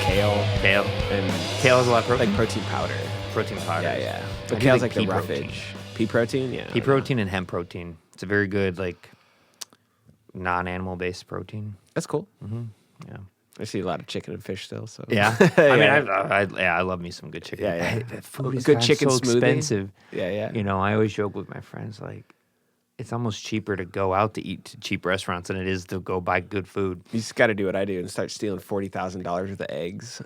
kale. Kale. And Kale has a lot of protein. like protein powder. Protein powder. Yeah. I But do kale's like like the pea protein. roughage. Pea protein, yeah. Pea protein and hemp protein. It's a very good, like, non-animal based protein. That's cool. Yeah. I see a lot of chicken and fish still. So Yeah. I mean, I love me some good chicken. Yeah. That food is Good chicken so smoothie. expensive. Yeah. You know, I always joke with my friends, like, it's almost cheaper to go out to eat to cheap restaurants than it is to go buy good food. You just got to do what I do and start stealing $40,000 worth of eggs.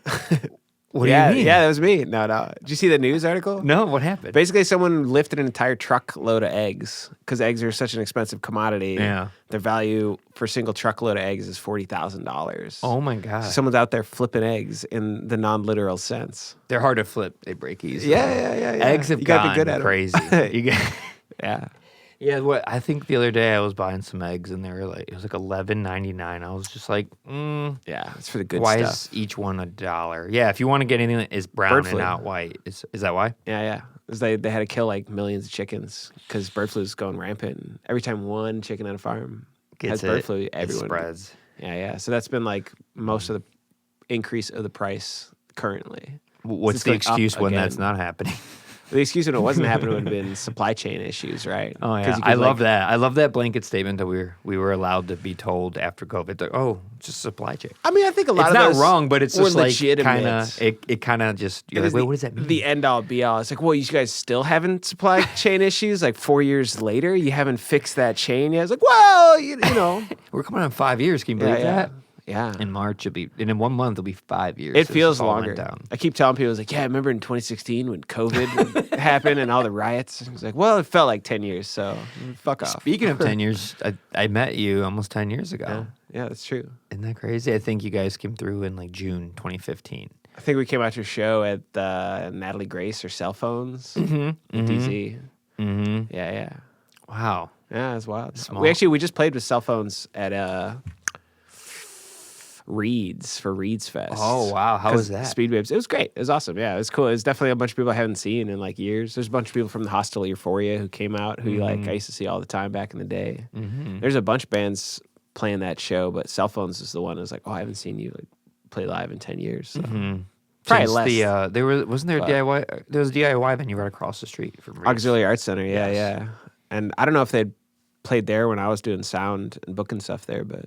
What do you mean? Yeah, that was me. No. Did you see the news article? No, what happened? Basically, someone lifted an entire truckload of eggs because eggs are such an expensive commodity. Yeah. Their value for a single truckload of eggs is $40,000. Oh my God. So someone's out there flipping eggs in the non-literal sense. They're hard to flip. They break easy. Yeah. Eggs have You gotta gone be good at 'em. crazy. You get, Yeah. yeah, what I think the other day I was buying some eggs and they were like, it was like $11.99. I was just like, Yeah, it's for the good why stuff. is each one $1? Yeah, if you want to get anything that is brown Bird and flu. not white, is that why? Yeah. 'Cause they had to kill like millions of chickens because bird flu is going rampant. Every time one chicken on a farm has bird flu, it everyone spreads. Yeah. So that's been like most of the increase of the price currently. What's it's the going up excuse when that's again. not happening? The excuse when it wasn't happening would have been supply chain issues, right? Oh 'Cause yeah, you I could, love that. I love that blanket statement that we were allowed to be told after COVID. Like, oh, it's just supply chain. I mean, I think a lot It's of not those wrong, but it's were just like legitimate. kind of it kind of just you're It like, was wait, what does that mean? The end all be all. It's like, well, you guys still having supply chain issues? Like 4 years later, you haven't fixed that chain yet? It's like, well, you know. We're coming on 5 years. Can you believe that? Yeah. In March, and in 1 month, it'll be 5 years. It since feels this all went longer. down. I keep telling people, I was like, yeah, I remember in 2016 when COVID happened and all the riots. I was like, well, it felt like 10 years, so fuck off. Speaking of 10 years, I met you almost 10 years ago. Yeah, that's true. Isn't that crazy? I think you guys came through in like June 2015. I think we came out to a show at Natalie Grace or Cell Phones in DZ. Mm-hmm. Yeah. Wow. Yeah, it's wild. Small. We just played with Cell Phones at Reeds for Reeds Fest. Oh, wow. How was that? Speed Waves. It was great. It was awesome. Yeah, it was cool. It was definitely a bunch of people I haven't seen in like years. There's a bunch of people from the Hostel Euphoria who came out who like I used to see all the time back in the day. There's a bunch of bands playing that show, but Cell Phones is the one who's like, oh, I haven't seen you like play live in 10 years. So. Probably Since less. Wasn't there a DIY? There was a DIY venue right across the street from Reed's. Auxiliary Arts Center. Yeah, Yes. yeah. And I don't know if they'd played there when I was doing sound and booking stuff there, but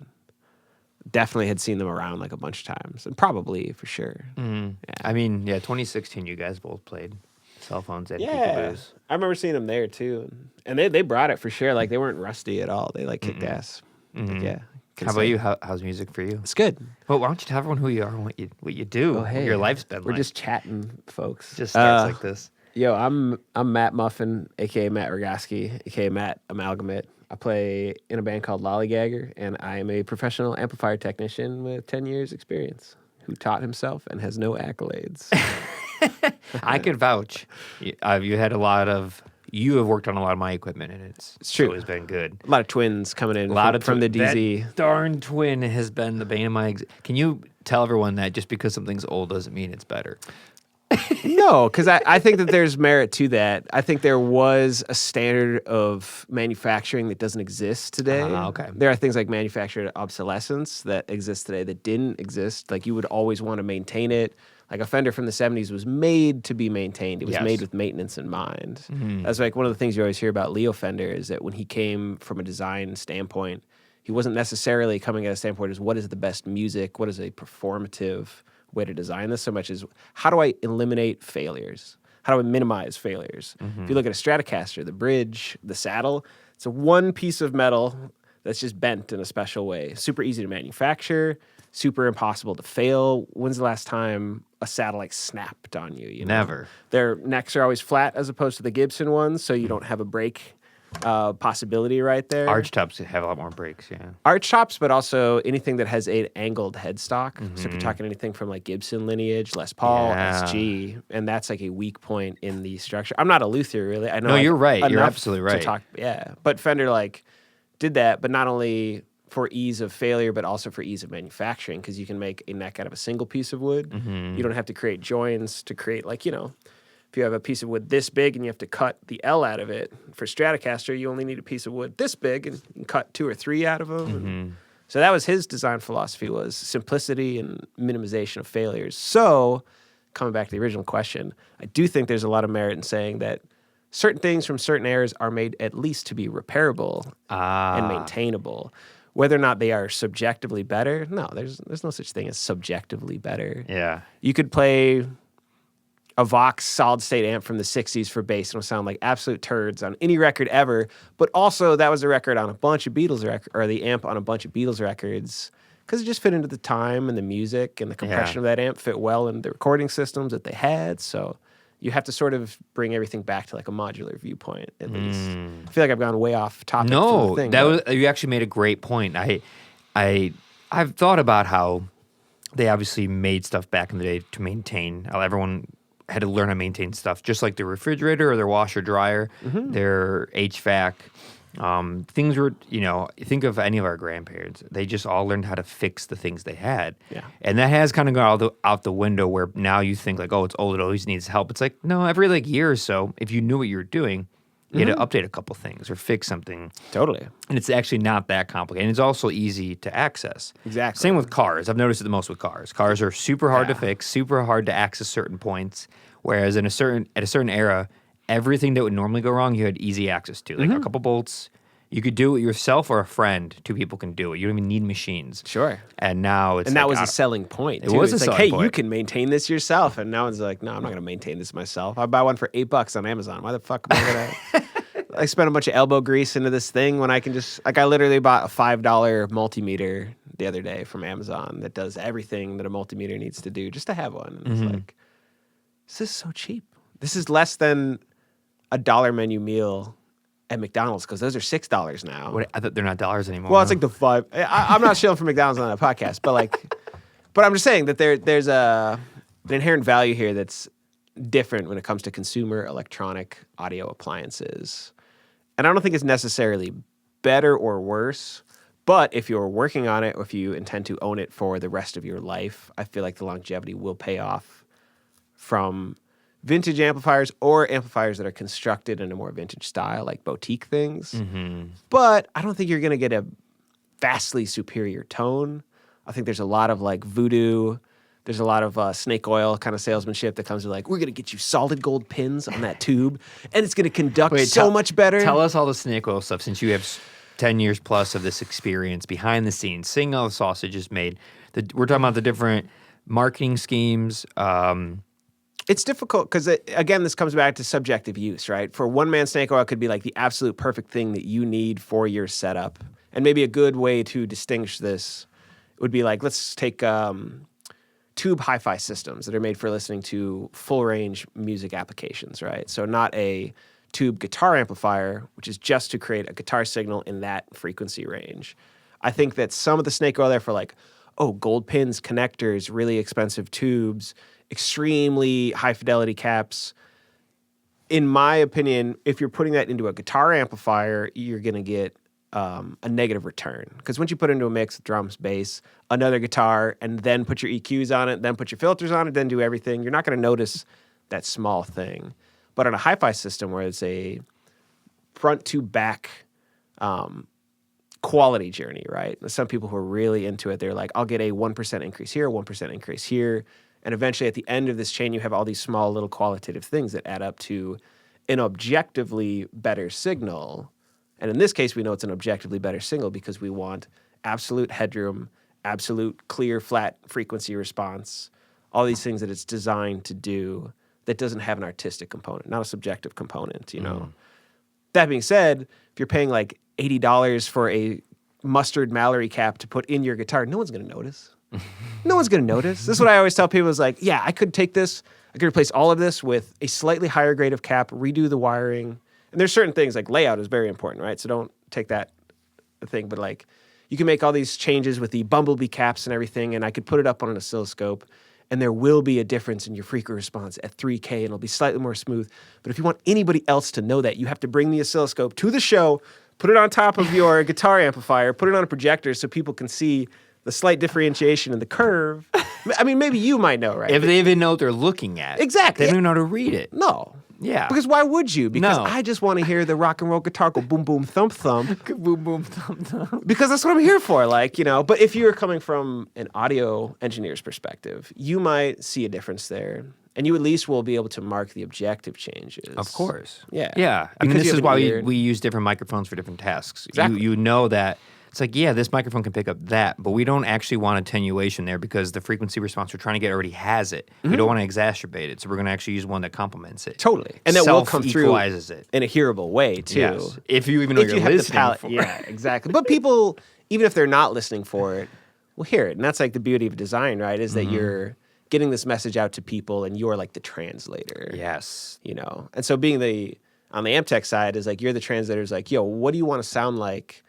definitely had seen them around like a bunch of times, and probably for sure. Yeah. I mean, 2016, you guys both played Cell Phones and Yeah, Peekaboo's. I remember seeing them there too, and they brought it for sure. Like they weren't rusty at all. They like kicked ass. Like, yeah. How about you? How's music for you? It's good. Well, why don't you tell everyone who you are and what you do? Oh, hey. What your life's been We're like. just chatting, folks. Just starts like this. Yo, I'm Matt Muffin, aka Matt Rogaski, aka Matt Amalgamate. I play in a band called Lollygagger, and I am a professional amplifier technician with 10 years experience who taught himself and has no accolades. I can vouch. You have worked on a lot of my equipment, and it's true. always been good. A lot of twins coming in from the DZ. That darn twin has been the bane of my Can you tell everyone that just because something's old doesn't mean it's better? No, because I think that there's merit to that. I think there was a standard of manufacturing that doesn't exist today. Okay. There are things like manufactured obsolescence that exist today that didn't exist. Like you would always want to maintain it. Like a Fender from the 70s was made to be maintained. It was made with maintenance in mind. That's like one of the things you always hear about Leo Fender is that when he came from a design standpoint, he wasn't necessarily coming at a standpoint as what is the best music, what is a performative way to design this so much as how do I eliminate failures? How do I minimize failures? If you look at a Stratocaster, the bridge, the saddle, it's a one piece of metal that's just bent in a special way. Super easy to manufacture, super impossible to fail. When's the last time a saddle like snapped on you? You know? Never. Their necks are always flat as opposed to the Gibson ones, so you don't have a break possibility right there. Arch tops have a lot more breaks, yeah. Arch tops, but also anything that has an angled headstock. So if you're talking anything from like Gibson lineage, Les Paul, Yeah. SG, and that's like a weak point in the structure. I'm not a luthier, really. I know. No, like, you're right. You're enough absolutely right. To talk, yeah, but Fender like did that, but not only for ease of failure, but also for ease of manufacturing, because you can make a neck out of a single piece of wood. You don't have to create joins to create like, you know, if you have a piece of wood this big and you have to cut the L out of it, for Stratocaster, you only need a piece of wood this big and you can cut 2 or 3 out of them. So that was his design philosophy, was simplicity and minimization of failures. So coming back to the original question, I do think there's a lot of merit in saying that certain things from certain eras are made at least to be repairable and maintainable. Whether or not they are subjectively better, no, there's no such thing as subjectively better. Yeah. You could play a Vox solid-state amp from the 60s for bass, and it'll sound like absolute turds on any record ever, but also that was a record on a bunch of Beatles records, or the amp on a bunch of Beatles records, because it just fit into the time and the music, and the compression of that amp fit well in the recording systems that they had, so you have to sort of bring everything back to like a modular viewpoint, at least. I feel like I've gone way off topic from the thing. You actually made a great point. I've thought about how they obviously made stuff back in the day to maintain, how everyone had to learn how to maintain stuff, just like their refrigerator or their washer dryer, their HVAC. Things were, think of any of our grandparents. They just all learned how to fix the things they had. Yeah. And that has kind of gone out the window where now you think like, oh, it's old, it always needs help. It's like, no, every like year or so, if you knew what you were doing, you had to update a couple things or fix something. Totally. And it's actually not that complicated. And it's also easy to access. Exactly. Same with cars. I've noticed it the most with cars. Cars are super hard to fix, super hard to access certain points. Whereas at a certain era, everything that would normally go wrong, you had easy access to. Like a couple bolts. You could do it yourself or a friend. Two people can do it. You don't even need machines. Sure. And now it's that was a selling point. It was a selling point. Hey, you can maintain this yourself. And now it's like, no, I'm not going to maintain this myself. I buy one for $8 on Amazon. Why the fuck am I going to... I spent a bunch of elbow grease into this thing when I can just... Like, I literally bought a $5 multimeter the other day from Amazon that does everything that a multimeter needs to do just to have one. And it's like, this is so cheap. This is less than a $1 menu meal at McDonald's, because those are $6 now. I thought they're not dollars anymore. Well, it's like the $5. I'm not shilling for McDonald's on a podcast, but I'm just saying that there's an inherent value here that's different when it comes to consumer electronic audio appliances. And I don't think it's necessarily better or worse, but if you're working on it, or if you intend to own it for the rest of your life, I feel like the longevity will pay off from vintage amplifiers or amplifiers that are constructed in a more vintage style, like boutique things. But I don't think you're going to get a vastly superior tone. I think there's a lot of like voodoo. There's a lot of snake oil kind of salesmanship that comes with like, we're going to get you solid gold pins on that tube, and it's going to conduct much better. Tell us all the snake oil stuff, since you have 10 years plus of this experience behind the scenes, seeing how the sausage is made. We're talking about the different marketing schemes. It's difficult because, again, this comes back to subjective use, right? For one man, snake oil could be like the absolute perfect thing that you need for your setup. And maybe a good way to distinguish this would be like, let's take tube hi-fi systems that are made for listening to full-range music applications, right? So not a tube guitar amplifier, which is just to create a guitar signal in that frequency range. I think that some of the snake oil there for like, gold pins, connectors, really expensive tubes, extremely high-fidelity caps. In my opinion, if you're putting that into a guitar amplifier, you're going to get a negative return. Because once you put it into a mix of drums, bass, another guitar, and then put your EQs on it, then put your filters on it, then do everything, you're not going to notice that small thing. But on a hi-fi system where it's a front to back quality journey, right? Some people who are really into it, they're like, I'll get a 1% increase here, 1% increase here. And eventually at the end of this chain, you have all these small little qualitative things that add up to an objectively better signal. And in this case, we know it's an objectively better signal because we want absolute headroom, absolute clear, flat frequency response, all these things that it's designed to do that doesn't have an artistic component, not a subjective component, That being said, if you're paying like $80 for a mustard Mallory cap to put in your guitar, no one's going to notice. No one's going to notice. This is what I always tell people is like, yeah, I could take this, I could replace all of this with a slightly higher grade of cap, redo the wiring. And there's certain things like layout is very important, right? So don't take that thing, but like you can make all these changes with the bumblebee caps and everything, and I could put it up on an oscilloscope, and there will be a difference in your frequency response at 3K, and it'll be slightly more smooth. But if you want anybody else to know that, you have to bring the oscilloscope to the show, put it on top of your guitar amplifier, put it on a projector so people can see the slight differentiation in the curve. I mean, maybe you might know, right? If they even know what they're looking at. Exactly. They don't know how to read it. No. Yeah. Because why would you? Because No. I just want to hear the rock and roll guitar go boom, boom, thump, thump. Boom, boom, thump, thump. Because that's what I'm here for. Like, but if you're coming from an audio engineer's perspective, you might see a difference there. And you at least will be able to mark the objective changes. Of course. Yeah. Yeah. I mean, Because this you is have why an ear. we use different microphones for different tasks. Exactly. You know that it's like, yeah, this microphone can pick up that, but we don't actually want attenuation there because the frequency response we're trying to get already has it. We don't want to exacerbate it, so we're going to actually use one that complements it. Totally. And that will come through Self-equalizes it. in a hearable way, too. Yes. If you even know you're have the listening palette. for Yeah, exactly. But people, even if they're not listening for it, will hear it. And that's like the beauty of design, right? Is that you're getting this message out to people and you're like the translator. Yes. And so being on the amp tech side is like you're the translator is like, yo, what do you want to sound like?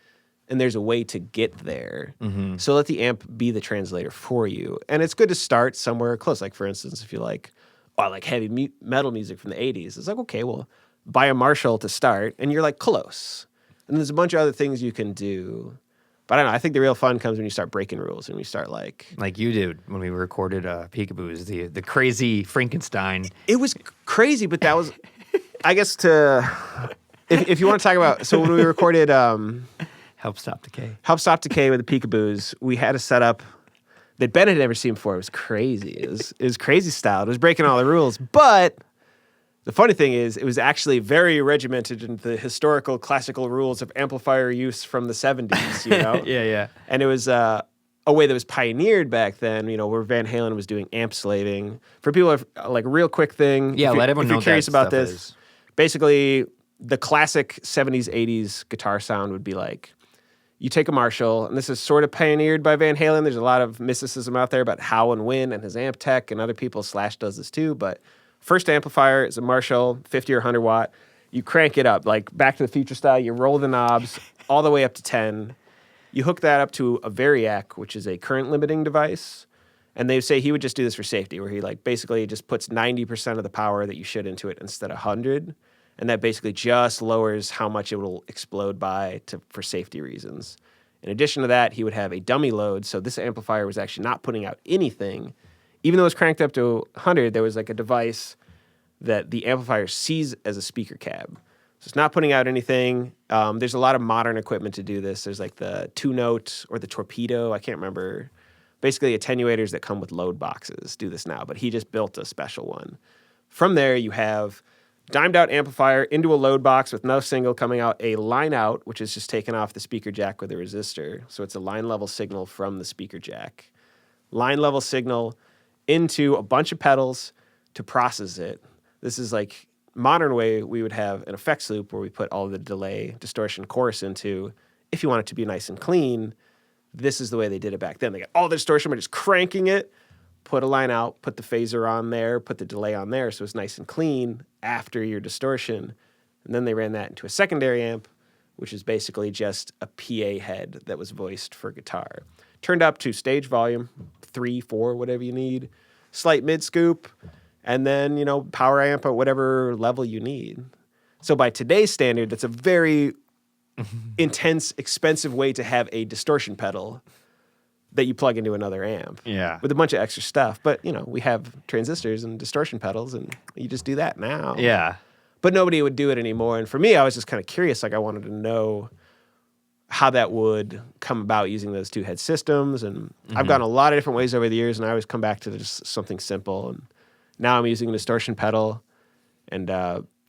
And there's a way to get there. So let the amp be the translator for you. And it's good to start somewhere close. Like, for instance, if you like, I like heavy metal music from the 80s. It's like, okay, well, buy a Marshall to start. And you're like close. And there's a bunch of other things you can do. But I don't know. I think the real fun comes when you start breaking rules and we start like you did when we recorded Peekaboos, the crazy Frankenstein. It was crazy, but that was, I guess, if you want to talk about, so when we recorded Help Stop Decay. Help Stop Decay with the Peekaboos, we had a setup that Ben had never seen before. It was crazy. It was crazy style. It was breaking all the rules. But the funny thing is, it was actually very regimented in the historical classical rules of amplifier use from the 70s, Yeah. And it was a way that was pioneered back then, where Van Halen was doing amp slaving. For people, like, a real quick thing. Yeah, let everyone know if you're curious that about stuff this. is. Basically, the classic 70s, 80s guitar sound would be like, you take a Marshall, and this is sort of pioneered by Van Halen. There's a lot of mysticism out there about how and when and his amp tech, and other people, Slash does this too, but first amplifier is a Marshall, 50 or 100 watt. You crank it up, like Back to the Future style. You roll the knobs all the way up to 10. You hook that up to a Variac, which is a current limiting device. And they say he would just do this for safety, where he basically just puts 90% of the power that you should into it instead of 100. And that basically just lowers how much it will explode for safety reasons. In addition to that, he would have a dummy load. So this amplifier was actually not putting out anything. Even though it was cranked up to 100, there was like a device that the amplifier sees as a speaker cab. So it's not putting out anything. There's a lot of modern equipment to do this. There's like the 2-note or the torpedo. I can't remember. Basically, attenuators that come with load boxes do this now, but he just built a special one. From there, you have dimed out amplifier into a load box with no single coming out, a line out, which is just taken off the speaker jack with a resistor. So it's a line level signal from the speaker jack. Line level signal into a bunch of pedals to process it. This is like modern way we would have an effects loop where we put all the delay, distortion, chorus into. If you want it to be nice and clean, this is the way they did it back then. They got all the distortion by just cranking it, put a line out, put the phaser on there, put the delay on there so it's nice and clean after your distortion. And then they ran that into a secondary amp, which is basically just a PA head that was voiced for guitar. Turned up to stage volume, 3, 4, whatever you need, slight mid scoop, and then, power amp at whatever level you need. So by today's standard, that's a very intense, expensive way to have a distortion pedal that you plug into another amp. Yeah. With a bunch of extra stuff. But, we have transistors and distortion pedals, and you just do that now. Yeah. But nobody would do it anymore. And for me, I was just kind of curious. Like, I wanted to know how that would come about using those two head systems. And I've gone a lot of different ways over the years, and I always come back to just something simple. And now I'm using a distortion pedal, and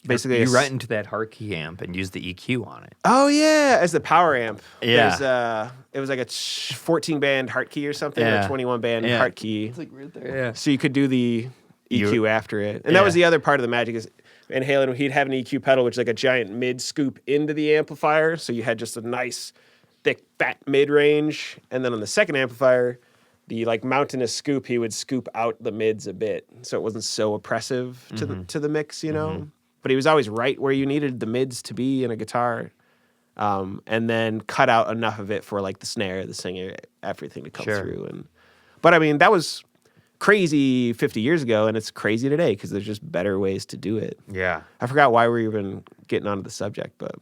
basically You right into that Harkey amp and use the EQ on it. Oh yeah, as the power amp. Yeah. It was like a 14-band Hartkey or something, or a 21-band Hartkey. It's like right there. Yeah. So you could do the EQ after it. And that was the other part of the magic is Van Halen, he'd have an EQ pedal, which is like a giant mid scoop into the amplifier. So you had just a nice, thick, fat mid-range. And then on the second amplifier, the mountainous scoop, he would scoop out the mids a bit. So it wasn't so oppressive to the mix, But he was always right where you needed the mids to be in a guitar. And then cut out enough of it for the snare, the singer, everything to come through. But I mean, that was crazy 50 years ago, and it's crazy today because there's just better ways to do it. Yeah. I forgot why we're even getting onto the subject, but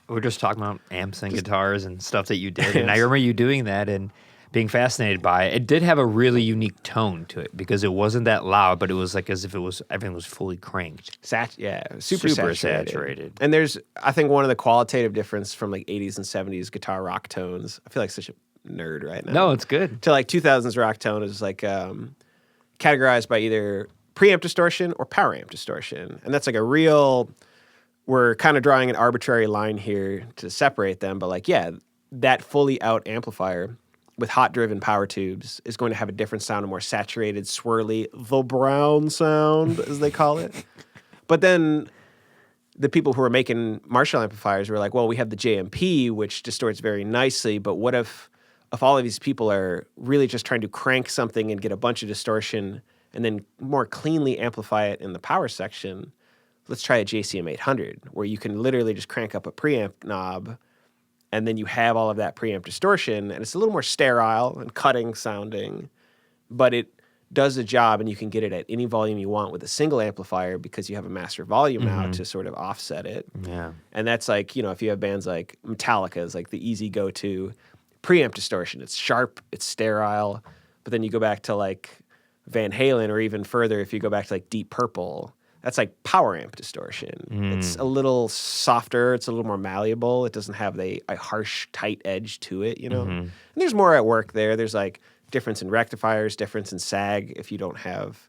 we're just talking about amps and guitars and stuff that you did. And I remember you doing that, and being fascinated by it. It did have a really unique tone to it because it wasn't that loud, but it was like as if everything was fully cranked. Super saturated. And there's, I think, one of the qualitative difference from like 80s and 70s guitar rock tones. I feel like such a nerd right now. No, it's good. To like 2000s rock tone is like categorized by either preamp distortion or power amp distortion. And that's like a real, we're kind of drawing an arbitrary line here to separate them, but like, yeah, that fully out amplifier with hot driven power tubes is going to have a different sound, a more saturated, swirly, the brown sound, as they call it. But then the people who are making Marshall amplifiers were like, well, we have the JMP, which distorts very nicely, but what if all of these people are really just trying to crank something and get a bunch of distortion and then more cleanly amplify it in the power section? Let's try a JCM 800, where you can literally just crank up a preamp knob and then you have all of that preamp distortion, and it's a little more sterile and cutting sounding, but it does the job, and you can get it at any volume you want with a single amplifier because you have a master volume now to sort of offset it. Yeah. And that's like, you know, if you have bands like Metallica is like the easy go-to preamp distortion. It's sharp, it's sterile, but then you go back to like Van Halen, or even further if you go back to like Deep Purple, that's like power amp distortion. It's a little softer. It's a little more malleable. It doesn't have a harsh, tight edge to it, you know? And there's more at work there. There's like difference in rectifiers, difference in sag if you don't have...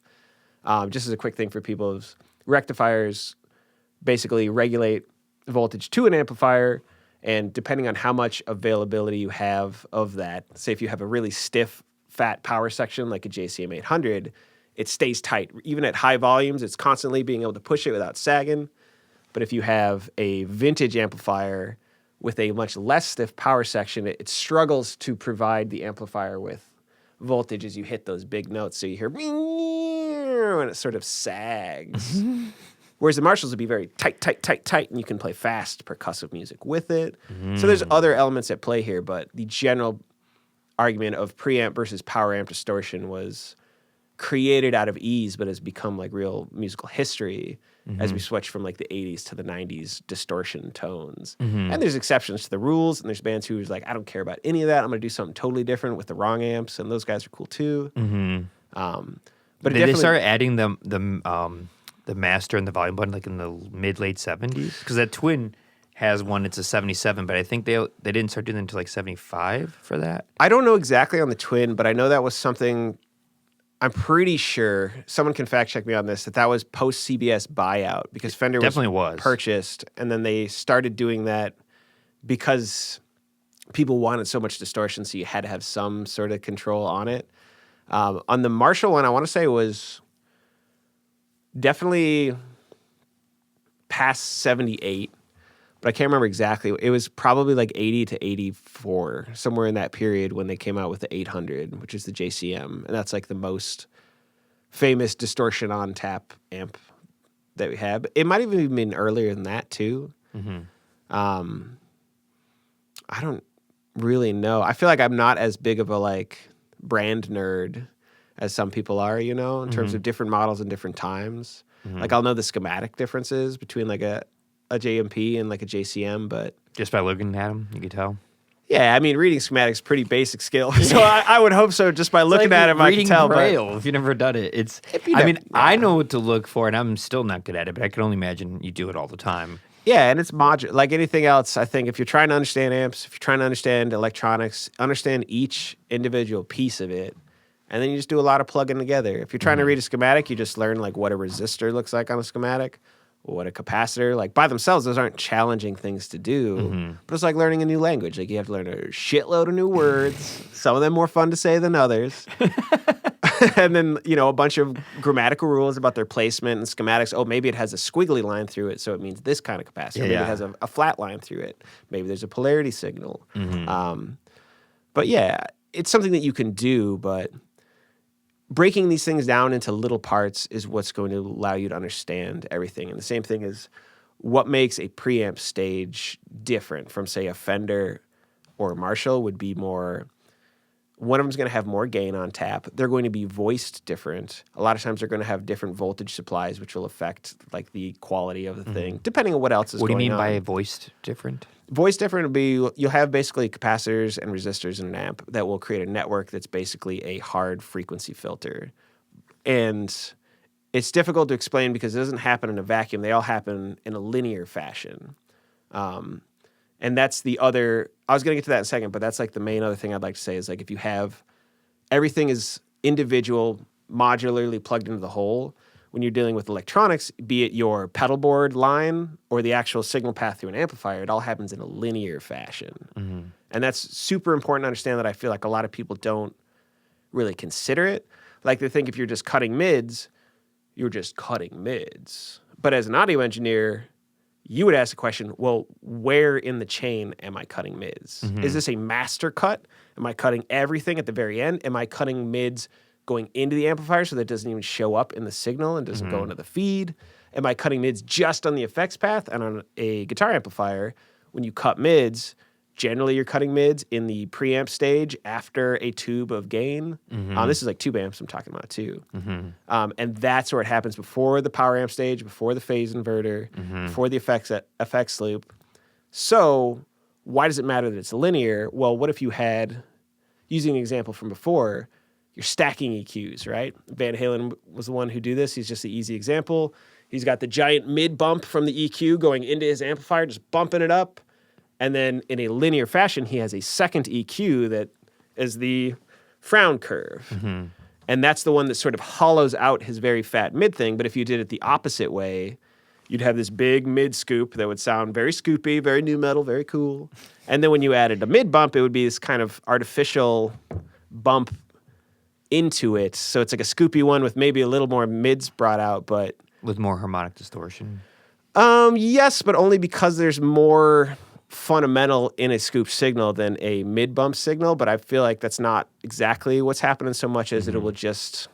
just as a quick thing for people, rectifiers basically regulate voltage to an amplifier, and depending on how much availability you have of that, say if you have a really stiff, fat power section like a JCM 800, it stays tight. Even at high volumes, it's constantly being able to push it without sagging. But if you have a vintage amplifier with a much less stiff power section, it struggles to provide the amplifier with voltage as you hit those big notes. So you hear, and it sort of sags. Whereas the Marshalls would be very tight, tight, tight, tight, and you can play fast percussive music with it. So there's other elements at play here, but the general argument of preamp versus power amp distortion was created out of ease, but has become like real musical history as we switch from like the 80s to the 90s distortion tones. And there's exceptions to the rules, and there's bands who's like, I don't care about any of that. I'm going to do something totally different with the wrong amps, and those guys are cool too. But they started adding the master and the volume button like in the mid-late 70s? Because that Twin has one, it's a 77, but I think they didn't start doing it until like 75 for that. I don't know exactly on the Twin, but I know that was something... I'm pretty sure, someone can fact check me on this, that was post-CBS buyout because Fender was purchased, and then they started doing that because people wanted so much distortion, so you had to have some sort of control on it. On the Marshall one, I want to say it was definitely past 78, but I can't remember exactly. It was probably like 80 to 84, somewhere in that period when they came out with the 800, which is the JCM. And that's like the most famous distortion on tap amp that we have. It might have even been earlier than that too. I don't really know. I feel like I'm not as big of a like brand nerd as some people are, you know, in terms of different models and different times. Like I'll know the schematic differences between like a JMP and like a JCM, but... Just by looking at them, you could tell? Yeah, I mean, reading schematics is pretty basic skill. So I would hope so. Just by looking at them, I can tell. Braille, if you've never done it. I know what to look for, and I'm still not good at it, but I can only imagine you do it all the time. Yeah, and it's modular. Like anything else, I think if you're trying to understand amps, if you're trying to understand electronics, understand each individual piece of it, and then you just do a lot of plugging together. If you're trying to read a schematic, you just learn like what a resistor looks like on a schematic, what a capacitor. Like by themselves, those aren't challenging things to do, but it's like learning a new language. Like you have to learn a shitload of new words, some of them more fun to say than others. And then, you know, a bunch of grammatical rules about their placement and schematics. Oh, maybe it has a squiggly line through it, so it means this kind of capacitor. Maybe it has a flat line through it. Maybe there's a polarity signal. But yeah, it's something that you can do, but breaking these things down into little parts is what's going to allow you to understand everything. And the same thing is what makes a preamp stage different from, say, a Fender or a Marshall would be more One of them's going to have more gain on tap. They're going to be voiced different. A lot of times they're going to have different voltage supplies, which will affect like the quality of the thing, depending on what else is going on. What do you mean by voiced different? Voice different would be you'll have basically capacitors and resistors in an amp that will create a network that's basically a hard frequency filter. And it's difficult to explain because it doesn't happen in a vacuum. They all happen in a linear fashion. And that's the other, I was going to get to that in a second, but that's like the main other thing I'd like to say is like if you have, everything is individual, modularly plugged into the whole, when you're dealing with electronics, be it your pedal board line or the actual signal path through an amplifier, it all happens in a linear fashion. Mm-hmm. And that's super important to understand that I feel like a lot of people don't really consider it. Like they think if you're just cutting mids, you're just cutting mids. But as an audio engineer, you would ask the question, well, where in the chain am I cutting mids? Mm-hmm. Is this a master cut? Am I cutting everything at the very end? Am I cutting mids going into the amplifier so that it doesn't even show up in the signal and doesn't go into the feed? Am I cutting mids just on the effects path? And on a guitar amplifier, when you cut mids, generally you're cutting mids in the preamp stage after a tube of gain. This is like tube amps I'm talking about too. And that's where it happens before the power amp stage, before the phase inverter, before the effects loop. So why does it matter that it's linear? Well, what if you had, using an example from before, you're stacking EQs, right? Van Halen was the one who did this. He's just the easy example. He's got the giant mid bump from the EQ going into his amplifier, just bumping it up. And then in a linear fashion, he has a second EQ that is the frown curve. And that's the one that sort of hollows out his very fat mid thing. But if you did it the opposite way, you'd have this big mid scoop that would sound very scoopy, very nu metal, very cool. And then when you added a mid bump, it would be this kind of artificial bump into it. So it's like a scoopy one with maybe a little more mids brought out, but... With more harmonic distortion? Yes, but only because there's more fundamental in a scoop signal than a mid bump signal, but I feel like that's not exactly what's happening so much as it will just,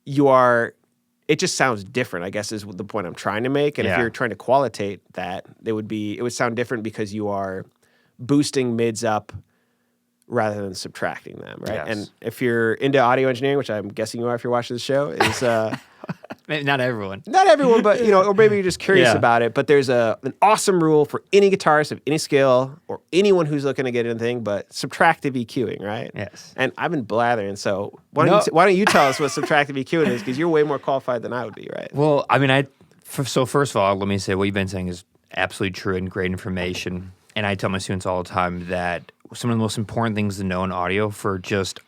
it just sounds different, I guess is the point I'm trying to make. And if you're trying to qualitate that, it would sound different because you are boosting mids up rather than subtracting them, right? Yes. And if you're into audio engineering, which I'm guessing you are if you're watching the show, is not everyone. Not everyone, but or maybe you're just curious about it. But there's an awesome rule for any guitarist of any skill or anyone who's looking to get anything, but subtractive EQing, right? Yes. And I've been blathering, so why don't you tell us what subtractive EQing is? Because you're way more qualified than I would be, right? Well, I mean, so first of all, let me say what you've been saying is absolutely true and great information. And I tell my students all the time that some of the most important things to know in audio for just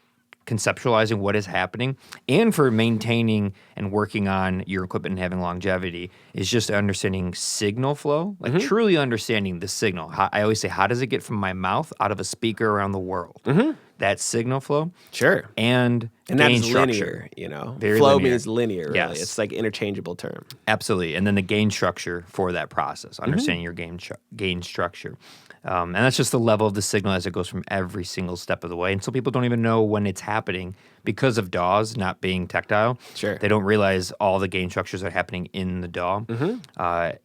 conceptualizing what is happening and for maintaining and working on your equipment and having longevity is just understanding signal flow, like truly understanding the signal. I always say, how does it get from my mouth out of a speaker around the world? That signal flow. Sure. And that is linear, Very flow linear. means linear, really. Yes. It's like interchangeable term. Absolutely. And then the gain structure for that process, understanding your gain structure. And that's just the level of the signal as it goes from every single step of the way. And so people don't even know when it's happening because of DAWs not being tactile. Sure. They don't realize all the gain structures are happening in the DAW. I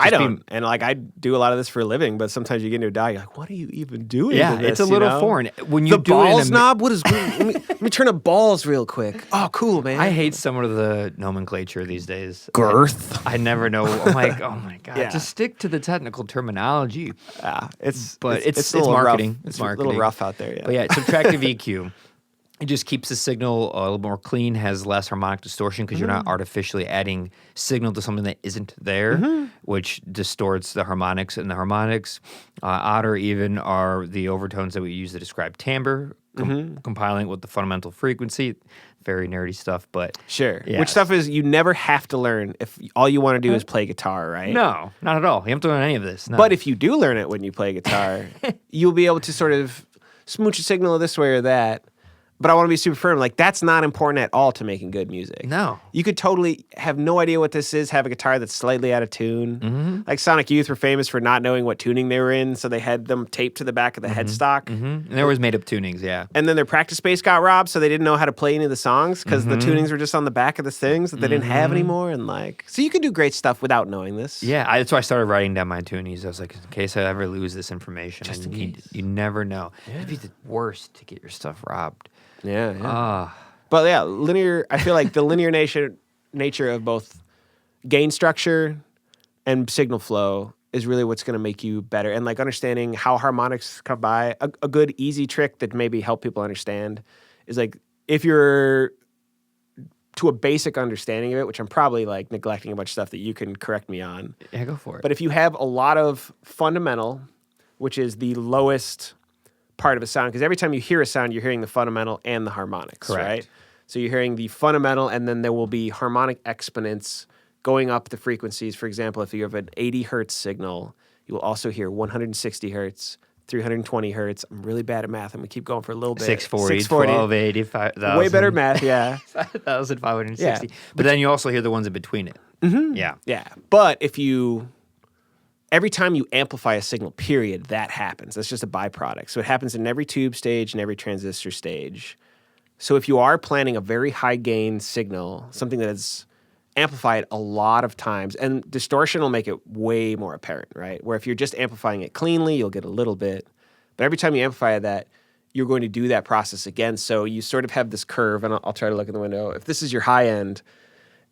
don't. And I do a lot of this for a living, but sometimes you get into a DAW, you're like, what are you even doing? Yeah, to this, it's a little foreign. When you the do balls knob? What is let me turn up balls real quick. Oh, cool, man. I hate some of the nomenclature these days. Girth. I never know. I'm like, oh my God, just stick to the technical terminology. It's marketing. It's a little rough out there, yeah. But yeah, subtractive EQ. It just keeps the signal a little more clean, has less harmonic distortion because you're not artificially adding signal to something that isn't there, which distorts the harmonics. And the harmonics, odd even, are the overtones that we use to describe timbre, compiling it with the fundamental frequency. Very nerdy stuff, but... Sure. Yes. Which stuff is you never have to learn if all you want to do is play guitar, right? No, not at all. You don't have to learn any of this. No. But if you do learn it when you play guitar, you'll be able to sort of smooch a signal this way or that. but I want to be super firm. Like, that's not important at all to making good music. No. You could totally have no idea what this is, have a guitar that's slightly out of tune. Mm-hmm. Like Sonic Youth were famous for not knowing what tuning they were in, so they had them taped to the back of the headstock. Mm-hmm. And they always made up tunings, yeah. And then their practice space got robbed, so they didn't know how to play any of the songs because the tunings were just on the back of the things that they didn't have anymore. And like, so you can do great stuff without knowing this. Yeah, that's why I started writing down my tunings. I was like, in case I ever lose this information. Just in case. You never know. It'd be the worst to get your stuff robbed. Yeah. But yeah, I feel like the linear nature of both gain structure and signal flow is really what's going to make you better. And like understanding how harmonics come by, a good easy trick that maybe help people understand is like, if you're to a basic understanding of it, which I'm probably like neglecting a bunch of stuff that you can correct me on. Yeah, go for it. But if you have a lot of fundamental, which is the lowest part of a sound, because every time you hear a sound, you're hearing the fundamental and the harmonics, Correct. right? So you're hearing the fundamental, and then there will be harmonic exponents going up the frequencies. For example, if you have an 80 hertz signal, you will also hear 160 hertz, 320 hertz. I'm really bad at math. I'm going to keep going for a little bit. 640, 1280, 5,000. Way better math, yeah. 5,560. Yeah. But then you also hear the ones in between it. Mm-hmm. Yeah. Yeah. But every time you amplify a signal, period, that happens. That's just a byproduct. So it happens in every tube stage and every transistor stage. So if you are planning a very high gain signal, something that is amplified a lot of times, and distortion will make it way more apparent, right? Where if you're just amplifying it cleanly, you'll get a little bit. But every time you amplify that, you're going to do that process again. So you sort of have this curve, and I'll try to look in the window. If this is your high end,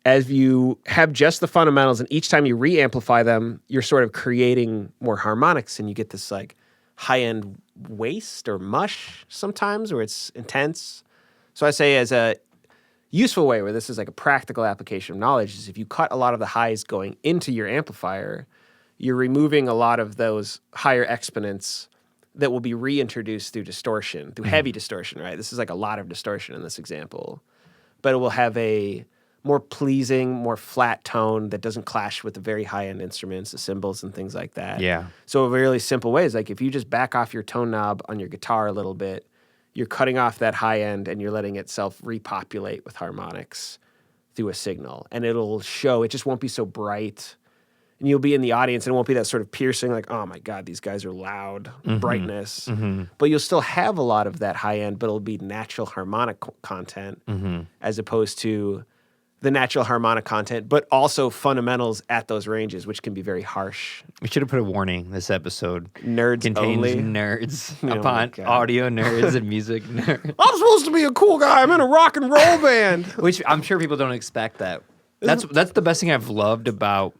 as you have just the fundamentals, and each time you re-amplify them, you're sort of creating more harmonics, and you get this like high-end waste or mush sometimes, where it's intense. So I say as a useful way where this is like a practical application of knowledge is if you cut a lot of the highs going into your amplifier, you're removing a lot of those higher exponents that will be reintroduced through distortion, through heavy distortion, right? This is like a lot of distortion in this example. But it will have a more pleasing, more flat tone that doesn't clash with the very high-end instruments, the cymbals and things like that. Yeah. So a really simple way is like if you just back off your tone knob on your guitar a little bit, you're cutting off that high end and you're letting itself repopulate with harmonics through a signal. And it'll show, it just won't be so bright. And you'll be in the audience and it won't be that sort of piercing, like, oh my God, these guys are loud, brightness. But you'll still have a lot of that high end, but it'll be natural harmonic content as opposed to the natural harmonic content, but also fundamentals at those ranges, which can be very harsh. We should have put a warning. This episode Nerds contains only. Nerds Oh upon my God. audio nerds and music nerds. I'm supposed to be a cool guy. I'm in a rock and roll band. Which I'm sure people don't expect that. That's the best thing I've loved about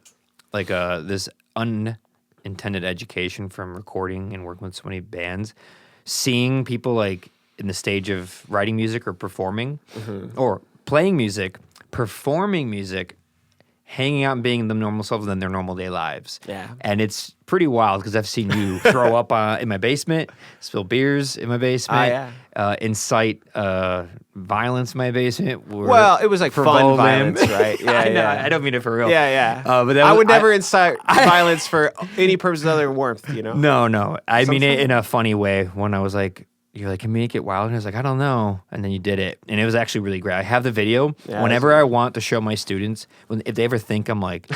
like this unintended education from recording and working with so many bands. Seeing people like in the stage of writing music or performing or playing music, performing music, hanging out and being the normal selves in their normal day lives. Yeah. And it's pretty wild because I've seen you throw up in my basement, spill beers in my basement, incite violence in my basement. Well, it was like fun violence, right? Yeah, I know. yeah. I don't mean it for real. Yeah. But I would never incite violence for any purpose other than warmth, you know? No. I mean it in a funny way when I was like, you're like, can we make it wild? And I was like, I don't know. And then you did it. And it was actually really great. I have the video. Yeah, whenever I want to show my students, if they ever think I'm like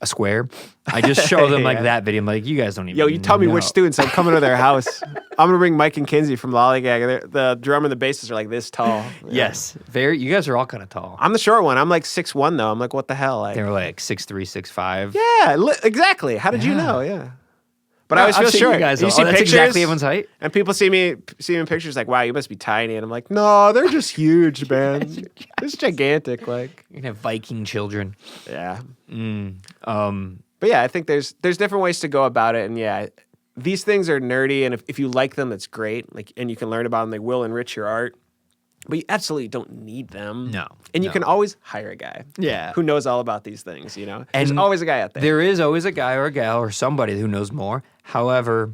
a square, I just show them like that video. I'm like, you guys don't even you tell me know. which students. I'm coming to their house. I'm going to bring Mike and Kinsey from Lollygagger. The drummer and the bassist are like this tall. Yeah. Yes. You guys are all kind of tall. I'm the short one. I'm like 6'1", though. I'm like, what the hell? Like, They were like 6'3", 6'5". yeah, exactly. How did you know? Yeah. But I always feel I've seen short. you guys. You Oh, see that's pictures, exactly everyone's height. and people see me in pictures like, wow, you must be tiny. And I'm like, no, they're just huge, man. It's gigantic. Like, You can have Viking children. yeah. But But yeah, I think there's different ways to go about it. And yeah, these things are nerdy. And if you like them, that's great. Like, and you can learn about them. They will enrich your art. But you absolutely don't need them. No, And you no. can always hire a guy. Yeah. Who knows all about these things, you know? And There's always a guy out there. There is always a guy or a gal or somebody who knows more. However,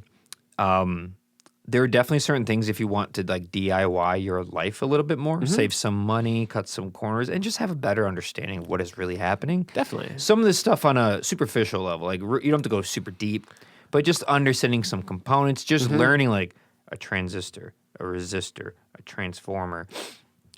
there are definitely certain things if you want to like DIY your life a little bit more, save some money, cut some corners, and just have a better understanding of what is really happening. Definitely. Some of this stuff on a superficial level, like you don't have to go super deep, but just understanding some components, just learning like a transistor, a resistor, a transformer.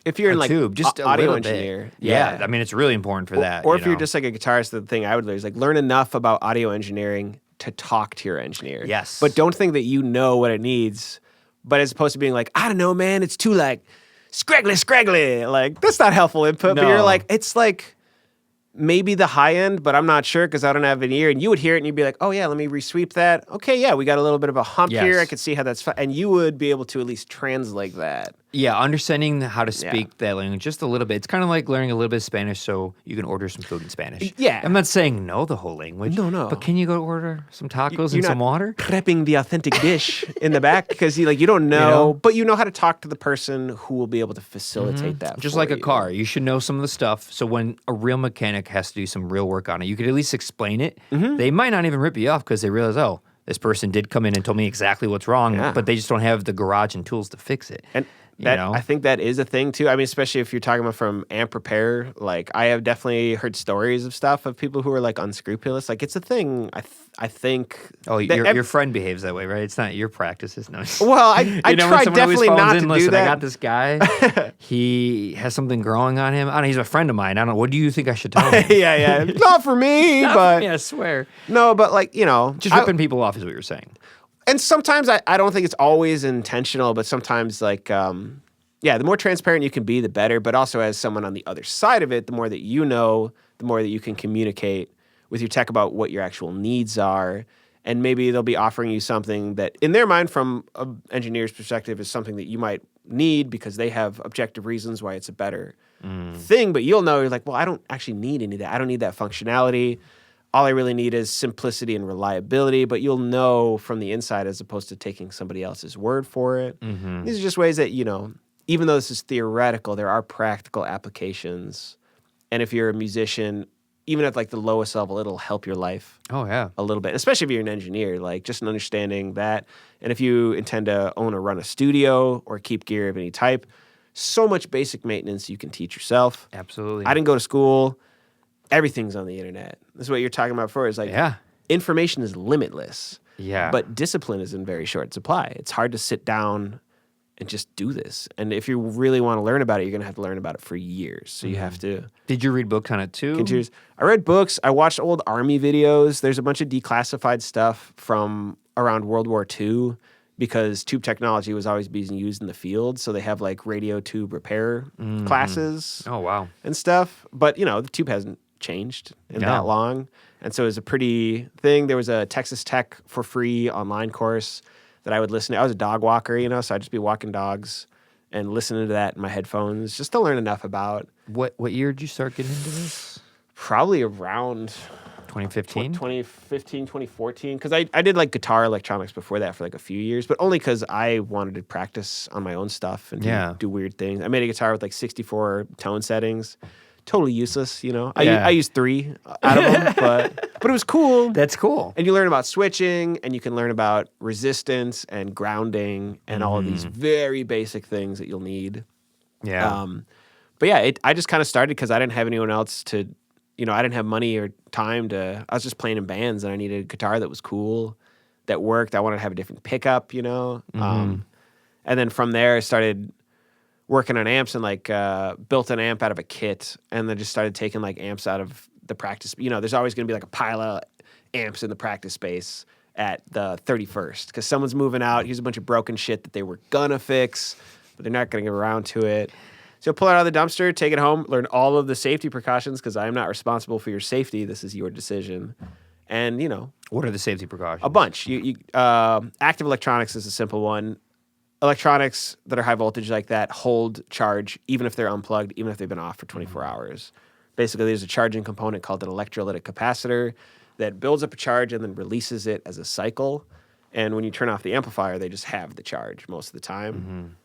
If you're in like tube, just a audio little engineer, bit. Yeah, I mean, it's really important for that. Or if you're just like a guitarist, the thing I would learn is like learn enough about audio engineering to talk to your engineer. Yes. But don't think that you know what it needs. But as opposed to being like, I don't know, man, it's too like scraggly. Like, that's not helpful input. No. But you're like, it's like maybe the high end, but I'm not sure because I don't have an ear. And you would hear it and you'd be like, oh yeah, let me resweep that. Okay, yeah, we got a little bit of a hump here. I could see how that's and you would be able to at least translate that. Yeah, understanding how to speak that language just a little bit. It's kind of like learning a little bit of Spanish so you can order some food in Spanish. Yeah. I'm not saying know the whole language. No. But can you go order some tacos You're and some not water? Prepping the authentic dish in the back because you don't know, but you know how to talk to the person who will be able to facilitate that. Just for like you. a car. You should know some of the stuff. So when a real mechanic has to do some real work on it, you could at least explain it. They might not even rip you off because they realize, oh, this person did come in and told me exactly what's wrong, but they just don't have the garage and tools to fix it. And you know? I think that is a thing too. I mean, especially if you're talking about from amp repair. Like I have definitely heard stories of stuff of people who are like unscrupulous. Like it's a thing. I think. Oh, your friend behaves that way, right? It's not your practices. No. Well, I try definitely not to do that. I got this guy. He has something growing on him. I don't know. He's a friend of mine. I don't know. What do you think I should tell him? yeah. Not for me, but I swear. No, but like just ripping people off is what you're saying. And sometimes I don't think it's always intentional, but sometimes like, the more transparent you can be, the better. But also as someone on the other side of it, the more that you know, the more that you can communicate with your tech about what your actual needs are. And maybe they'll be offering you something that in their mind from an engineer's perspective is something that you might need because they have objective reasons why it's a better thing. But you'll know, you're like, well, I don't actually need any of that. I don't need that functionality. All I really need is simplicity and reliability, but you'll know from the inside as opposed to taking somebody else's word for it. These are just ways that, even though this is theoretical, there are practical applications. And if you're a musician, even at like the lowest level, it'll help your life a little bit, especially if you're an engineer, like just an understanding that. And if you intend to own or run a studio or keep gear of any type, so much basic maintenance you can teach yourself. Absolutely. I didn't go to school. Everything's on the internet. This is what you're talking about before. Is like information is limitless. Yeah. But discipline is in very short supply. It's hard to sit down and just do this. And if you really want to learn about it, you're going to have to learn about it for years. So you have to. Did you read books on it too? I read books. I watched old Army videos. There's a bunch of declassified stuff from around World War II because tube technology was always being used in the field. So they have like radio tube repair classes. Oh, wow. And stuff. But, the tube hasn't changed in that long. And so it was a pretty thing. There was a Texas Tech for free online course that I would listen to. I was a dog walker, so I'd just be walking dogs and listening to that in my headphones just to learn enough about. What year did you start getting into this? Probably around 2015? 2015, 2014. Because I did like guitar electronics before that for like a few years, but only because I wanted to practice on my own stuff and do weird things. I made a guitar with like 64 tone settings. Totally useless, I used 3 out of them, but it was cool. That's cool. And you learn about switching, and you can learn about resistance and grounding and all of these very basic things that you'll need. Yeah. But yeah, I just kind of started because I didn't have anyone else to, I didn't have money or time to. I was just playing in bands, and I needed a guitar that was cool, that worked. I wanted to have a different pickup, And then from there, I started working on amps and like built an amp out of a kit and then just started taking like amps out of the practice. There's always going to be like a pile of amps in the practice space at the 31st because someone's moving out. Here's a bunch of broken shit that they were gonna fix, but they're not going to get around to it. So pull it out of the dumpster, take it home, learn all of the safety precautions because I am not responsible for your safety. This is your decision. And, What are the safety precautions? A bunch. Active electronics is a simple one. Electronics that are high voltage like that hold charge even if they're unplugged, even if they've been off for 24 hours. Basically, there's a charging component called an electrolytic capacitor that builds up a charge and then releases it as a cycle. And when you turn off the amplifier, they just have the charge most of the time.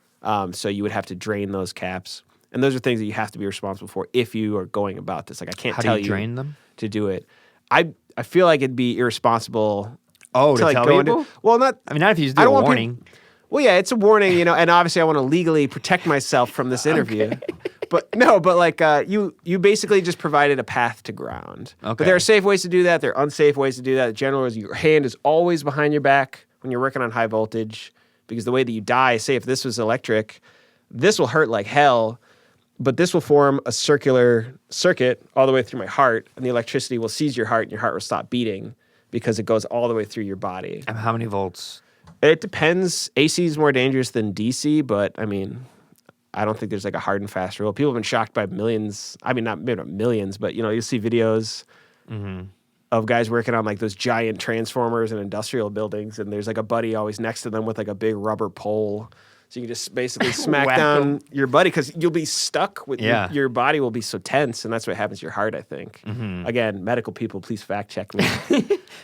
So you would have to drain those caps. And those are things that you have to be responsible for if you are going about this. Like I can't tell you drain them to do it. I feel like it'd be irresponsible. To like tell people? Well, not. I mean, not if you just do a warning. Well, yeah, it's a warning, and obviously I want to legally protect myself from this interview. Okay. But you basically just provided a path to ground. Okay. But there are safe ways to do that. There are unsafe ways to do that. The general is your hand is always behind your back when you're working on high voltage because the way that you die, say if this was electric, this will hurt like hell, but this will form a circular circuit all the way through my heart, and the electricity will seize your heart, and your heart will stop beating because it goes all the way through your body. And how many volts? It depends. AC is more dangerous than DC, but I mean, I don't think there's like a hard and fast rule. People have been shocked by millions. I mean, maybe not millions, but you'll see videos of guys working on like those giant transformers in industrial buildings, and there's like a buddy always next to them with like a big rubber pole. So you can just basically smack down your buddy because you'll be stuck with your body will be so tense, and that's what happens to your heart, I think. Again, medical people, please fact check me.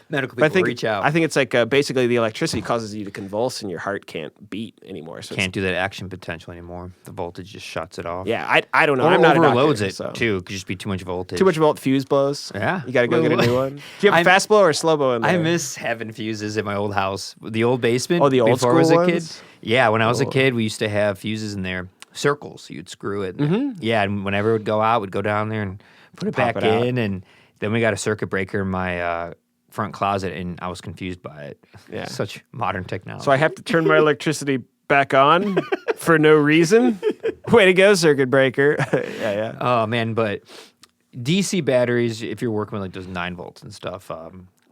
Medical people, reach out. I think it's like basically the electricity causes you to convulse, and your heart can't beat anymore. So can't do that action potential anymore. The voltage just shuts it off. Yeah, I don't know. Or I'm not overloads a doctor, it too. Could just be too much voltage. Too much fuse blows. Yeah, you got to go get a new one. Do you have a fast blow or a slow blow in there? I miss having fuses at my old house, the old basement. Oh, the old before school I was a ones? kid. Yeah, when I was a kid, we used to have fuses in there, circles. You'd screw it. Yeah, and whenever it would go out, we'd go down there and put it back in, and then we got a circuit breaker in my front closet, and I was confused by it. Yeah, such modern technology. So I have to turn my electricity back on for no reason. Way to go, circuit breaker. Yeah. Oh man, but DC batteries, if you're working with like those 9 volts and stuff,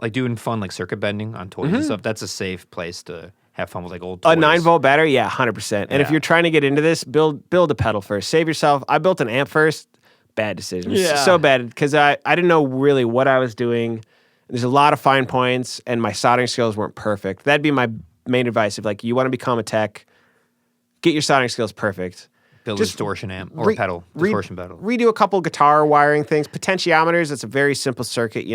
like doing fun like circuit bending on toys and stuff, that's a safe place to have fun with like old toys. A 9-volt battery, yeah, 100%. And if you're trying to get into this, build a pedal first. Save yourself. I built an amp first. Bad decision. Yeah. So bad because I didn't know really what I was doing. There's a lot of fine points, and my soldering skills weren't perfect. That'd be my main advice. If like you want to become a tech, get your soldering skills perfect. Build a distortion amp or pedal, distortion pedal. Redo a couple guitar wiring things. Potentiometers, it's a very simple circuit,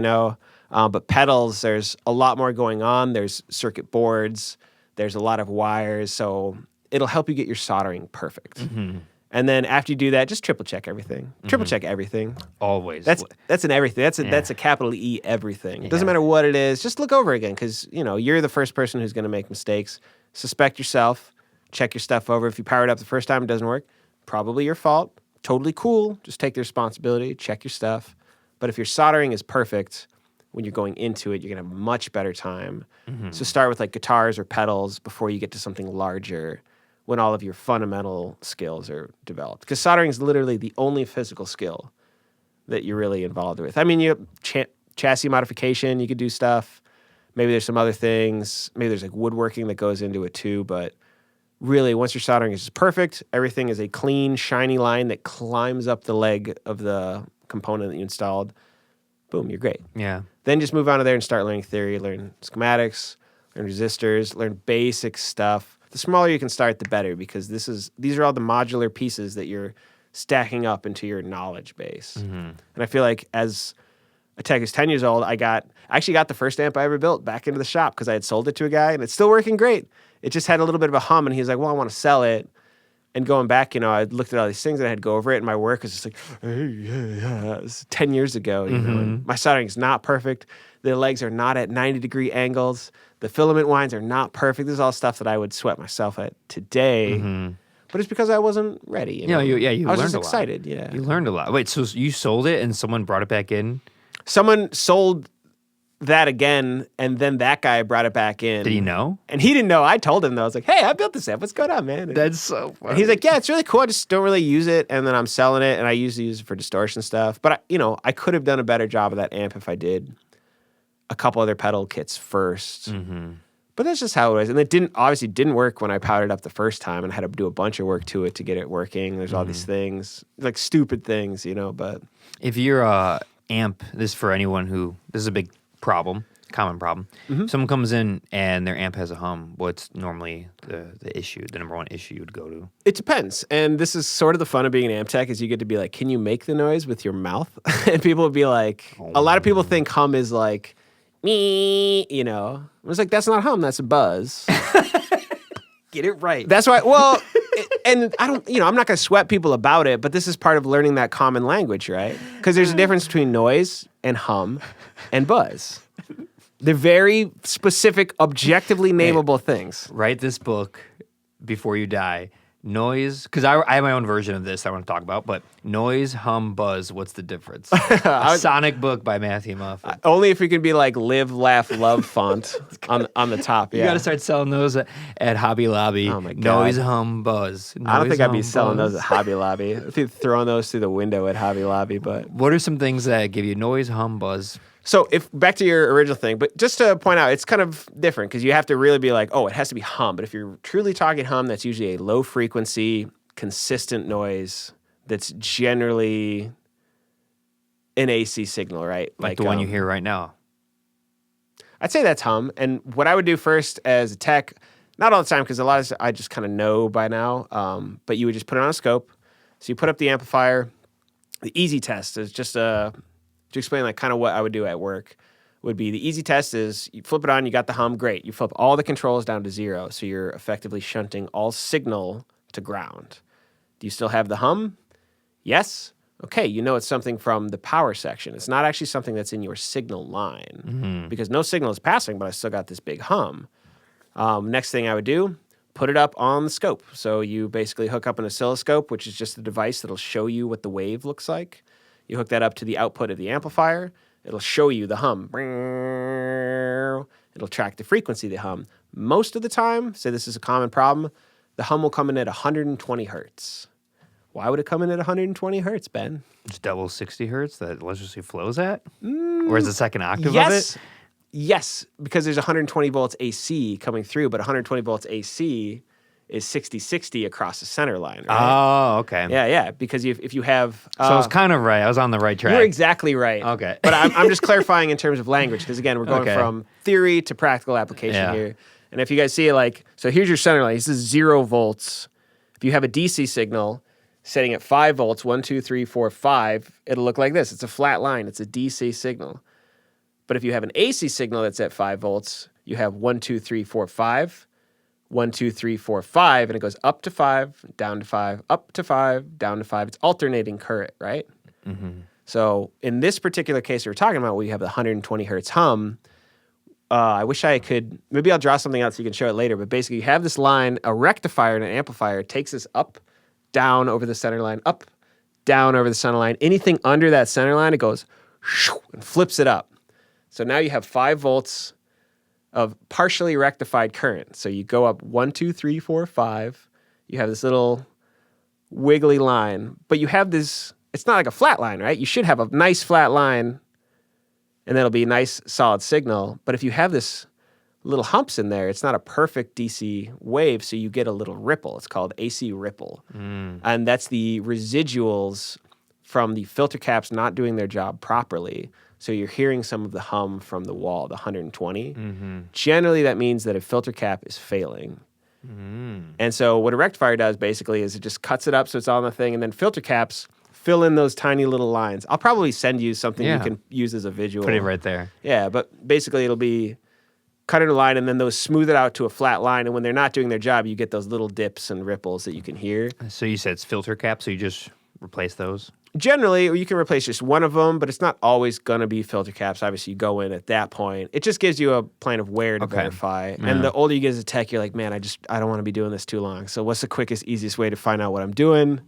but pedals, there's a lot more going on. There's circuit boards. There's a lot of wires, so it'll help you get your soldering perfect. And then after you do that, just triple check everything. Triple check everything. Always. That's an everything. That's a capital E everything. It doesn't matter what it is. Just look over again because you're the first person who's going to make mistakes. Suspect yourself. Check your stuff over. If you power it up the first time, it doesn't work. Probably your fault. Totally cool. Just take the responsibility. Check your stuff. But if your soldering is perfect, when you're going into it, you're going to have a much better time. So start with like guitars or pedals before you get to something larger when all of your fundamental skills are developed. Because soldering is literally the only physical skill that you're really involved with. I mean, you have chassis modification, you could do stuff. Maybe there's some other things. Maybe there's like woodworking that goes into it too. But really, once your soldering is perfect, everything is a clean, shiny line that climbs up the leg of the component that you installed. Boom, you're great. Yeah. Then just move on to there and start learning theory, learn schematics, learn resistors, learn basic stuff. The smaller you can start, the better, because these are all the modular pieces that you're stacking up into your knowledge base. And I feel like as a tech who's 10 years old, I actually got the first amp I ever built back into the shop because I had sold it to a guy, and it's still working great. It just had a little bit of a hum, and he was like, well, I want to sell it. And going back, I looked at all these things and I had to go over it, and my work was just like, hey, yeah. It was 10 years ago. And my soldering's not perfect. The legs are not at 90-degree angles. The filament winds are not perfect. This is all stuff that I would sweat myself at today. But it's because I wasn't ready. You I was just excited. Yeah, you learned a lot. Wait, so you sold it and someone brought it back in? Someone sold that again, and then that guy brought it back in. Did he know? And he didn't know. I told him, though. I was like, hey, I built this amp. What's going on, man? That's so funny. And he's like, yeah, it's really cool. I just don't really use it, and then I'm selling it, and I usually use it for distortion stuff. But, I could have done a better job of that amp if I did a couple other pedal kits first. But that's just how it was. And it obviously didn't work when I powered it up the first time, and I had to do a bunch of work to it to get it working. There's all these things, like stupid things, but... If you're a amp, this is for anyone this is a big problem, common problem. Someone comes in and their amp has a hum. What's normally the issue, the number one issue you would go to? It depends. And this is sort of the fun of being an amp tech is you get to be like, can you make the noise with your mouth? And people would be like, a lot of people think hum is like, me, I was like, that's not hum, that's a buzz. Get it right. That's why, and I don't, I'm not going to sweat people about it, but this is part of learning that common language, right? Because there's a difference between noise and hum and buzz. They're very specific, objectively nameable things. Write this book before you die. Noise, because I have my own version of this I want to talk about, but noise, hum, buzz, what's the difference? Sonic book by Matthew Muffin. Only if we can be like live, laugh, love font on the top. You got to start selling those at Hobby Lobby. Oh my God. Noise, hum, buzz. I don't think I'd be selling buzz. those at Hobby Lobby. I'd be throwing those through the window at Hobby Lobby. But what are some things that give you noise, hum, buzz? So if back to your original thing, but just to point out, it's kind of different because you have to really be like, oh, it has to be hum. But if you're truly talking hum, that's usually a low frequency, consistent noise that's generally an AC signal, right? Like the one you hear right now. I'd say that's hum. And what I would do first as a tech, not all the time because a lot of I just kind of know by now, but you would just put it on a scope. So you put up the amplifier. The easy test is just to explain like kind of what I would do at work would be the easy test is you flip it on, you got the hum, great. You flip all the controls down to 0, so you're effectively shunting all signal to ground. Do you still have the hum? Yes. Okay, you know it's something from the power section. It's not actually something that's in your signal line because no signal is passing, but I still got this big hum. Next thing I would do, put it up on the scope. So you basically hook up an oscilloscope, which is just a device that'll show you what the wave looks like. You hook that up to the output of the amplifier. It'll show you the hum. It'll track the frequency of the hum. Most of the time, say this is a common problem, the hum will come in at 120 hertz. Why would it come in at 120 hertz, Ben? It's double 60 hertz that electricity flows at? Or is the second octave of it? Yes, because there's 120 volts AC coming through, but 120 volts AC is 60-60 across the center line, right? Oh, okay. Yeah, because if you have... so I was kind of right. I was on the right track. You're exactly right. Okay. But I'm just clarifying in terms of language, because again, we're going from theory to practical application here. And if you guys see it like... So here's your center line. This is 0 volts. If you have a DC signal setting at 5 volts, 1, 2, 3, 4, 5, it'll look like this. It's a flat line. It's a DC signal. But if you have an AC signal that's at 5 volts, you have 1, 2, 3, 4, 5... 1, 2, 3, 4, 5, and it goes up to 5, down to 5, up to 5, down to 5. It's alternating current, right? Mm-hmm. So in this particular case we're talking about, where you have the 120 hertz hum, I wish I could, maybe I'll draw something out so you can show it later, but basically you have this line, a rectifier and an amplifier takes this up, down over the center line, up, down over the center line. Anything under that center line, it goes and flips it up. So now you have 5 volts of partially rectified current. So you go up 1, 2, 3, 4, 5. You have this little wiggly line, but you have this, it's not like a flat line, right? You should have a nice flat line and that'll be a nice solid signal. But if you have this little humps in there, it's not a perfect DC wave, so you get a little ripple. It's called AC ripple. And that's the residuals from the filter caps not doing their job properly. So you're hearing some of the hum from the wall, the 120. Mm-hmm. Generally, that means that a filter cap is failing. And so what a rectifier does basically is it just cuts it up so it's all on the thing, and then filter caps fill in those tiny little lines. I'll probably send you something you can use as a visual. Put it right there. Yeah, but basically it'll be cutting a line, and then those smooth it out to a flat line, and when they're not doing their job, you get those little dips and ripples that you can hear. So you said it's filter caps, so you just replace those? Generally, or you can replace just one of them, but it's not always going to be filter caps. Obviously, you go in at that point. It just gives you a plan of where to verify. Yeah. And the older you get as a tech, you're like, man, I don't want to be doing this too long. So what's the quickest, easiest way to find out what I'm doing?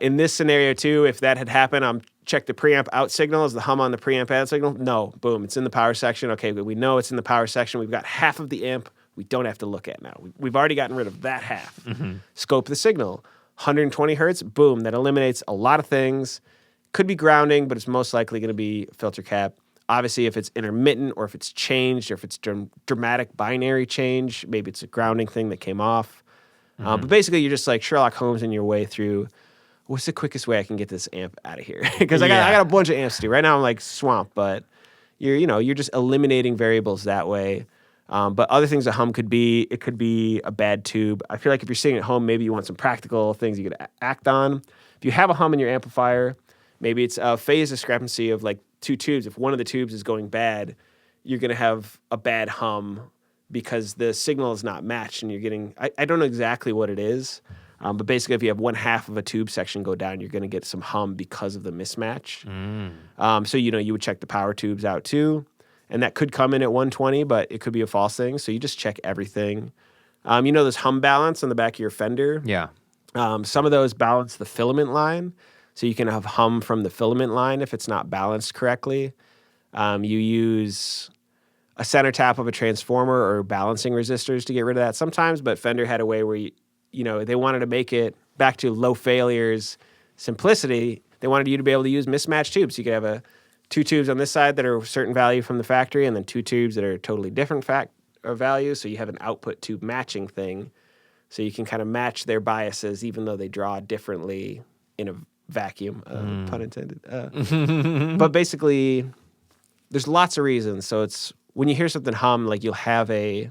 In this scenario, too, if that had happened, I'm check the preamp out signal. Is the hum on the preamp out signal? No. Boom. It's in the power section. Okay, we know it's in the power section. We've got half of the amp we don't have to look at now. We've already gotten rid of that half. Mm-hmm. Scope the signal. 120 hertz, boom, that eliminates a lot of things. Could be grounding, but it's most likely going to be filter cap. Obviously, if it's intermittent or if it's changed or if it's dramatic binary change, maybe it's a grounding thing that came off. But basically, you're just like Sherlock Holmes in your way through, what's the quickest way I can get this amp out of here? Because I got a bunch of amps to do. Right now, I'm like swamped, but you're just eliminating variables that way. But other things that hum could be a bad tube. I feel like if you're sitting at home, maybe you want some practical things you could act on. If you have a hum in your amplifier, maybe it's a phase discrepancy of like 2 tubes. If one of the tubes is going bad, you're going to have a bad hum because the signal is not matched and you're getting, I don't know exactly what it is, but basically if you have one half of a tube section go down, you're going to get some hum because of the mismatch. So, you would check the power tubes out too. And that could come in at 120, but it could be a false thing. So you just check everything. This hum balance on the back of your Fender? Yeah. Some of those balance the filament line, so you can have hum from the filament line if it's not balanced correctly. You use a center tap of a transformer or balancing resistors to get rid of that sometimes, but Fender had a way where, they wanted to make it back to low failures, simplicity. They wanted you to be able to use mismatched tubes. You could have two tubes on this side that are a certain value from the factory and then two tubes that are totally different value, so you have an output tube matching thing. So you can kind of match their biases even though they draw differently in a vacuum, pun intended. But basically, there's lots of reasons. So it's when you hear something hum, like you'll have a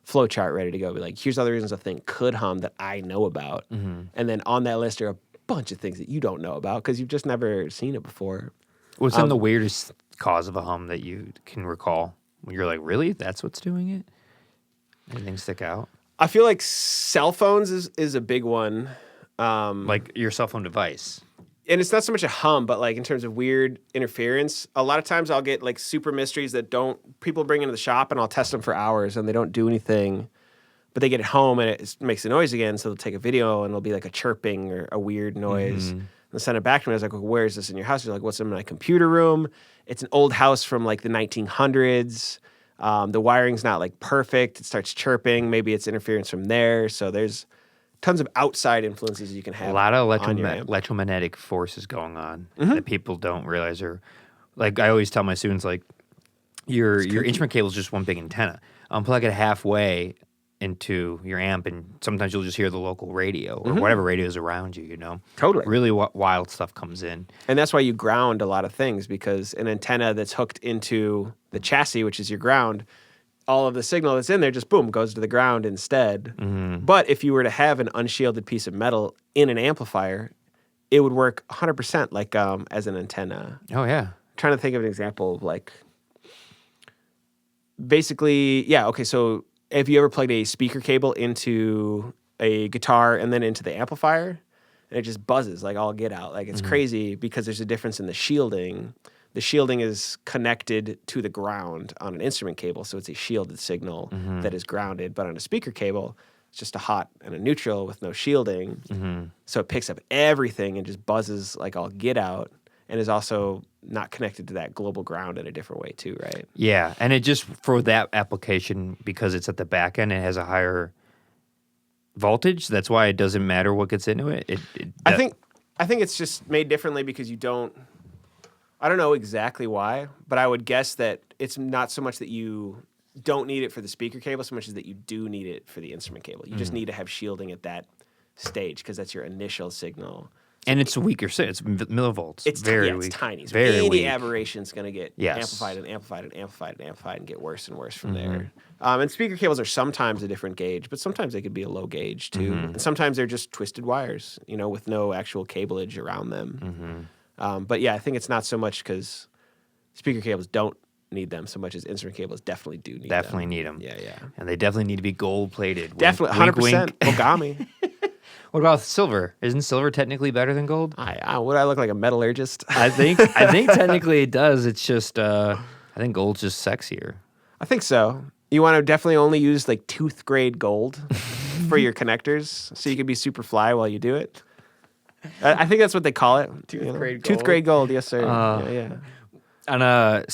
flow chart ready to go. Be like, here's other reasons a thing could hum that I know about. And then on that list are a bunch of things that you don't know about because you've just never seen it before. What's in the weirdest cause of a hum that you can recall? When you're like, really? That's what's doing it? Anything stick out? I feel like cell phones is a big one. Like your cell phone device. And it's not so much a hum, but like in terms of weird interference, a lot of times I'll get like super mysteries that people bring into the shop and I'll test them for hours and they don't do anything, but they get it home and it makes a noise again. So they'll take a video and it'll be like a chirping or a weird noise and send it back to me. I was like, well, where is this in your house? They're like, what's in my computer room? It's an old house from like the 1900s. The wiring's not like perfect. It starts chirping. Maybe it's interference from there. So there's tons of outside influences you can have. A lot of electromagnetic forces going on that people don't realize are, like I always tell my students, like your instrument cable is just one big antenna. Unplug it halfway into your amp, and sometimes you'll just hear the local radio or whatever radio is around you. Totally. Really wild stuff comes in, and that's why you ground a lot of things, because an antenna that's hooked into the chassis, which is your ground, all of the signal that's in there just boom goes to the ground instead. But if you were to have an unshielded piece of metal in an amplifier, it would work 100% like as an antenna. Oh yeah. I'm trying to think of an example of like basically, yeah, okay, so if you ever plugged a speaker cable into a guitar and then into the amplifier, and it just buzzes like all get out. Like it's crazy because there's a difference in the shielding. The shielding is connected to the ground on an instrument cable, so it's a shielded signal that is grounded. But on a speaker cable, it's just a hot and a neutral with no shielding. So it picks up everything and just buzzes like all get out, and is also not connected to that global ground in a different way too, right? Yeah, and it just, for that application, because it's at the back end, it has a higher voltage. That's why it doesn't matter what gets into it. I think it's just made differently because I don't know exactly why, but I would guess that it's not so much that you don't need it for the speaker cable so much as that you do need it for the instrument cable. You just need to have shielding at that stage because that's your initial signal. And it's a weaker signal. It's millivolts. It's very weak. It's tiny. So very any weak. aberration is going to get amplified and amplified and amplified and amplified and get worse and worse from there. Mm-hmm. And speaker cables are sometimes a different gauge, but sometimes they could be a low gauge too. Mm-hmm. And sometimes they're just twisted wires, with no actual cableage around them. But yeah, I think it's not so much because speaker cables don't need them so much as instrument cables definitely do need them. Definitely need them. Yeah, yeah. And they definitely need to be gold plated. Definitely, 100% Ogami. What about silver? Isn't silver technically better than gold? Would I look like a metallurgist? I think technically it does. It's just I think gold's just sexier. I think so. You want to definitely only use like tooth grade gold for your connectors, so you can be super fly while you do it. I think that's what they call it. Tooth grade gold. Tooth grade gold, yes sir. Yeah. On a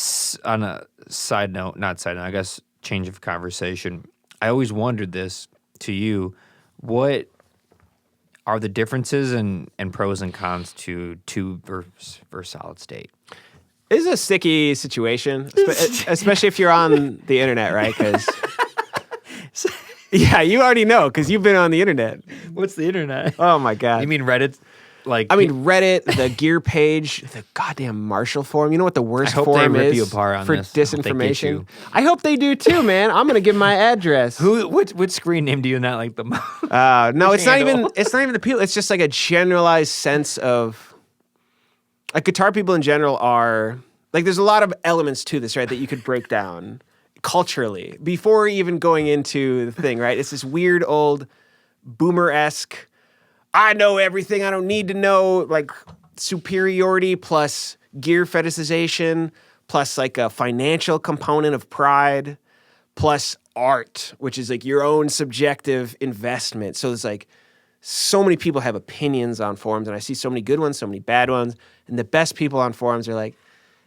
side note, I guess change of conversation. I always wondered this to you: what are the differences and pros and cons to tube versus solid state? It's a sticky situation, especially if you're on the internet, right? Because yeah, you already know because you've been on the internet. What's the internet? Oh my god! You mean Reddit? Reddit, the gear page, the goddamn Marshall forum. You know what the worst forum is for disinformation? I hope they do too, man. I'm gonna give my address. Which screen name do you not like the most? No, it's not even the people. It's just like a generalized sense of like guitar people in general are like. There's a lot of elements to this, right? That you could break down culturally before even going into the thing, right? It's this weird old boomer-esque. I know everything I don't need to know, like superiority plus gear fetishization, plus like a financial component of pride, plus art, which is like your own subjective investment. So it's like so many people have opinions on forums, and I see so many good ones, so many bad ones. And the best people on forums are like,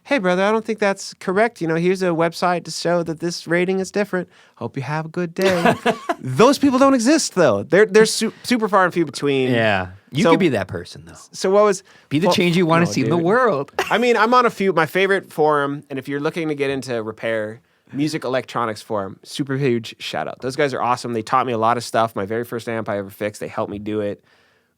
hey, brother, I don't think that's correct. Here's a website to show that this rating is different. Hope you have a good day. Those people don't exist, though. They're super far and few between. Yeah. You could be that person, though. So what was... Be the change you want to see in the world. I mean, I'm on my favorite forum, and if you're looking to get into repair, Music Electronics Forum, super huge shout out. Those guys are awesome. They taught me a lot of stuff. My very first amp I ever fixed, they helped me do it.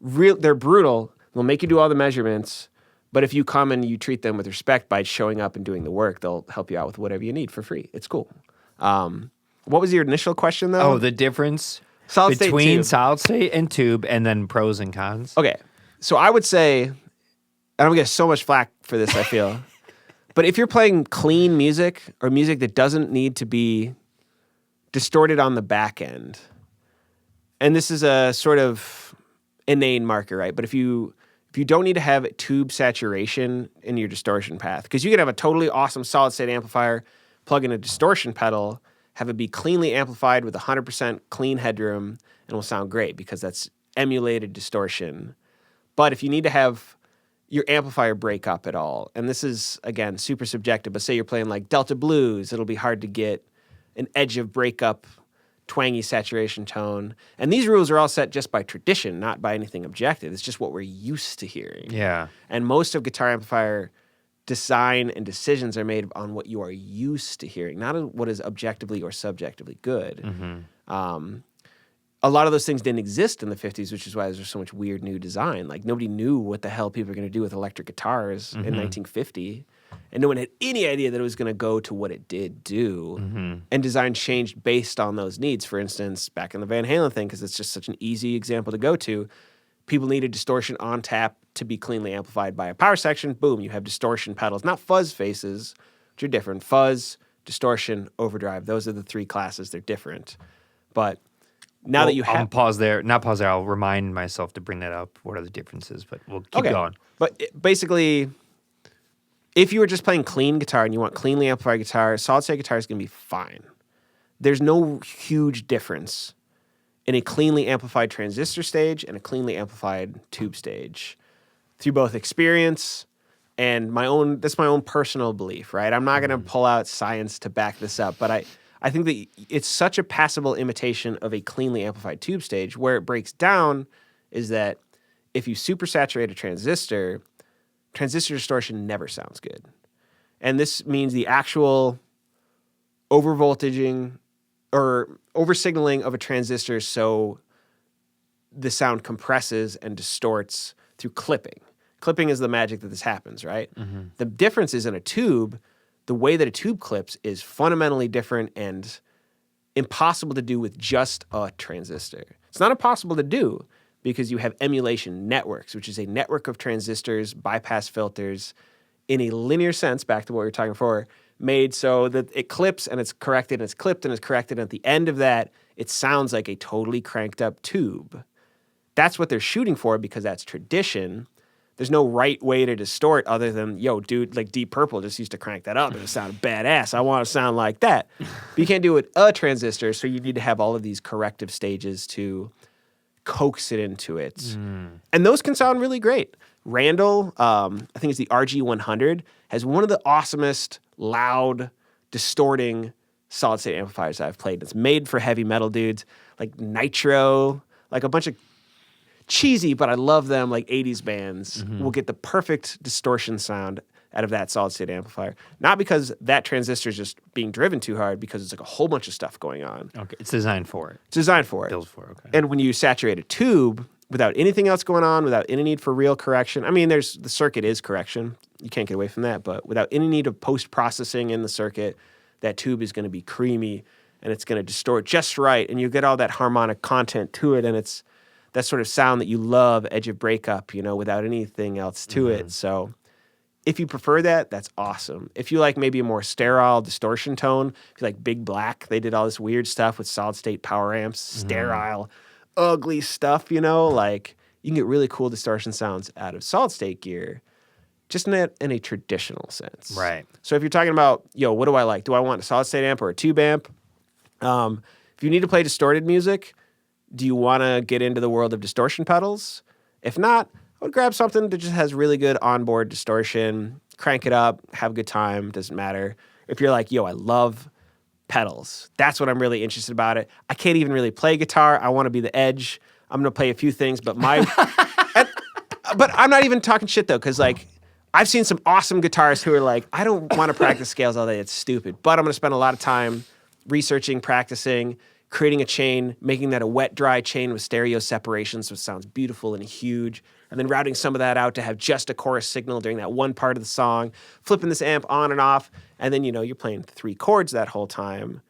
They're brutal. They'll make you do all the measurements. But if you come and you treat them with respect by showing up and doing the work, they'll help you out with whatever you need for free. It's cool. What was your initial question, though? Oh, the difference solid between solid state and tube, and then pros and cons. Okay. So I would say, and I'm going to get so much flack for this, I feel. But if you're playing clean music or music that doesn't need to be distorted on the back end, and this is a sort of inane marker, right? But if you don't need to have tube saturation in your distortion path, because you can have a totally awesome solid state amplifier, plug in a distortion pedal, have it be cleanly amplified with 100% clean headroom, and it will sound great because that's emulated distortion. But if you need to have your amplifier break up at all, and this is, again, super subjective, but say you're playing like Delta Blues, it'll be hard to get an edge of breakup, twangy saturation tone. And these rules are all set just by tradition, not by anything objective. It's just what we're used to hearing. Yeah. And most of guitar amplifier design and decisions are made on what you are used to hearing, not on what is objectively or subjectively good. Mm-hmm. A lot of those things didn't exist in the 50s, which is why there's so much weird new design. Like, nobody knew what the hell people were going to do with electric guitars in 1950. And no one had any idea that it was going to go to what it did do. Mm-hmm. And design changed based on those needs. For instance, back in the Van Halen thing, because it's just such an easy example to go to, people needed distortion on tap to be cleanly amplified by a power section. Boom, you have distortion pedals, not fuzz faces, which are different. Fuzz, distortion, overdrive. Those are the three classes. They're different. But now that you have... pause there. I'll remind myself to bring that up. What are the differences? But we'll keep going. But basically, if you were just playing clean guitar and you want cleanly amplified guitar, solid state guitar is going to be fine. There's no huge difference in a cleanly amplified transistor stage and a cleanly amplified tube stage through both experience and that's my own personal belief, right? I'm not going to pull out science to back this up, but I think that it's such a passable imitation of a cleanly amplified tube stage. Where it breaks down is that if you supersaturate a transistor distortion never sounds good. And this means the actual overvoltaging or oversignaling of a transistor so the sound compresses and distorts through clipping. Clipping is the magic that this happens, right? Mm-hmm. The difference is in a tube, the way that a tube clips is fundamentally different and impossible to do with just a transistor. It's not impossible to do because you have emulation networks, which is a network of transistors, bypass filters, in a linear sense, back to what we were talking before, made so that it clips and it's corrected and it's clipped and it's corrected. And at the end of that, it sounds like a totally cranked up tube. That's what they're shooting for because that's tradition. There's no right way to distort other than, yo, dude, like Deep Purple just used to crank that up and it sounded badass. I want to sound like that. But you can't do it with a transistor, so you need to have all of these corrective stages to coax it into it. Mm. And those can sound really great. Randall, I think it's the RG100, has one of the awesomest, loud, distorting solid-state amplifiers I've played. It's made for heavy metal dudes, like Nitro, like a bunch of cheesy, but I love them, like 80s bands will get the perfect distortion sound out of that solid-state amplifier. Not because that transistor is just being driven too hard, because it's like a whole bunch of stuff going on. Okay, it's designed for it. It's designed for it. Built for it, okay. And when you saturate a tube without anything else going on, without any need for real correction, I mean, the circuit is correction. You can't get away from that, but without any need of post-processing in the circuit, that tube is going to be creamy and it's going to distort just right, and you get all that harmonic content to it, and it's that sort of sound that you love, edge of breakup, without anything else to it. So if you prefer that, that's awesome. If you like maybe a more sterile distortion tone, if you like Big Black, they did all this weird stuff with solid-state power amps, sterile, ugly stuff, like you can get really cool distortion sounds out of solid-state gear, just in a traditional sense. Right. So if you're talking about, what do I like? Do I want a solid-state amp or a tube amp? If you need to play distorted music, do you want to get into the world of distortion pedals? If not, I would grab something that just has really good onboard distortion, crank it up, have a good time, doesn't matter. If you're like, yo, I love pedals, that's what I'm really interested about it. I can't even really play guitar. I want to be the edge. I'm going to play a few things, but but I'm not even talking shit though, because like I've seen some awesome guitarists who are like, I don't want to practice scales all day. It's stupid. But I'm going to spend a lot of time researching, practicing, creating a chain, making that a wet, dry chain with stereo separation so it sounds beautiful and huge, and then routing some of that out to have just a chorus signal during that one part of the song, flipping this amp on and off, and then, you're playing 3 chords that whole time.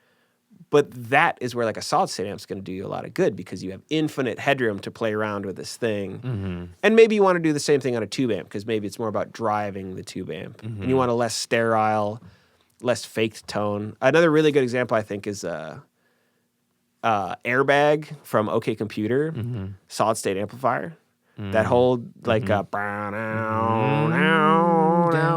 But that is where like a solid state amp's going to do you a lot of good because you have infinite headroom to play around with this thing. Mm-hmm. And maybe you want to do the same thing on a tube amp because maybe it's more about driving the tube amp. Mm-hmm. And you want a less sterile, less faked tone. Another really good example, I think, is Airbag from OK Computer, solid state amplifier. That whole like but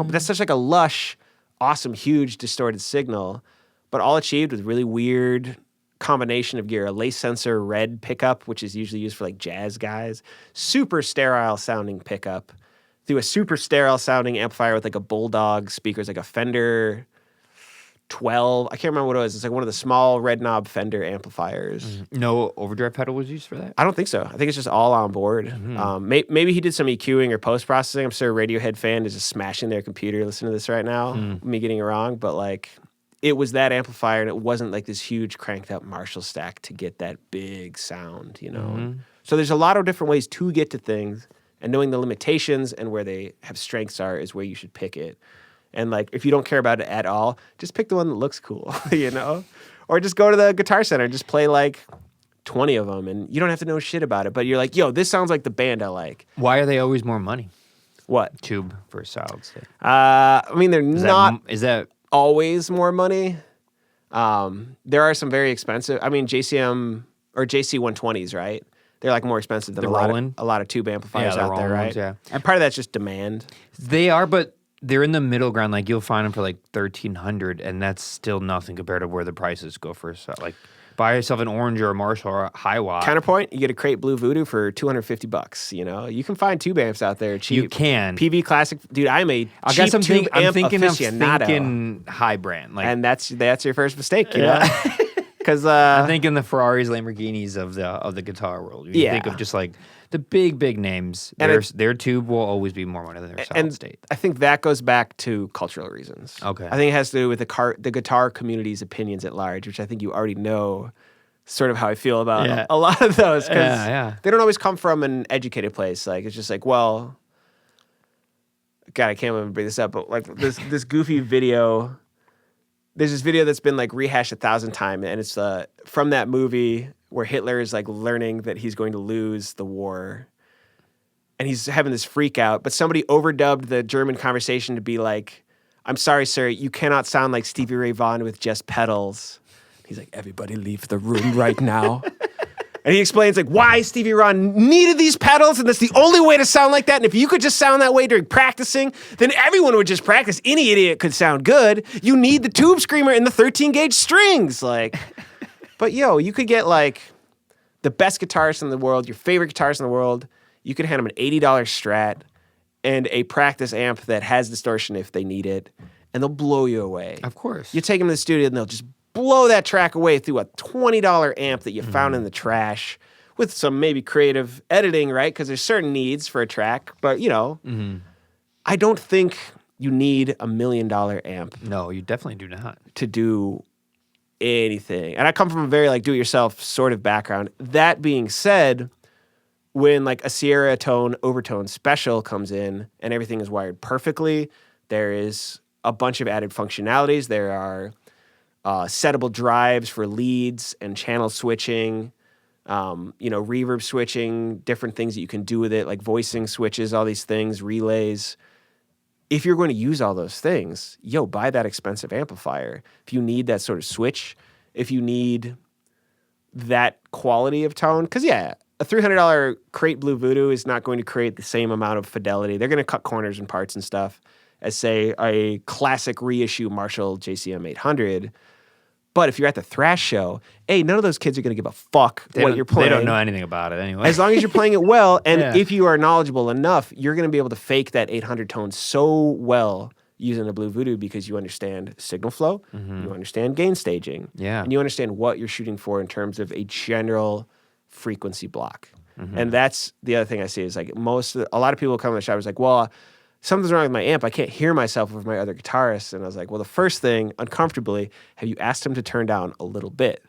that's such like a lush, awesome, huge distorted signal. But all achieved with really weird combination of gear. A lace sensor red pickup, which is usually used for like jazz guys. Super sterile sounding pickup. Through a super sterile sounding amplifier with like a Bulldog speakers, like a Fender 12. I can't remember what it was. It's like one of the small red knob Fender amplifiers. No overdrive pedal was used for that? I don't think so. I think it's just all on board. Maybe he did some EQing or post-processing. I'm sure a Radiohead fan is just smashing their computer listening to this right now. Me getting it wrong, but like it was that amplifier, and it wasn't like this huge cranked up Marshall stack to get that big sound, So there's a lot of different ways to get to things, and knowing the limitations and where they have strengths are is where you should pick it. And like, if you don't care about it at all, just pick the one that looks cool, Or just go to the Guitar Center and just play like 20 of them, and you don't have to know shit about it. But you're like, yo, this sounds like the band I like. Why are they always more money? What? Tube versus solid state. I mean, they're Is that always more money. There are some very expensive. I mean, JCM or JC120s, right? They're like more expensive than a lot of tube amplifiers out there, right? Yeah. And part of that's just demand. They are, but they're in the middle ground. Like you'll find them for like $1,300, and that's still nothing compared to where the prices go for. So like, buy yourself an Orange or a Marshall or a High Watt. Counterpoint: you get a crate Blue Voodoo for $250. You can find tube amps out there cheap. You can. PV Classic, dude. I'm tube amp aficionado. I'm thinking high brand, like, and that's your first mistake, Because I'm thinking the Ferraris, Lamborghinis of the guitar world. You think of just like the big names. Their tube will always be more money than their solid state. I think that goes back to cultural reasons. Okay. I think it has to do with the guitar community's opinions at large, which I think you already know sort of how I feel about a lot of those. Because they don't always come from an educated place. Like, it's just like, well, God, I can't even bring this up, but like this goofy video. There's this video that's been like rehashed 1,000 times, and it's from that movie where Hitler is like learning that he's going to lose the war, and he's having this freak out. But somebody overdubbed the German conversation to be like, "I'm sorry, sir, you cannot sound like Stevie Ray Vaughan with just pedals." He's like, "Everybody leave the room right now." And he explains like why Stevie Ron needed these pedals, and that's the only way to sound like that. And if you could just sound that way during practicing, then everyone would just practice. Any idiot could sound good. You need the tube screamer and the 13-gauge strings, like. But you could get like the best guitarist in the world, your favorite guitarist in the world. You could hand them an $80 Strat and a practice amp that has distortion if they need it, and they'll blow you away. Of course. You take them to the studio and they'll just blow that track away through a $20 amp that you found in the trash with some maybe creative editing, right? Because there's certain needs for a track. But, I don't think you need $1 million amp. No, you definitely do not. To do anything. And I come from a very like do-it-yourself sort of background. That being said, when like a Sierra Tone Overtone Special comes in and everything is wired perfectly, there is a bunch of added functionalities. There are settable drives for leads and channel switching, reverb switching, different things that you can do with it, like voicing switches, all these things, relays. If you're going to use all those things, buy that expensive amplifier. If you need that sort of switch, if you need that quality of tone, because a $300 crate Blue Voodoo is not going to create the same amount of fidelity. They're going to cut corners and parts and stuff as, say, a classic reissue Marshall JCM 800. But if you're at the thrash show, none of those kids are going to give a fuck what you're playing. They don't know anything about it anyway. As long as you're playing it well, and if you are knowledgeable enough, you're going to be able to fake that 800 tone so well using a Blue Voodoo because you understand signal flow, you understand gain staging, and you understand what you're shooting for in terms of a general frequency block. And that's the other thing I see is like a lot of people come in the shop is like, well, something's wrong with my amp. I can't hear myself with my other guitarists. And I was like, well, the first thing, uncomfortably, have you asked them to turn down a little bit?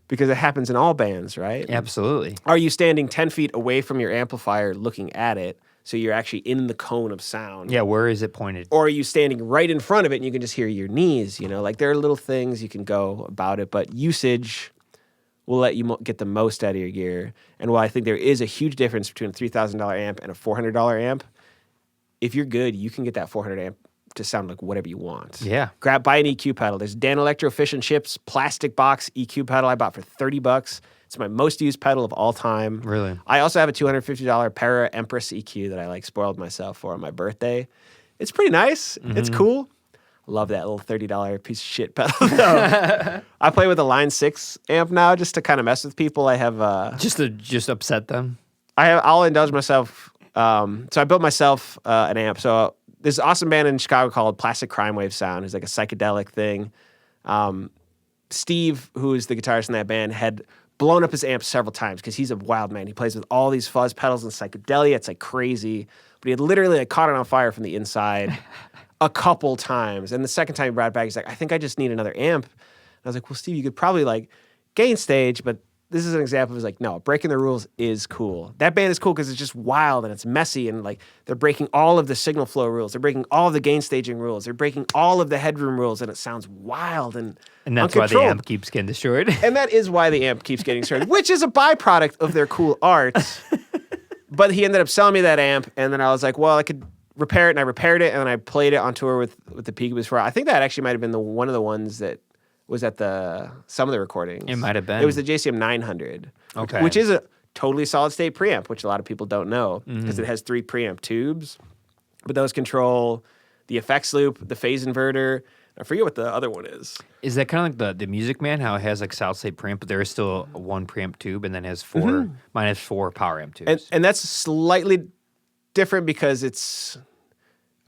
Because it happens in all bands, right? Absolutely. Are you standing 10 feet away from your amplifier looking at it? So you're actually in the cone of sound. Yeah, where is it pointed? Or are you standing right in front of it and you can just hear your knees? Like there are little things you can go about it, but usage will let you get the most out of your gear. And while I think there is a huge difference between a $3,000 amp and a $400 amp, if you're good, you can get that 400 amp to sound like whatever you want. Yeah. Buy an EQ pedal. There's Dan Electro Fish and Chips plastic box EQ pedal I bought for $30. It's my most used pedal of all time. Really? I also have a $250 Para Empress EQ that I spoiled myself for on my birthday. It's pretty nice. It's cool. Love that little $30 piece of shit pedal. I play with a Line 6 amp now just to kind of mess with people. I have just upset them. I'll indulge myself. So I built myself an amp. So this awesome band in Chicago called Plastic Crime Wave Sound, who's like a psychedelic thing. Steve, who's the guitarist in that band, had blown up his amp several times because he's a wild man. He plays with all these fuzz pedals and psychedelia. It's like crazy. But he had literally caught it on fire from the inside a couple times. And the second time he brought it back, he's like, I think I just need another amp. And I was like, well, Steve, you could probably gain stage, but this is an example of no, breaking the rules is cool. That band is cool because it's just wild and it's messy and they're breaking all of the signal flow rules. They're breaking all of the gain staging rules. They're breaking all of the headroom rules and it sounds wild and that's why the amp keeps getting destroyed. And that is why the amp keeps getting destroyed, which is a byproduct of their cool art. But he ended up selling me that amp and then I was like, well, I could repair it, and I repaired it and then I played it on tour with the Peekaboo before. I think that actually might have been one of the ones that was at some of the recordings. It might have been. It was the JCM 900, okay, which is a totally solid state preamp, which a lot of people don't know because it has 3 preamp tubes, but those control the effects loop, the phase inverter. I forget what the other one is. Is that kind of like the Music Man, how it has solid state preamp, but there is still a 1 preamp tube and then has 4. Mine has 4 power amp tubes, and that's slightly different because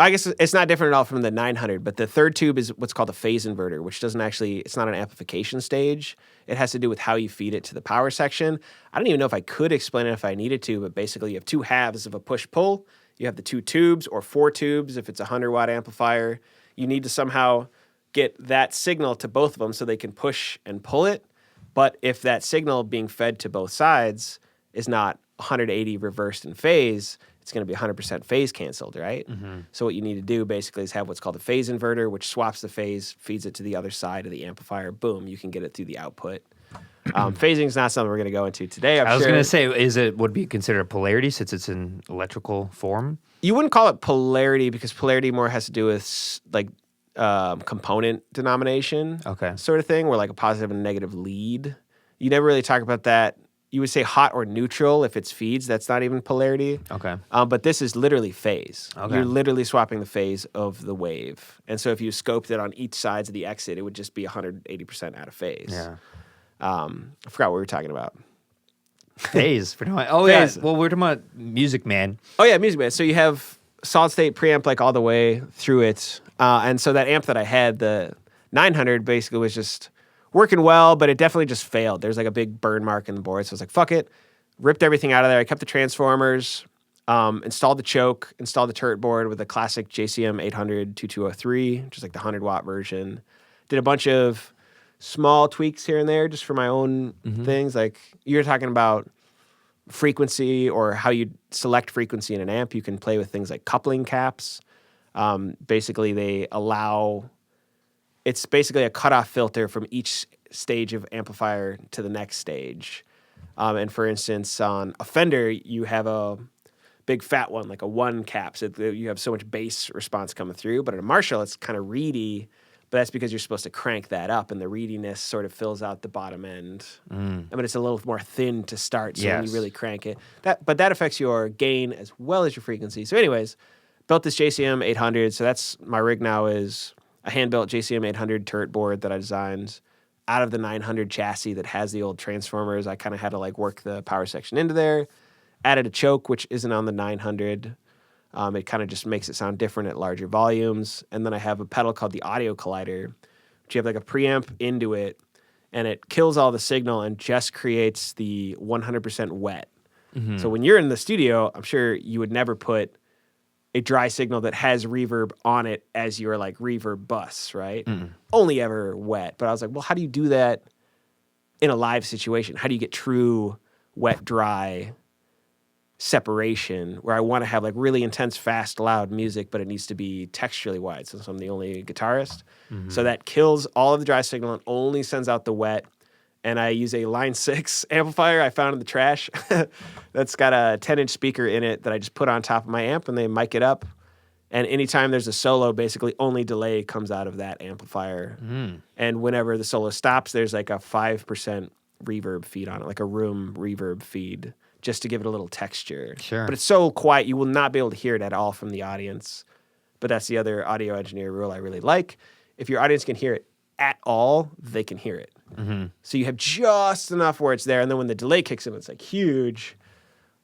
I guess it's not different at all from the 900, but the third tube is what's called a phase inverter, which doesn't actually, it's not an amplification stage. It has to do with how you feed it to the power section. I don't even know if I could explain it if I needed to, but basically you have 2 halves of a push-pull. You have the 2 tubes or 4 tubes if it's a 100-watt amplifier. You need to somehow get that signal to both of them so they can push and pull it. But if that signal being fed to both sides is not 180 reversed in phase, it's going to be 100% phase canceled, right? So what you need to do basically is have what's called a phase inverter, which swaps the phase, feeds it to the other side of the amplifier. Boom, you can get it through the output. Phasing is not something we're going to go into today. I was going to say, would be considered a polarity since it's in electrical form? You wouldn't call it polarity because polarity more has to do with component denomination, sort of thing, where a positive and negative lead. You never really talk about that. You would say hot or neutral if it's feeds. That's not even polarity. Okay. But this is literally phase. Okay. You're literally swapping the phase of the wave. And so if you scoped it on each sides of the exit, it would just be 180% out of phase. Yeah. I forgot what we were talking about. Phase. Oh, phase. Yeah. Well, we're talking about Music Man. Oh, yeah, Music Man. So you have solid state preamp all the way through it. And so that amp that I had, the 900, basically was just working well, but it definitely just failed. There's a big burn mark in the board. So I was like, fuck it. Ripped everything out of there. I kept the transformers, installed the choke, installed the turret board with a classic JCM 800 2203, which is the 100-watt version. Did a bunch of small tweaks here and there just for my own things. You're talking about frequency or how you select frequency in an amp. You can play with things like coupling caps. Basically, they allow... It's basically a cutoff filter from each stage of amplifier to the next stage. And for instance, on a Fender, you have a big fat one, like a 1 cap. So you have so much bass response coming through. But at a Marshall, it's kind of reedy. But that's because you're supposed to crank that up, and the reediness sort of fills out the bottom end. But it's a little more thin to start, so when you really crank it. But that affects your gain as well as your frequency. So anyways, built this JCM 800. So that's my rig now is... a hand-built JCM 800 turret board that I designed. out of the 900 chassis that has the old transformers. I kind of had to like work the power section into there. Added a choke, which isn't on the 900. It kind of just makes it sound different at larger volumes. And then I have a pedal called the Audio Collider, which you have like a preamp into it, and it kills all the signal and just creates the 100% wet. Mm-hmm. So when you're in the studio, I'm sure you would never put a dry signal that has reverb on it as your like reverb bus, right? Mm. Only ever wet. But I was like, well, how do you do that in a live situation? How do you get true wet, dry separation where I want to have like really intense, fast, loud music, but it needs to be texturally wide since I'm the only guitarist. Mm-hmm. So that kills all of the dry signal and only sends out the wet. And I use a Line 6 amplifier I found in the trash that's got a 10-inch speaker in it that I just put on top of my amp, and they mic it up. And anytime there's a solo, basically only delay comes out of that amplifier. Mm. And whenever the solo stops, there's like a 5% reverb feed on it, like a room reverb feed, just to give it a little texture. Sure. But it's so quiet, you will not be able to hear it at all from the audience. But that's the other audio engineer rule I really like. If your audience can hear it at all, they can hear it. Mm-hmm. So you have just enough where it's there, and then when the delay kicks in, it's like huge.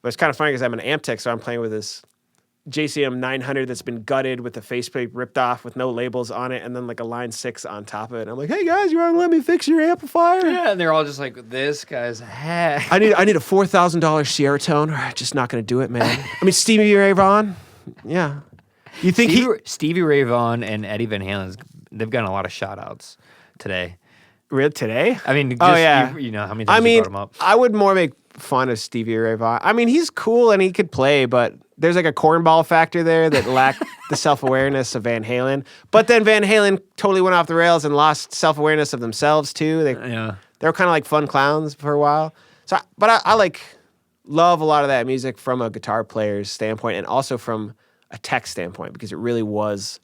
But it's kind of funny because I'm an amp tech, so I'm playing with this JCM 900 that's been gutted with the faceplate ripped off with no labels on it, and then like a Line 6 on top of it. And I'm like, hey guys, you want to let me fix your amplifier? Yeah, and they're all just like, this guy's hack. I need a $4,000 Sierra Tone. Just not going to do it, man. I mean, Stevie Ray Vaughan. Yeah. You think Stevie Ray Vaughan and Eddie Van Halen, they've gotten a lot of shout outs today. Real today? I mean, just, you know how many times you brought him up. I would more make fun of Stevie Ray Vaughan. I mean, he's cool and he could play, but there's like a cornball factor there that lacked the self-awareness of Van Halen. But then Van Halen totally went off the rails and lost self-awareness of themselves too. They were kind of like fun clowns for a while. So, but I like love a lot of that music from a guitar player's standpoint and also from a tech standpoint, because it really was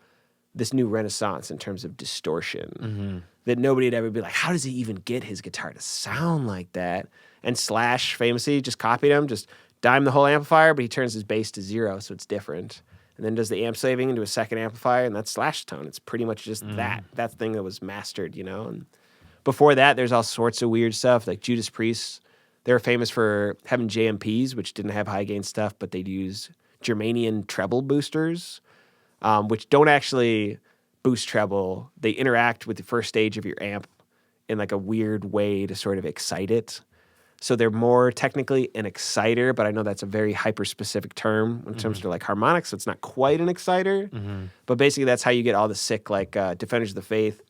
this new renaissance in terms of distortion that nobody would ever be like, how does he even get his guitar to sound like that? And Slash famously just copied him, just dime the whole amplifier, but he turns his bass to 0, so it's different. And then does the amp saving into a second amplifier, and that's Slash tone. It's pretty much just that thing that was mastered, you know? And before that, there's all sorts of weird stuff, like Judas Priest. They were famous for having JMPs, which didn't have high gain stuff, but they'd use Germanium treble boosters, which don't actually boost treble. They interact with the first stage of your amp in like a weird way to sort of excite it. So they're more technically an exciter, but I know that's a very hyper-specific term in terms of like harmonics, so it's not quite an exciter. Mm-hmm. But basically that's how you get all the sick, like Defenders of the Faith,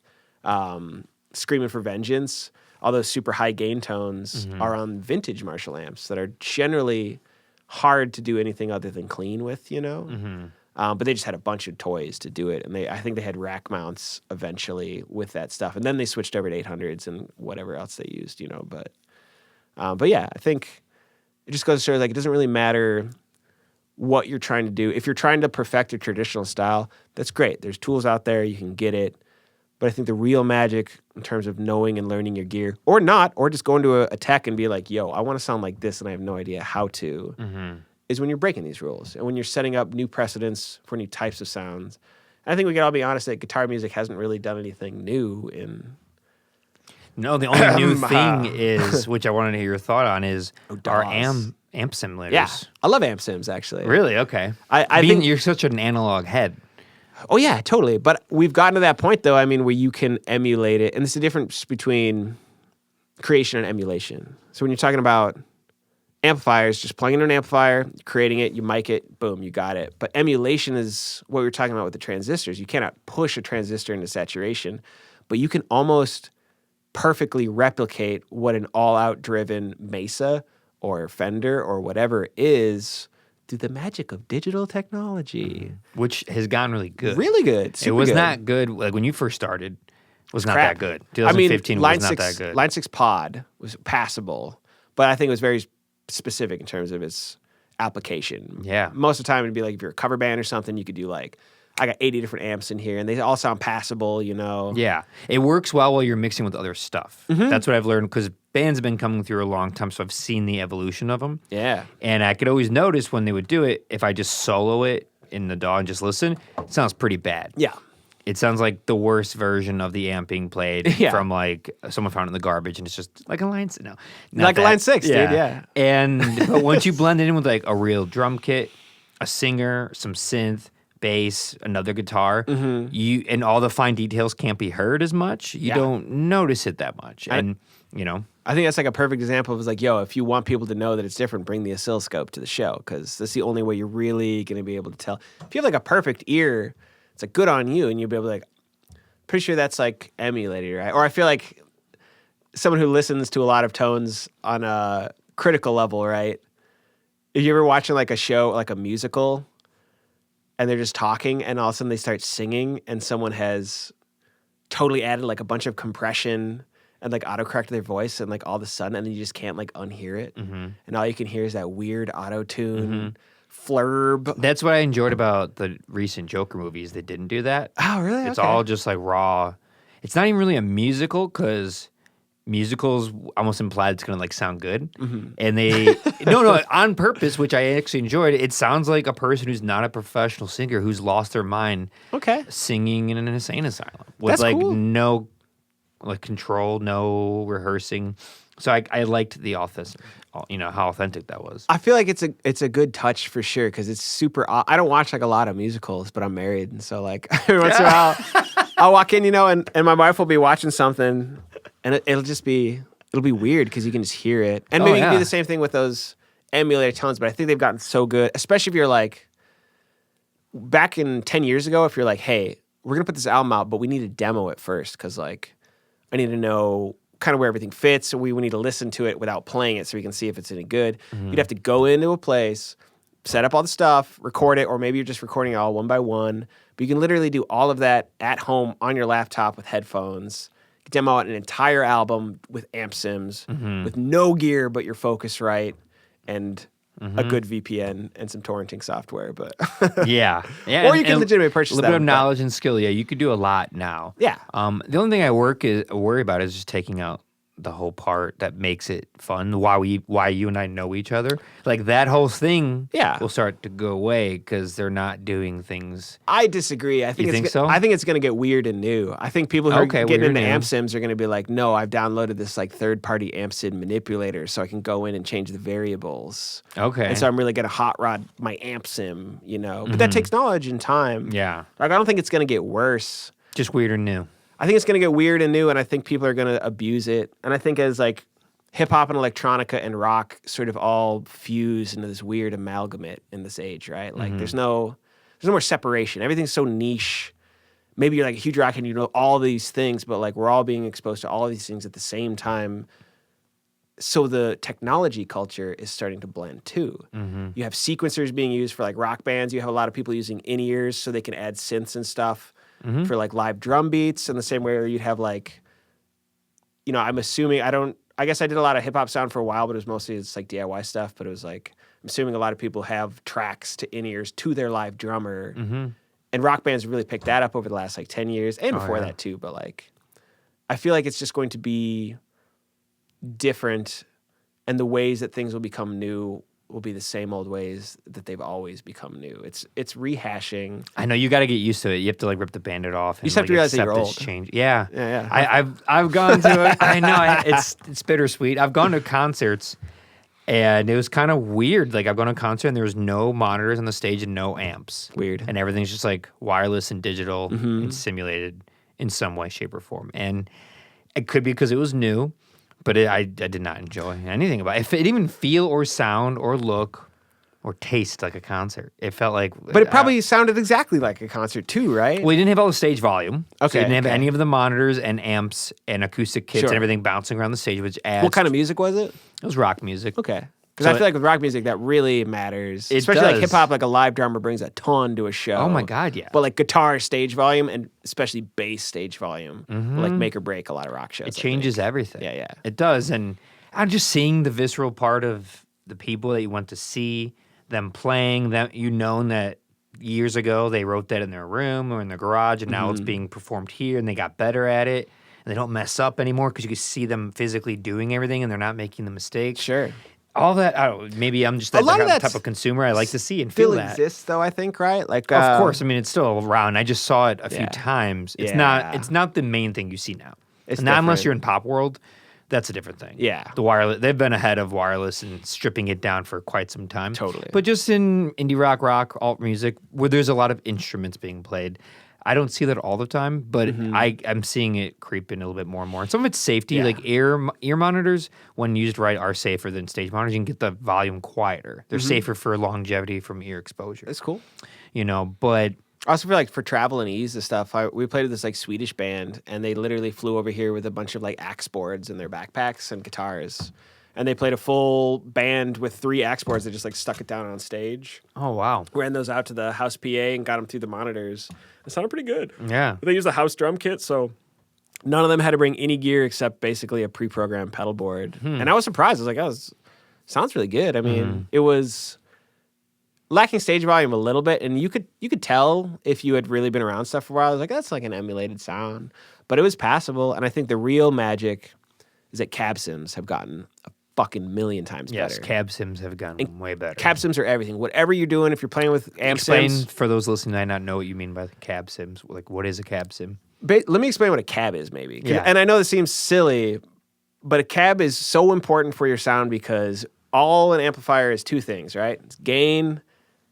Screaming for Vengeance. All those super high gain tones are on vintage Marshall amps that are generally hard to do anything other than clean with, you know? Mm-hmm. But they just had a bunch of toys to do it, and I think they had rack mounts eventually with that stuff. And then they switched over to 800s and whatever else they used, you know, But yeah, I think it just goes to show like it doesn't really matter what you're trying to do. If you're trying to perfect a traditional style, that's great. There's tools out there, you can get it. But I think the real magic in terms of knowing and learning your gear, or not, or just going to a tech and be like, yo, I want to sound like this and I have no idea how to, is when you're breaking these rules and when you're setting up new precedents for new types of sounds. And I think we can all be honest that guitar music hasn't really done anything new in... No, the only new thing is, which I wanted to hear your thought on, is our amp simulators. Yeah, I love amp sims, actually. Really? Okay. I think you're such an analog head. Oh, yeah, totally. But we've gotten to that point, though, I mean, where you can emulate it. And there's a difference between creation and emulation. So when you're talking about amplifiers, just plugging in an amplifier, creating it, you mic it, boom, you got it. But emulation is what we were talking about with the transistors. You cannot push a transistor into saturation, but you can almost perfectly replicate what an all-out driven Mesa or Fender or whatever is through the magic of digital technology. Which has gotten really good. Really good. It was not good. Like when you first started, it was not that good. 2015 was not that good. Line 6 Pod was passable, but I think it was very specific in terms of its application. Yeah. Most of the time it'd be like if you're a cover band or something, you could do like, I got 80 different amps in here, and they all sound passable, you know? Yeah. It works well while you're mixing with other stuff. Mm-hmm. That's what I've learned, because bands have been coming through a long time, so I've seen the evolution of them. Yeah. And I could always notice when they would do it, if I just solo it in the DAW and just listen, it sounds pretty bad. Yeah. it sounds like the worst version of the amp being played from like someone found it in the garbage, and it's just like a line no, like a line 6, dude. Yeah, but once you blend it in with like a real drum kit, a singer, some synth, bass, another guitar, you and all the fine details can't be heard as much. You don't notice it that much, and you know. I think that's like a perfect example of like, yo, if you want people to know that it's different, bring the oscilloscope to the show because that's the only way you're really going to be able to tell. If you have like a perfect ear, it's like good on you, and you'll be able to like, pretty sure that's like emulated, right? Or I feel like someone who listens to a lot of tones on a critical level, right? If you're ever watching like a show, like a musical, and they're just talking, and all of a sudden they start singing, and someone has totally added like a bunch of compression and like autocorrect their voice, and like all of a sudden, and then you just can't like unhear it, and all you can hear is that weird auto tune flurb. That's what I enjoyed about the recent Joker movies. They didn't do that. Oh, really? It's all just like raw. It's not even really a musical because musicals almost implied it's gonna like sound good, and they no on purpose, which I actually enjoyed. It sounds like a person who's not a professional singer who's lost their mind, singing in an insane asylum with That's like cool. no like control, no rehearsing. So I liked the authentic, how authentic that was. I feel like it's a good touch for sure because it's super. I don't watch like a lot of musicals, but I'm married, and so like every once in a while, I'll walk in, and my wife will be watching something, and it'll be weird because you can just hear it, and maybe you can do the same thing with those emulator tones. But I think they've gotten so good, especially if you're like back in 10 years ago. If you're like, hey, we're gonna put this album out, but we need to demo it first because like I need to know kind of where everything fits, so we need to listen to it without playing it so we can see if it's any good. You'd have to go into a place, set up all the stuff, record it, or maybe you're just recording it all one by one. But you can literally do all of that at home on your laptop with headphones, demo out an entire album with amp sims, with no gear but your Focusrite and a good VPN and some torrenting software. But yeah. Or you can legitimately purchase a little bit of knowledge and skill. Yeah, you could do a lot now. Yeah. The only thing I worry about is just taking out the whole part that makes it fun. Why you and I know each other, like that whole thing. Yeah. Will start to go away because they're not doing things. I disagree. I think You think so? I think it's going to get weird and new. I think people who are getting weird into and new. amp sims are going to be like, no, I've downloaded this like third-party amp sim manipulator so I can go in and change the variables. Okay. And so I'm really going to hot rod my amp sim, But that takes knowledge and time. Yeah. Like I don't think it's going to get worse. Just weird and new. I think it's going to get weird and new, and I think people are going to abuse it. And I think as like hip-hop and electronica and rock sort of all fuse into this weird amalgamate in this age, right? Like there's no more separation. Everything's so niche. Maybe you're like a huge rock and you know all these things, but like we're all being exposed to all of these things at the same time. So the technology culture is starting to blend too. You have sequencers being used for like rock bands. You have a lot of people using in-ears so they can add synths and stuff for like live drum beats. In the same way you'd have like, I'm assuming I guess I did a lot of hip hop sound for a while, but it was mostly it's like DIY stuff. But it was like, I'm assuming a lot of people have tracks to in-ears to their live drummer. And rock bands really picked that up over the last like 10 years and before that too. But like, I feel like it's just going to be different, and the ways that things will become new will be the same old ways that they've always become new. It's rehashing. I know you got to get used to it. You have to like rip the Band-Aid off. And, you just have to realize that you're old. Change. Yeah. Yeah. I've gone to it. I know it's bittersweet. I've gone to concerts, and it was kind of weird. Like I've gone to a concert and there was no monitors on the stage and no amps. Weird. And everything's just like wireless and digital and simulated in some way, shape, or form. And it could be because it was new. But I did not enjoy anything about it. If it didn't even feel or sound or look or taste like a concert, it felt like... But it probably sounded exactly like a concert too, right? Well, it didn't have all the stage volume. Okay. So it didn't have any of the monitors and amps and acoustic kits and everything bouncing around the stage, which adds... What kind of music was it? It was rock music. Okay. Because I feel like with rock music, that really matters. Especially like hip-hop, like a live drummer brings a ton to a show. Oh my God, yeah. But like guitar stage volume and especially bass stage volume will like make or break a lot of rock shows. It changes everything. Yeah. It does. And I'm just seeing the visceral part of the people that you want to see, them playing, them that years ago they wrote that in their room or in their garage, and now it's being performed here, and they got better at it. And they don't mess up anymore because you can see them physically doing everything and they're not making the mistakes. Sure. all that. I don't, maybe I'm just that type of consumer. I like to see and feel that. Still exists, though. I think, right? Like, of course. I mean, it's still around. I just saw it a few times. It's not. It's not the main thing you see now. It's not unless you're in pop world. That's a different thing. Yeah. The wireless, they've been ahead of wireless and stripping it down for quite some time. Totally. But just in indie rock, alt music, where there's a lot of instruments being played, I don't see that all the time, but I'm seeing it creep in a little bit more and more. And some of it's safety, like ear monitors, when used right, are safer than stage monitors. You can get the volume quieter. They're safer for longevity from ear exposure. That's cool. But I also feel like for travel and ease and stuff, we played with this like Swedish band, and they literally flew over here with a bunch of like axe boards in their backpacks and guitars, and they played a full band with 3 axe boards. They just like stuck it down on stage. Oh wow! Ran those out to the house PA and got them through the monitors. It sounded pretty good. Yeah, but they used a house drum kit, so none of them had to bring any gear except basically a pre-programmed pedal board. And I was surprised. I was like, "Oh, this sounds really good." I mean, it was lacking stage volume a little bit, and you could tell if you had really been around stuff for a while. I was like, that's like an emulated sound, but it was passable. And I think the real magic is that cab sims have gotten a fucking million times better. Yes, cab sims have gotten way better. Cab sims are everything. Whatever you're doing, if you're playing with amp Explain sims, for those listening that might not know what you mean by cab sims. Like, what is a cab sim? Let me explain what a cab is, maybe. Yeah. And I know this seems silly, but a cab is so important for your sound because all an amplifier is 2 things, right? It's gain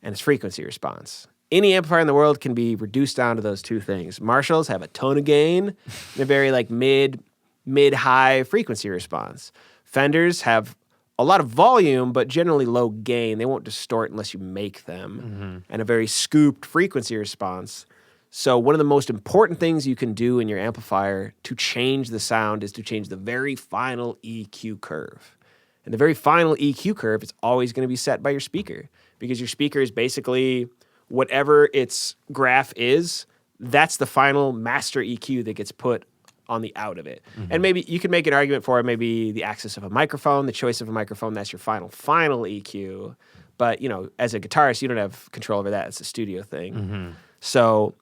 and its frequency response. Any amplifier in the world can be reduced down to those 2 things. Marshalls have a ton of gain and a very like mid-high frequency response. Fenders have a lot of volume, but generally low gain. They won't distort unless you make them. And a very scooped frequency response. So one of the most important things you can do in your amplifier to change the sound is to change the very final EQ curve. And the very final EQ curve is always going to be set by your speaker, because your speaker is basically whatever its graph is, that's the final master EQ that gets put on the out of it. And maybe you could make an argument for maybe the axis of a microphone, the choice of a microphone, that's your final EQ. But, as a guitarist, you don't have control over that. It's a studio thing. So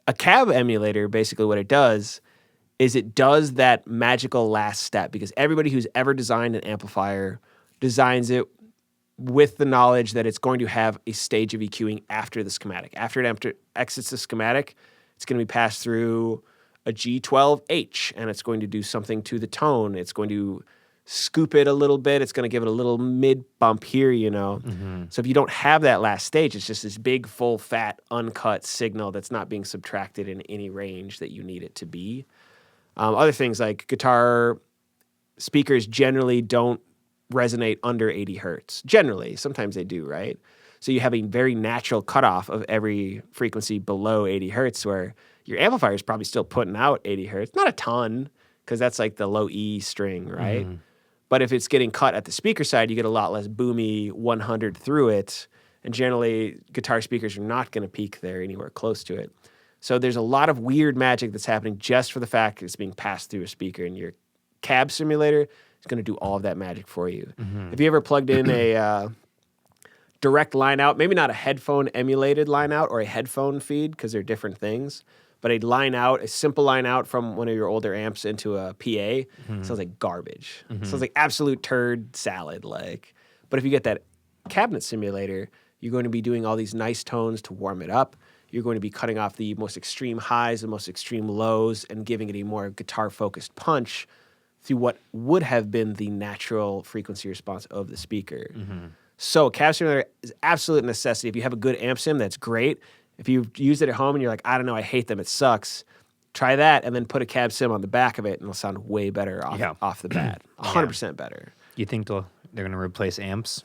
a cab emulator, basically what it does is it does that magical last step, because everybody who's ever designed an amplifier designs it with the knowledge that it's going to have a stage of EQing after the schematic. After it exits the schematic, it's going to be passed through a G12H, and it's going to do something to the tone. It's going to scoop it a little bit. It's going to give it a little mid bump here, So if you don't have that last stage, it's just this big, full, fat, uncut signal that's not being subtracted in any range that you need it to be. Other things like guitar speakers generally don't resonate under 80 hertz. Generally, sometimes they do, right? So you have a very natural cutoff of every frequency below 80 hertz where your amplifier is probably still putting out 80 hertz. Not a ton, because that's like the low E string, right? But if it's getting cut at the speaker side, you get a lot less boomy 100 through it. And generally, guitar speakers are not going to peak there anywhere close to it. So there's a lot of weird magic that's happening just for the fact it's being passed through a speaker. And your cab simulator is going to do all of that magic for you. Have you ever plugged in a direct line out, maybe not a headphone emulated line out or a headphone feed, because they're different things, but a simple line out from one of your older amps into a PA sounds like garbage. Sounds like absolute turd salad. But if you get that cabinet simulator, you're going to be doing all these nice tones to warm it up. You're going to be cutting off the most extreme highs, the most extreme lows, and giving it a more guitar-focused punch through what would have been the natural frequency response of the speaker. So a cab simulator is absolute necessity. If you have a good amp sim, that's great. If you use it at home and you're like, I don't know, I hate them, it sucks, try that and then put a cab sim on the back of it and it'll sound way better off the bat. 100% better. You think they're going to replace amps?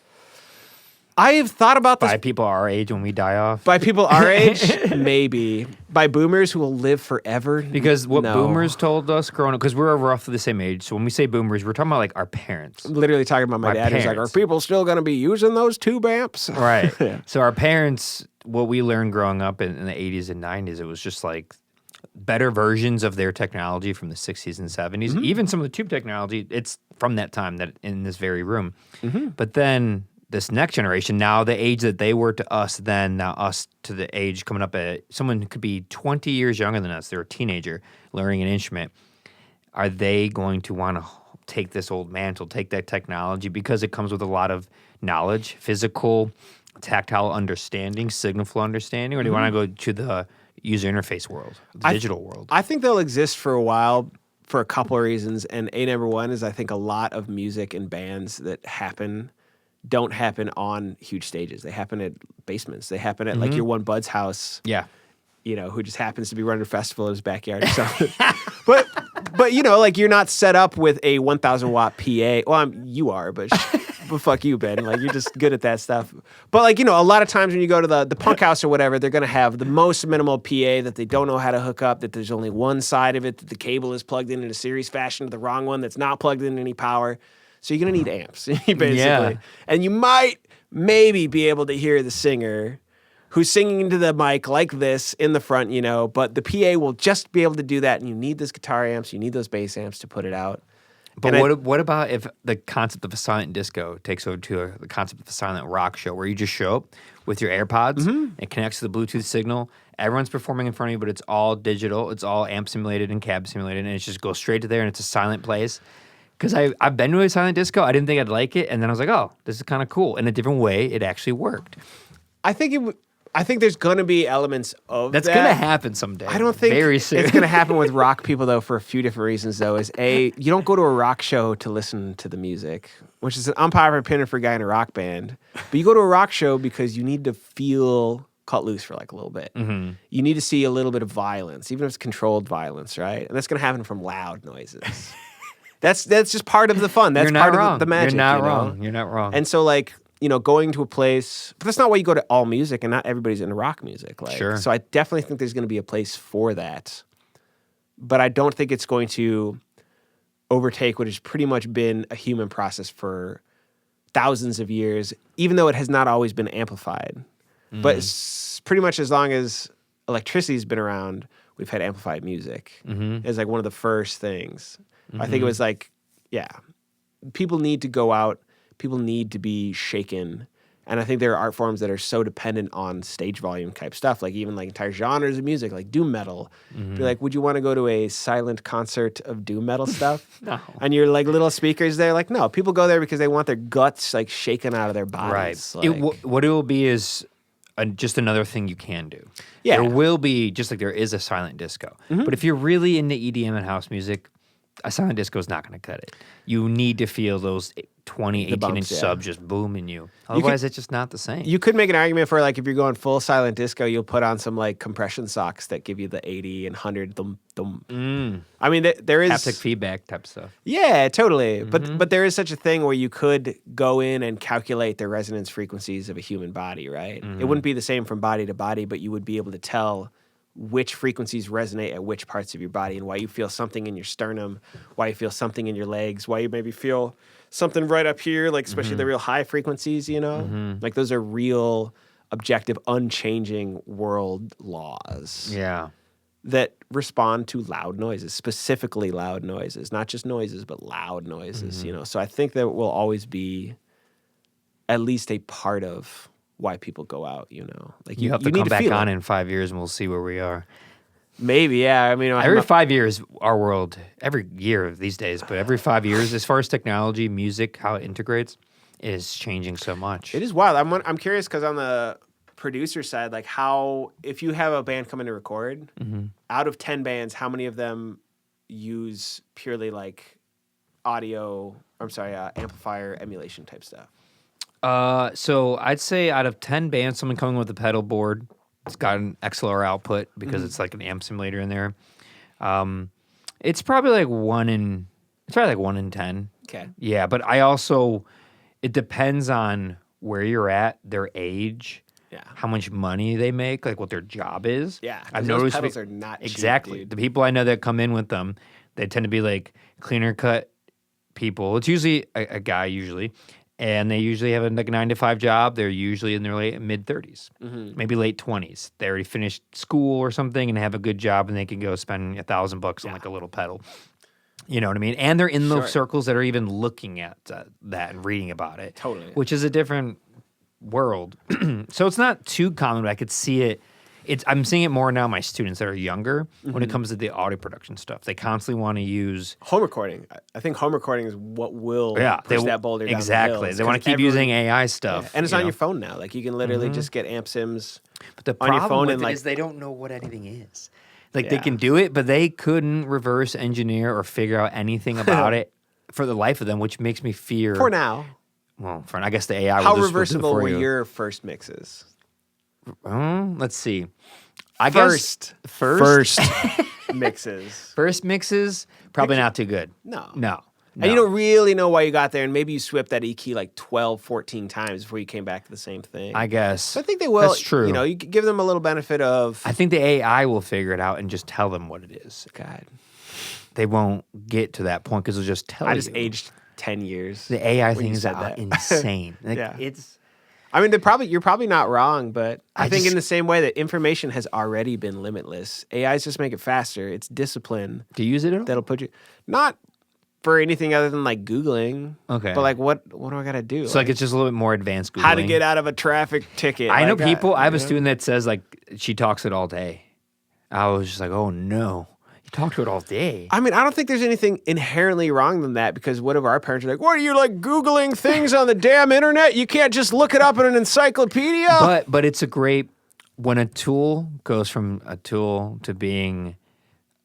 I have thought about this. By people our age when we die off? By people our age, maybe. By boomers who will live forever? Because what boomers told us growing up, because we're roughly the same age, so when we say boomers, we're talking about like our parents. I'm literally talking about my dad. He's like, are people still going to be using those tube amps? Right. So our parents, what we learned growing up in the 80s and 90s, it was just like better versions of their technology from the 60s and 70s. Even some of the tube technology, it's from that time that in this very room. But then this next generation, now the age that they were to us then, now us to the age coming up at, someone who could be 20 years younger than us, they're a teenager learning an instrument. Are they going to want to take this old mantle, take that technology, because it comes with a lot of knowledge, physical, tactile understanding, signal flow understanding, or do you want to go to the user interface world, the digital world? I think they'll exist for a while for a couple of reasons. And number one is I think a lot of music and bands that don't happen on huge stages. They happen at basements. They happen at like your one bud's house. Yeah. Who just happens to be running a festival in his backyard or something. but like you're not set up with a 1,000 watt PA. Well, you are, but fuck you, Ben. Like you're just good at that stuff. But like, a lot of times when you go to the punk house or whatever, they're going to have the most minimal PA that they don't know how to hook up, that there's only one side of it, that the cable is plugged in a series fashion to the wrong one that's not plugged in any power. So you're going to need amps, basically. Yeah. And you maybe be able to hear the singer who's singing into the mic like this in the front, but the PA will just be able to do that, and you need those guitar amps, you need those bass amps to put it out. But what about if the concept of a silent disco takes over to the concept of a silent rock show, where you just show up with your AirPods, it connects to the Bluetooth signal, everyone's performing in front of you, but it's all digital, it's all amp simulated and cab simulated, and it just goes straight to there, and it's a silent place. Because I've been to a silent disco, I didn't think I'd like it, and then I was like, oh, this is kind of cool. In a different way, it actually worked. I think there's going to be elements of That's going to happen someday. I don't think very soon. It's going to happen with rock people, though, for a few different reasons, though. You don't go to a rock show to listen to the music, which is an unpopular opinion for a guy in a rock band. But you go to a rock show because you need to feel cut loose for like a little bit. Mm-hmm. You need to see a little bit of violence, even if it's controlled violence, right? And that's going to happen from loud noises. That's just part of the fun. That's part of the magic. You're not wrong. You're not wrong. And so, like, going to a place, but that's not why you go to all music, and not everybody's into rock music. Like, sure. So I definitely think there's going to be a place for that, but I don't think it's going to overtake what has pretty much been a human process for thousands of years, even though it has not always been amplified. But it's pretty much as long as electricity's been around, we've had amplified music. It's like one of the first things. I think it was like, people need to go out. People need to be shaken. And I think there are art forms that are so dependent on stage volume type stuff, like even like entire genres of music, like doom metal. Be like, would you want to go to a silent concert of doom metal stuff? No. And your like little speakers there, like, no. People go there because they want their guts like shaken out of their bodies. Right. Like, what it will be is just another thing you can do. Yeah. There will be, just like there is a silent disco. But if you're really into EDM and house music, a silent disco is not going to cut it. You need to feel those 20, 18-inch subs just booming you. Otherwise, it's just not the same. You could make an argument for, like, if you're going full silent disco, you'll put on some, like, compression socks that give you the 80 and 100 thum. I mean, there is... haptic feedback type stuff. Yeah, totally. But there is such a thing where you could go in and calculate the resonance frequencies of a human body, right? It wouldn't be the same from body to body, but you would be able to tell which frequencies resonate at which parts of your body and why you feel something in your sternum, why you feel something in your legs, why you maybe feel something right up here, like especially the real high frequencies, Like those are real, objective, unchanging world laws. Yeah. That respond to loud noises, specifically loud noises, not just noises, but loud noises, So I think that will always be at least a part of why people go out, Like You have to come back on in 5 years and we'll see where we are. Maybe, yeah. I mean, every 5 years, our world, every year these days, but every 5 years, as far as technology, music, how it integrates, is changing so much. It is wild. I'm curious because on the producer side, like how, if you have a band come in to record, out of 10 bands, how many of them use purely like amplifier emulation type stuff? So I'd say out of 10 bands, someone coming with a pedal board, it's got an XLR output because it's like an amp simulator in there. It's probably like 1 in 10. Okay. Yeah, but it depends on where you're at, their age, how much money they make, like what their job is. Yeah, I've those noticed pedals are not cheap, exactly. dude. The people I know that come in with them, they tend to be like cleaner cut people. It's usually a guy usually. And they usually have a 9-to-5 job. They're usually in their mid-30s, maybe late 20s. They already finished school or something and have a good job, and they can go spend $1,000 on like a little pedal. You know what I mean? And they're in those circles that are even looking at that and reading about it. Totally. Which is a different world. So it's not too common, but I could see it I'm seeing it more now. My students that are younger, when it comes to the audio production stuff, they constantly want to use home recording. I think home recording is what will push that boulder down exactly. the hill. They want to keep using AI stuff, and it's on your phone now. Like you can literally just get amp sims but the on your phone problem and with it is they don't know what anything is. Like they can do it, but they couldn't reverse engineer or figure out anything about it for the life of them, which makes me fear. For now. Well, I guess the AI. How will just reversible for were you. your first mixes? Let's see. First mixes. First mixes, probably not too good. No. And you don't really know why you got there, and maybe you swept that E key like 12, 14 times before you came back to the same thing. I guess. So I think they will. That's true. You know, you give them a little benefit of... I think the AI will figure it out and just tell them what it is. God. They won't get to that point because they'll just tell you. I just aged 10 years. The AI thing is insane. Like, it's... I mean, you're probably not wrong, but I think in the same way that information has already been limitless, AIs just make it faster. It's discipline. Do you use it at all? That'll put you... Not... for anything other than like Googling. Okay. But like what do I gotta do? So like it's just a little bit more advanced Googling. How to get out of a traffic ticket. I know people, I have a student that says like she talks it all day. I was just like, oh no. You talk to it all day. I mean, I don't think there's anything inherently wrong than that because what if our parents are like, what are you like Googling things on the damn internet? You can't just look it up in an encyclopedia. But it's a great, when a tool goes from a tool to being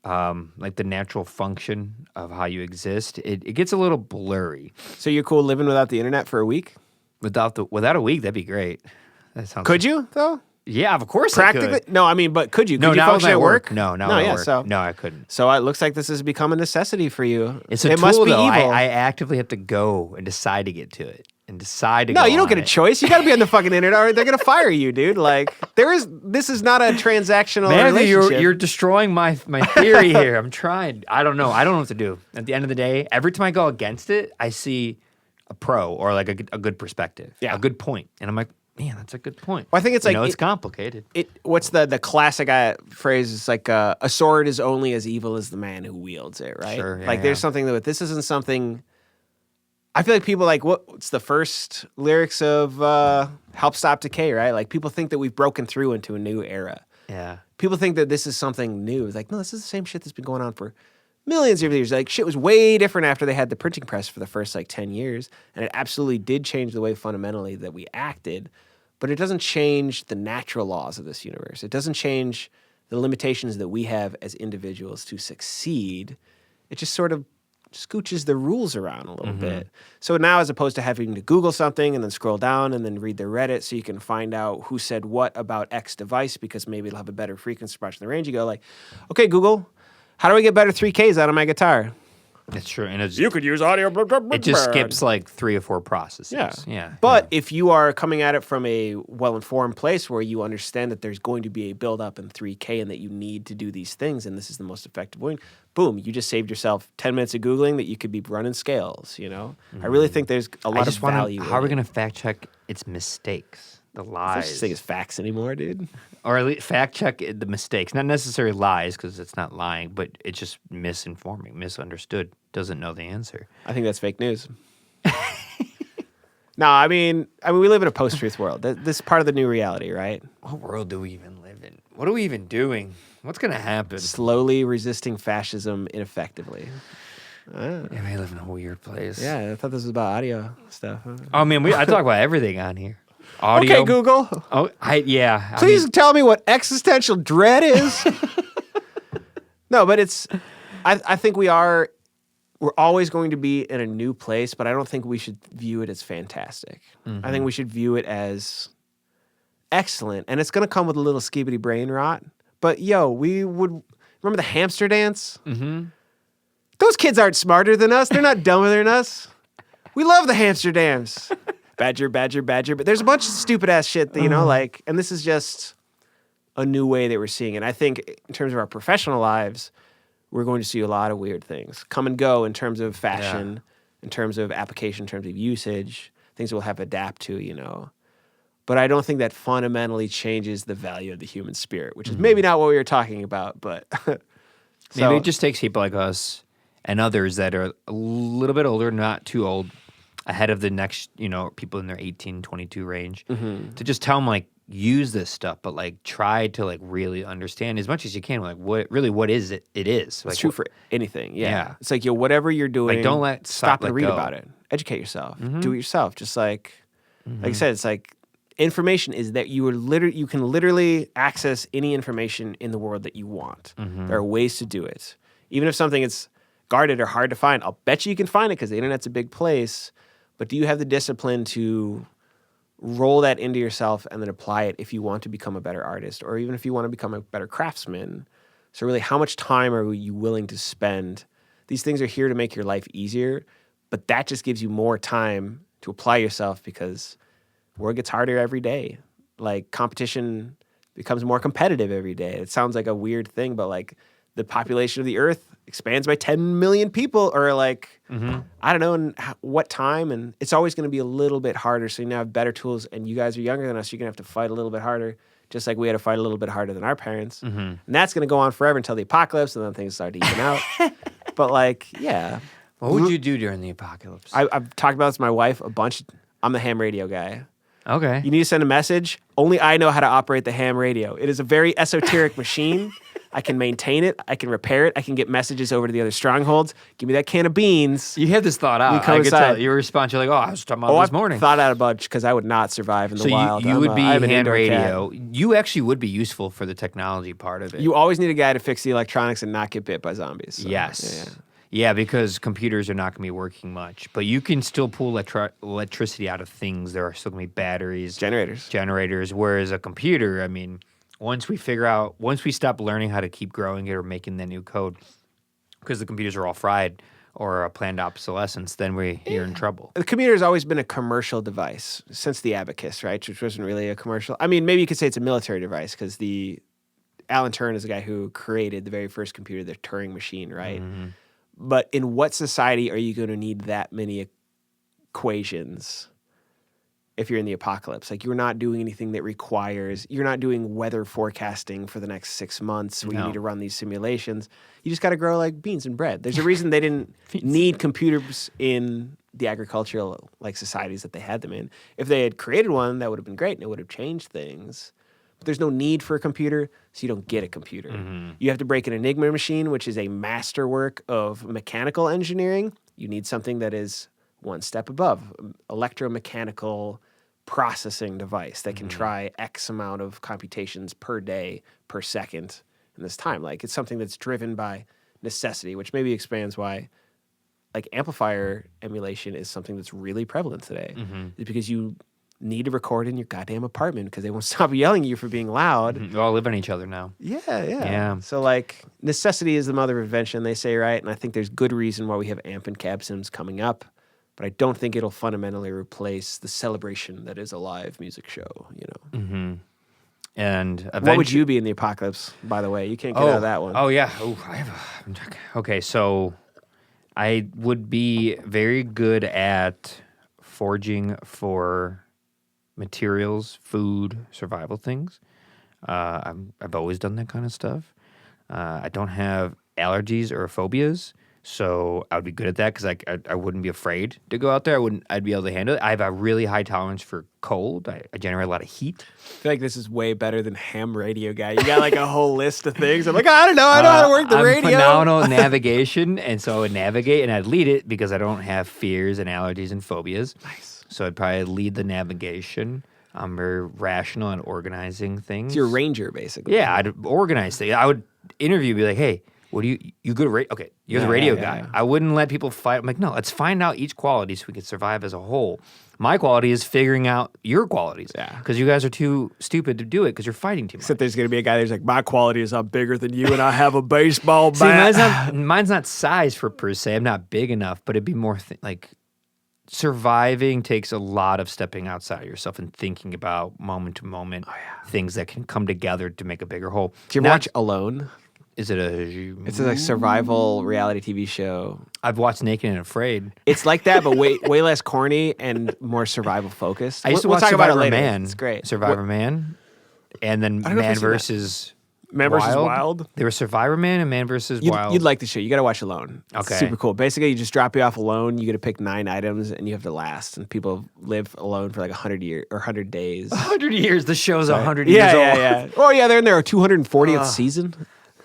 like the natural function of how you exist, it gets a little blurry. So you're cool living without the internet for a week? Without a week, that'd be great. That sounds. Could you though? Yeah, of course. Practically, I could. No. I mean, but could you? Could no, you not function at work? No, not no. at Yeah, work. so no, I couldn't. So it looks like this has become a necessity for you. It's a it tool, must be though. evil. I actively have to go and decide to get to it. And decide to No, go you don't on get a it. choice. You got to be on the fucking internet, or they're gonna fire you, dude. Like this is not a transactional relationship. You're destroying my theory here. I'm trying. I don't know what to do. At the end of the day, every time I go against it, I see a pro or like a good perspective, a good point, and I'm like, man, that's a good point. Well, I think it's like it's complicated. What's the classic phrase? It's like a sword is only as evil as the man who wields it, right? Sure. Yeah, like there's something that this isn't something. I feel like people like what's the first lyrics of Help Stop Decay, right? Like people think that we've broken through into a new era. Yeah. People think that this is something new. It's like, no, this is the same shit that's been going on for millions of years. Like shit was way different after they had the printing press for the first like 10 years. And it absolutely did change the way fundamentally that we acted. But it doesn't change the natural laws of this universe. It doesn't change the limitations that we have as individuals to succeed. It just sort of scooches the rules around a little bit. So now, as opposed to having to Google something and then scroll down and then read their Reddit so you can find out who said what about X device because maybe it'll have a better frequency suppression range, you go like, okay, Google, how do I get better 3Ks out of my guitar? It's true. And you could use audio. It just skips like 3 or 4 processes. Yeah. But if you are coming at it from a well-informed place where you understand that there's going to be a build-up in 3K and that you need to do these things and this is the most effective way, boom, you just saved yourself 10 minutes of Googling that you could be running scales, you know? I really think there's a lot of value. How are we going to fact check its mistakes? The lies. There's no such thing as facts anymore, dude. Or at least fact check the mistakes. Not necessarily lies because it's not lying, but it's just misinforming, misunderstood, doesn't know the answer. I think that's fake news. No, I mean, we live in a post-truth world. This is part of the new reality, right? What world do we even live in? What are we even doing? What's going to happen? Slowly resisting fascism ineffectively. Yeah, we live in a weird place. Yeah, I thought this was about audio stuff. Oh, man, I talk about everything on here. Audio. Okay, Google. Oh, yeah. Please tell me what existential dread is. No, but it's. I think we're always going to be in a new place, but I don't think we should view it as fantastic. I think we should view it as excellent, and it's going to come with a little skibidi brain rot. But we would remember the hamster dance. Those kids aren't smarter than us. They're not dumber than us. We love the hamster dance. Badger, badger, badger. But there's a bunch of stupid ass shit that, like, and this is just a new way that we're seeing it. I think in terms of our professional lives, we're going to see a lot of weird things come and go in terms of fashion, in terms of application, in terms of usage, things we'll have to adapt to, But I don't think that fundamentally changes the value of the human spirit, which is maybe not what we were talking about, but maybe it just takes people like us and others that are a little bit older, not too old, ahead of the next, people in their 18, 22 range, to just tell them, like, use this stuff, but like try to like really understand as much as you can. Like what is it? It is. It's like, true for anything. Yeah. It's like, whatever you're doing, like don't stop and read go. about it. Educate yourself. Do it yourself. Just like I said, it's like information is that you can literally access any information in the world that you want. There are ways to do it. Even if something is guarded or hard to find, I'll bet you can find it because the internet's a big place. But do you have the discipline to roll that into yourself and then apply it if you want to become a better artist or even if you want to become a better craftsman? So really, how much time are you willing to spend? These things are here to make your life easier, but that just gives you more time to apply yourself because work gets harder every day. Like competition becomes more competitive every day. It sounds like a weird thing, but like the population of the earth expands by 10 million people or like, I don't know in what time. And it's always going to be a little bit harder. So you now have better tools and you guys are younger than us. You're going to have to fight a little bit harder, just like we had to fight a little bit harder than our parents. And that's going to go on forever until the apocalypse and then things start to even out. But like, yeah. What would you do during the apocalypse? I've talked about this with my wife a bunch. I'm the ham radio guy. Okay. You need to send a message. Only I know how to operate the ham radio. It is a very esoteric machine. I can maintain it. I can repair it. I can get messages over to the other strongholds. Give me that can of beans. You have this thought out. I could tell your response. You're like, I was talking about this morning. I thought out a bunch because I would not survive in the wild. You would be hand radio. You actually would be useful for the technology part of it. You always need a guy to fix the electronics and not get bit by zombies. So, yes. Yeah, because computers are not going to be working much. But you can still pull electricity out of things. There are still going to be batteries. Generators. Whereas a computer, I mean, once we stop learning how to keep growing it or making the new code, because the computers are all fried or a planned obsolescence, then you're in trouble. The computer has always been a commercial device since the abacus, right? Which wasn't really a commercial. I mean, maybe you could say it's a military device because Alan Turing is the guy who created the very first computer, the Turing machine, right? But in what society are you going to need that many equations if you're in the apocalypse? Like, you're not doing anything that you're not doing weather forecasting for the next 6 months where you need to run these simulations. You just got to grow like beans and bread. There's a reason they didn't need computers in the agricultural like societies that they had them in. If they had created one, that would have been great and it would have changed things. But there's no need for a computer, so you don't get a computer. You have to break an Enigma machine, which is a masterwork of mechanical engineering. You need something that is one step above, electromechanical processing device that can try X amount of computations per day, per second in this time. Like, it's something that's driven by necessity, which maybe explains why like amplifier emulation is something that's really prevalent today. It's because you need to record in your goddamn apartment because they won't stop yelling at you for being loud. We all live on each other now. Yeah. So like necessity is the mother of invention, they say, right? And I think there's good reason why we have amp and cab sims coming up, but I don't think it'll fundamentally replace the celebration that is a live music show, you know? And what would you be in the apocalypse, by the way? You can't get out of that one. Oh, yeah. Okay, so I would be very good at foraging for materials, food, survival things. I've always done that kind of stuff. I don't have allergies or phobias, so I would be good at that because I wouldn't be afraid to go out there. I'd be able to handle it. I have a really high tolerance for cold. I generate a lot of heat. I feel like this is way better than ham radio guy. You got like a whole list of things. I'm like, I don't know. I know how to work the radio. Phenomenal navigation, and so I would navigate and I'd lead it because I don't have fears and allergies and phobias. Nice. So I'd probably lead the navigation. I'm very rational in organizing things. So you're a ranger, basically. Yeah, I'd organize things. I would interview, be like, hey, what do you good at radio? Okay, you're the radio guy. Yeah. I wouldn't let people fight. I'm like, no, let's find out each quality so we can survive as a whole. My quality is figuring out your qualities. Yeah. Because you guys are too stupid to do it because you're fighting too much. Except there's going to be a guy that's like, my quality is I'm bigger than you and I have a baseball bat. See, mine's not size per se. I'm not big enough, but it'd be more like surviving takes a lot of stepping outside of yourself and thinking about moment to moment things that can come together to make a bigger whole. Do you watch Alone? Is it It's a like survival reality TV show. I've watched Naked and Afraid. It's like that, but way less corny and more survival focused. I used to watch Survivor Man. It's great. Survivor Man, and then Man versus Man vs. Wild. They were Survivor Man and Man vs. Wild. You'd like the show. You got to watch Alone. Okay. It's super cool. Basically, you just drop you off alone. You get to pick 9 items, and you have to last. And people live alone for like 100 years or 100 days. 100 years. The show's 100 years old. Yeah. Oh, yeah. They're in their 240th season.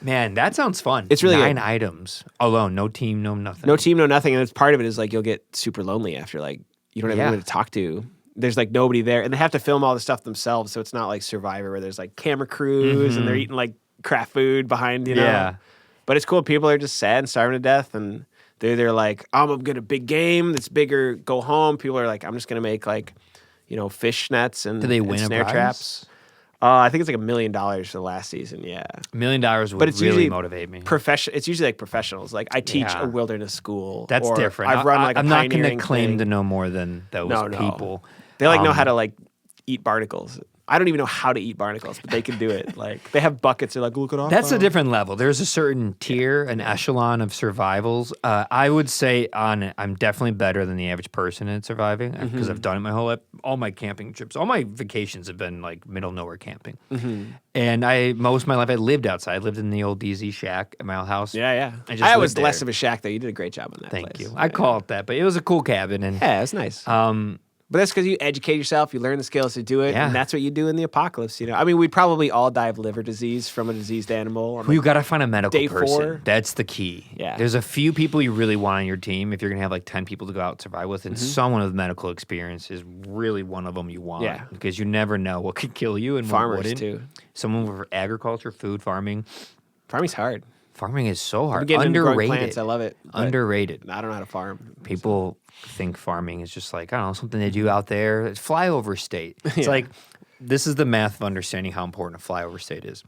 Man, that sounds fun. It's really 9 good. items alone. No team, no nothing. No team, no nothing. And it's part of it is like you'll get super lonely after like you don't have anyone to talk to. There's like nobody there, and they have to film all the stuff themselves. So it's not like Survivor where there's like camera crews and they're eating like craft food behind, you know. Yeah. But it's cool. People are just sad and starving to death, and they're like, I'm gonna get a big game that's bigger. Go home. People are like, I'm just gonna make like, fish nets and, do they win snare a prize? Traps. I think it's like $1 million for the last season. Yeah, $1 million would really motivate me. It's usually like professionals. Like I teach a wilderness school. That's different. I've run like I'm a not going to pioneering claim thing. to know more than those people. They know how to like eat barnacles. I don't even know how to eat barnacles, but they can do it. Like they have buckets. They're like, look it up. That's a different level. There's a certain tier, an echelon of survivals. I would say I'm definitely better than the average person at surviving because I've done it my whole life. All my camping trips, all my vacations have been like middle nowhere camping. And most of my life I lived outside. I lived in the old DZ shack at my old house. Yeah. I was less of a shack though. You did a great job on that. Thank you. I call it that, but it was a cool cabin. And yeah, it was nice. But that's because you educate yourself, you learn the skills to do it, and that's what you do in the apocalypse. I mean, we'd probably all die of liver disease from a diseased animal. You got to find a medical day person. 4. That's the key. Yeah. There's a few people you really want on your team if you're going to have like 10 people to go out and survive with, and someone with medical experience is really one of them you want. Yeah. Because you never know what could kill you and farmers what wouldn't. too. Someone with agriculture, food, farming. Farming's hard. Farming is so hard. Underrated. Plants, I love it. Underrated. I don't know how to farm. People think farming is just like, I don't know, something they do out there. It's flyover state. It's like, this is the math of understanding how important a flyover state is.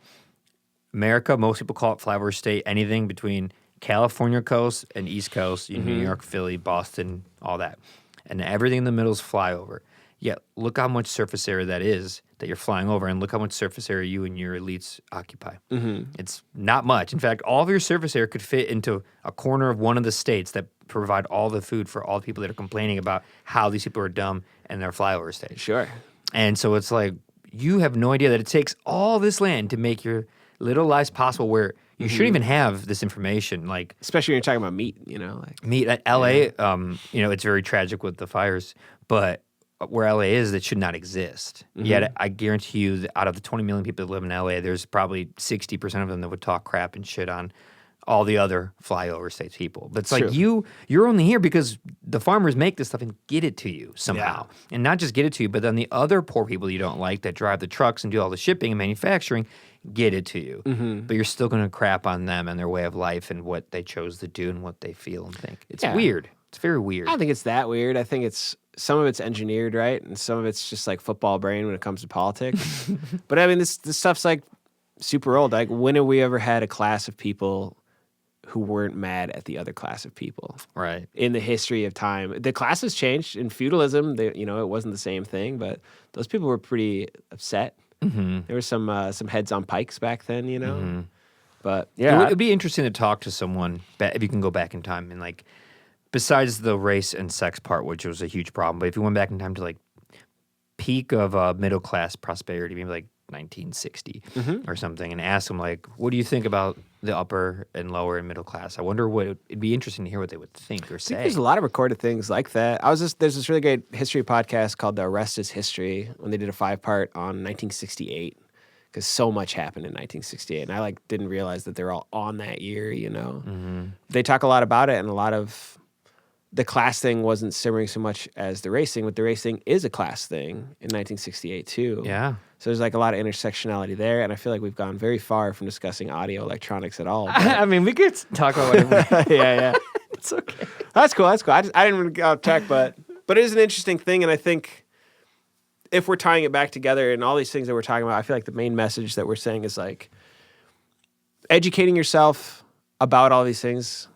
America, most people call it flyover state, anything between California coast and East Coast, New York, Philly, Boston, all that. And everything in the middle is flyover. Yet, look how much surface area that is that you're flying over, and look how much surface area you and your elites occupy. It's not much. In fact, all of your surface area could fit into a corner of one of the states that provide all the food for all the people that are complaining about how these people are dumb and their flyover states. Sure. And so it's like, you have no idea that it takes all this land to make your little lives possible where you shouldn't even have this information. Like, especially when you're talking about meat, meat at LA, it's very tragic with the fires, but where LA is, that should not exist. Yet I guarantee you that out of the 20 million people that live in LA, there's probably 60% of them that would talk crap and shit on all the other flyover states people. But it's like you're only here because the farmers make this stuff and get it to you somehow. And not just get it to you, but then the other poor people you don't like that drive the trucks and do all the shipping and manufacturing get it to you. But you're still going to crap on them and their way of life and what they chose to do and what they feel and think. It's weird. It's very weird. I don't think it's that weird. I think some of it's engineered, right? And some of it's just like football brain when it comes to politics. But I mean, this stuff's like super old. Like, when have we ever had a class of people who weren't mad at the other class of people? Right. In the history of time. The classes changed. In feudalism, it wasn't the same thing, but those people were pretty upset. There were some heads on pikes back then, But yeah. It would be interesting to talk to someone, if you can go back in time and like, besides the race and sex part, which was a huge problem, but if you went back in time to like peak of middle class prosperity, maybe like 1960 or something, and ask them like, what do you think about the upper and lower and middle class? I wonder it'd be interesting to hear what they would think or say. I think there's a lot of recorded things like that. There's this really great history podcast called The Rest is History, when they did a 5-part on 1968. Because so much happened in 1968, and I didn't realize that they're all on that year. They talk a lot about it, and a lot of the class thing wasn't simmering so much as the racing, but the racing is a class thing in 1968 too. Yeah. So there's like a lot of intersectionality there, and I feel like we've gone very far from discussing audio electronics at all. I mean, we could talk about whatever. Yeah. It's okay. That's cool. I didn't want to go tech, but it is an interesting thing, and I think if we're tying it back together and all these things that we're talking about, I feel like the main message that we're saying is like educating yourself about all these things.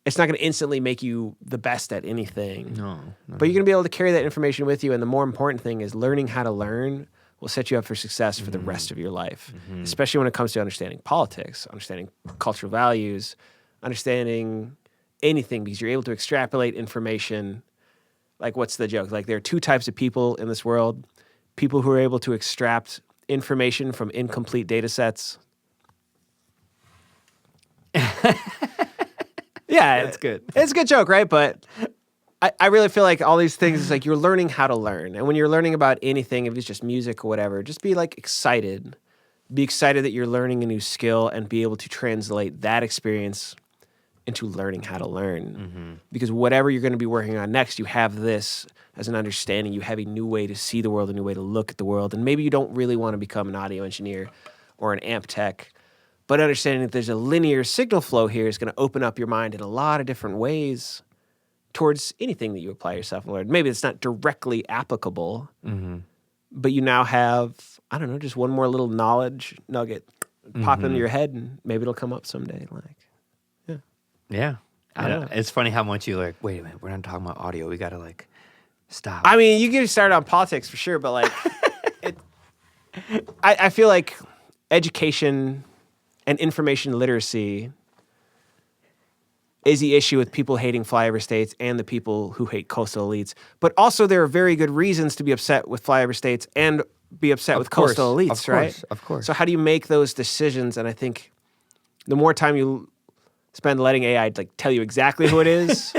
It's not going to instantly make you the best at anything. No. But you're going to be able to carry that information with you. And the more important thing is learning how to learn will set you up for success for the rest of your life, especially when it comes to understanding politics, understanding cultural values, understanding anything, because you're able to extrapolate information. Like, what's the joke? Like, there are 2 types of people in this world: people who are able to extract information from incomplete data sets, Yeah, That's good. It's a good joke, right? But I really feel like all these things is like you're learning how to learn. And when you're learning about anything, if it's just music or whatever, just be like excited. Be excited that you're learning a new skill and be able to translate that experience into learning how to learn. Because whatever you're going to be working on next, you have this as an understanding. You have a new way to see the world, a new way to look at the world. And maybe you don't really want to become an audio engineer or an amp tech, but understanding that there's a linear signal flow here is going to open up your mind in a lot of different ways towards anything that you apply yourself and learn. Maybe it's not directly applicable, but you now have, I don't know, just one more little knowledge nugget pop into your head, and maybe it'll come up someday. Like, Yeah. I don't know. It's funny how much you like, wait a minute, we're not talking about audio. We got to like stop. I mean, you get started on politics for sure, but like, I feel like education and information literacy is the issue with people hating flyover states and the people who hate coastal elites. But also, there are very good reasons to be upset with flyover states and be upset with coastal elites, right? Of course. So how do you make those decisions? And I think the more time you spend letting AI like tell you exactly who it is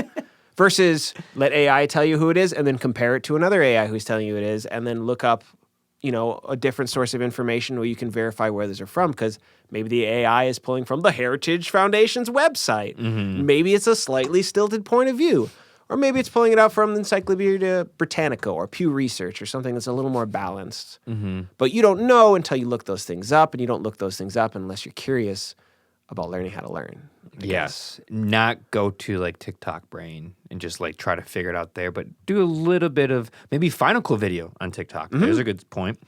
versus let AI tell you who it is and then compare it to another AI who's telling you it is, and then look up, you know, a different source of information where you can verify where those are from, because maybe the AI is pulling from the Heritage Foundation's website. Maybe it's a slightly stilted point of view. Or maybe it's pulling it out from the Encyclopedia Britannica or Pew Research or something that's a little more balanced. But you don't know until you look those things up, and you don't look those things up unless you're curious about learning how to learn. Yes. Not go to like TikTok brain and just like try to figure it out there, but do a little bit of maybe Final Club video on TikTok. There's a good point.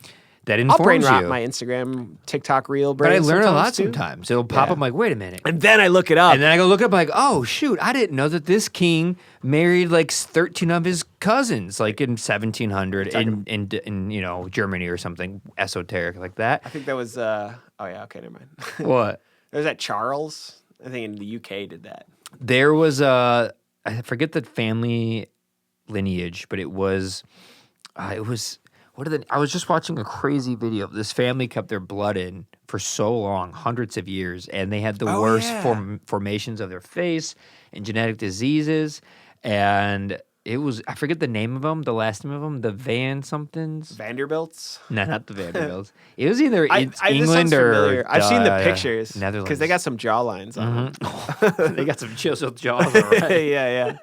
That informs I'll brain rot you. my Instagram, TikTok reel brain. But I learn a lot too. sometimes. It'll pop up like, wait a minute. And then I look it up. And then I go look up like, oh, shoot, I didn't know that this king married like 13 of his cousins, like in 1700 in you know, Germany or something esoteric like that. I think that was, oh yeah, okay, never mind. What? There's that Charles. I think in the UK did that. There was I forget the family lineage, but it was, I was just watching a crazy video. This family kept their blood in for so long, hundreds of years, and they had the worst formations of their face and genetic diseases. And it was, I forget the name of them, the last name of them, the Van somethings. Vanderbilts? No, not the Vanderbilts. It was either England or I've seen the pictures. Netherlands. Because they got some jawlines on them. They got some chiseled jaws, all right. Yeah.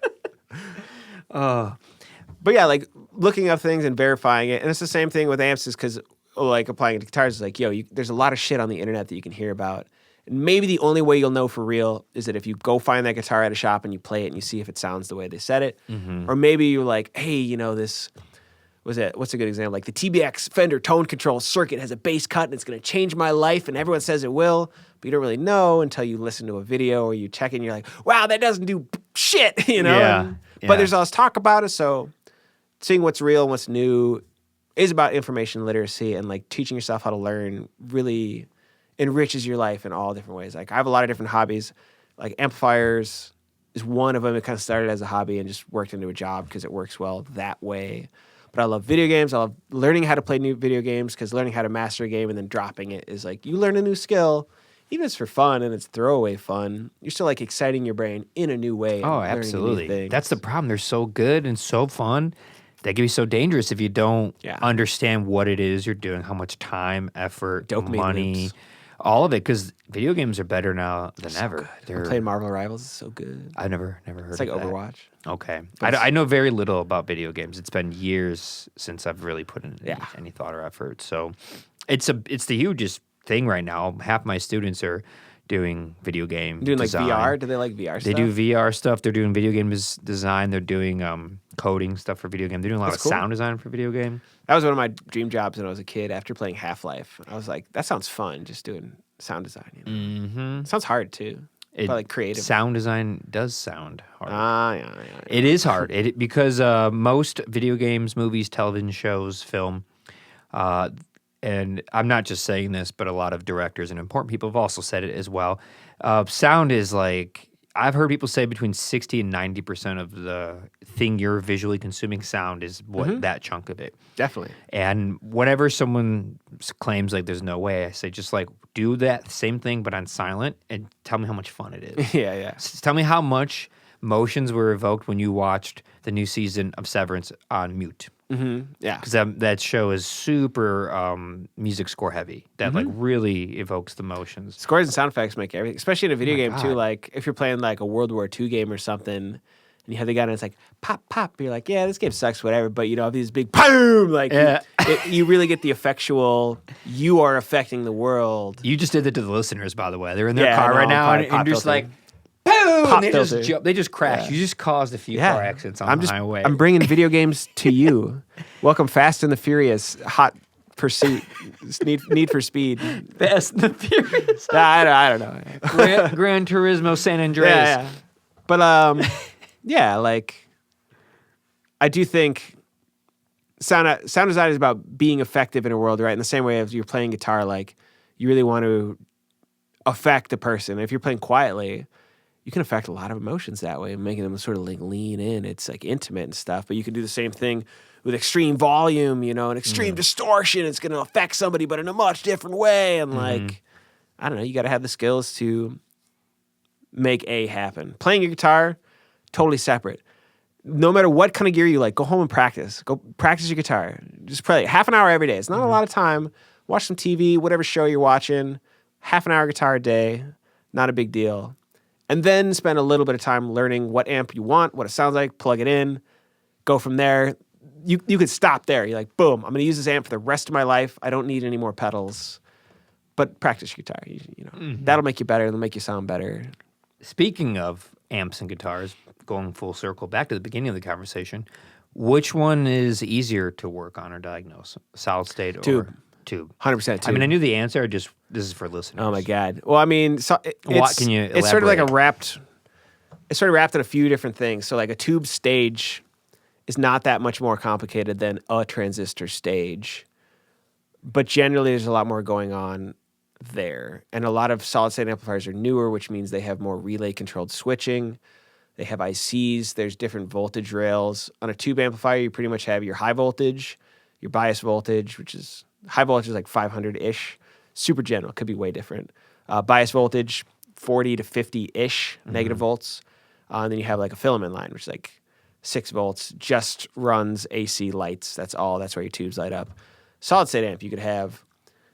But yeah, like looking up things and verifying it. And it's the same thing with amps, is because like applying it to guitars is like, there's a lot of shit on the internet that you can hear about. And maybe the only way you'll know for real is that if you go find that guitar at a shop and you play it and you see if it sounds the way they said it. Or maybe you're like, hey, you know, what's a good example? Like the TBX Fender tone control circuit has a bass cut and it's going to change my life, and everyone says it will, but you don't really know until you listen to a video or you check it and you're like, wow, that doesn't do shit, you know? Yeah. But there's all this talk about it, so seeing what's real and what's new is about information literacy, and like teaching yourself how to learn really enriches your life in all different ways. Like I have a lot of different hobbies, like amplifiers is one of them. It kind of started as a hobby and just worked into a job because it works well that way. But I love video games. I love learning how to play new video games, because learning how to master a game and then dropping it is like you learn a new skill. Even if it's for fun and it's throwaway fun, you're still like exciting your brain in a new way. Oh, absolutely. That's the problem. They're so good and so fun. They can be so dangerous if you don't understand what it is you're doing, how much time, effort, Dopamine money, loops. All of it. Because video games are better now than ever. I'm playing Marvel Rivals is so good. I've never heard It's like of that. Overwatch. Okay. I know very little about video games. It's been years since I've really put in any thought or effort. So it's the hugest thing right now. Half my students are doing video game design. Like VR? Do they like VR stuff? They do VR stuff. They're doing video game design. They're doing coding stuff for video game. They're doing a lot of sound design for video game. That was one of my dream jobs when I was a kid. After playing Half-Life, I was like, that sounds fun, just doing sound design. You know? Sounds hard, too. But like creative. Sound design does sound hard. Yeah. It is hard because most video games, movies, television shows, film, and I'm not just saying this, but a lot of directors and important people have also said it as well. Sound is like, I've heard people say between 60 and 90% of the thing you're visually consuming sound is what that chunk of it. Definitely. And whenever someone claims like there's no way, I say just like do that same thing but on silent and tell me how much fun it is. Yeah. Tell me how much emotions were evoked when you watched the new season of Severance on mute. Yeah. Because that show is super music score heavy. That like really evokes the emotions. Scores and sound effects make everything, especially in a video game too. Like if you're playing like a World War II game or something, and you have the guy and it's like pop, pop. You're like, yeah, this game sucks, whatever. But you know, these big boom, like you really get the effectual. You are affecting the world. You just did that to the listeners, by the way. They're in their car right now, and you're just like. Boom! And they just crash. Yeah. You just caused a few car accidents on the highway. I'm bringing video games to you. Welcome, Fast and the Furious, Hot Pursuit, Need for Speed, Fast and the Furious. I don't know. Gran Turismo, San Andreas. Yeah. But like I do think sound design is about being effective in a world, right? In the same way as you're playing guitar, like you really want to affect the person. If you're playing quietly, you can affect a lot of emotions that way, making them sort of like lean in. It's like intimate and stuff, but you can do the same thing with extreme volume, you know, and extreme distortion. It's going to affect somebody, but in a much different way. And like, I don't know, you got to have the skills to make A happen. Playing your guitar, totally separate. No matter what kind of gear you like, go home and practice. Go practice your guitar. Just play half an hour every day. It's not a lot of time. Watch some TV, whatever show you're watching. Half an hour guitar a day, not a big deal. And then spend a little bit of time learning what amp you want, what it sounds like, plug it in, go from there. You could stop there. You're like, boom, I'm going to use this amp for the rest of my life. I don't need any more pedals. But practice your guitar. You know, that'll make you better. It'll make you sound better. Speaking of amps and guitars, going full circle back to the beginning of the conversation, which one is easier to work on or diagnose? Solid state or tube? 100% tube. I mean, I knew the answer. This is for listeners. Oh my God. Well, I mean, so what can you elaborate? It's sort of like it's sort of wrapped in a few different things. So like a tube stage is not that much more complicated than a transistor stage, but generally there's a lot more going on there. And a lot of solid state amplifiers are newer, which means they have more relay controlled switching. They have ICs. There's different voltage rails. On a tube amplifier, you pretty much have your high voltage, your bias voltage, which is high voltage is like 500-ish. Super general. Could be way different. Bias voltage, 40 to 50-ish negative volts. And then you have like a filament line, which is like 6 volts, just runs AC lights. That's all. That's where your tubes light up. Solid state amp, you could have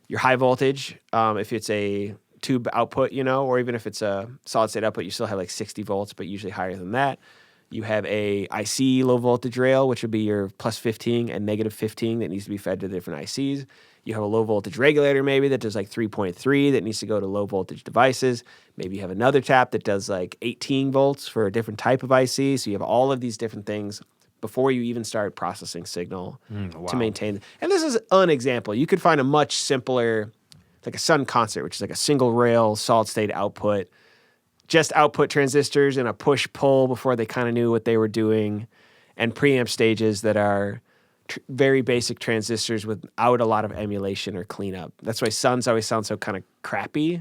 your high voltage, if it's a tube output, you know, or even if it's a solid state output, you still have like 60 volts, but usually higher than that. You have a IC low voltage rail, which would be your plus 15 and negative 15 that needs to be fed to the different ICs. You have a low voltage regulator maybe that does like 3.3 that needs to go to low voltage devices. Maybe you have another tap that does like 18 volts for a different type of IC. So you have all of these different things before you even start processing signal to maintain. And this is an example. You could find a much simpler, like a Sun Concert, which is like a single rail solid state output, just output transistors and a push-pull before they kind of knew what they were doing, and preamp stages that are very basic transistors without a lot of emulation or cleanup. That's why Suns always sound so kind of crappy.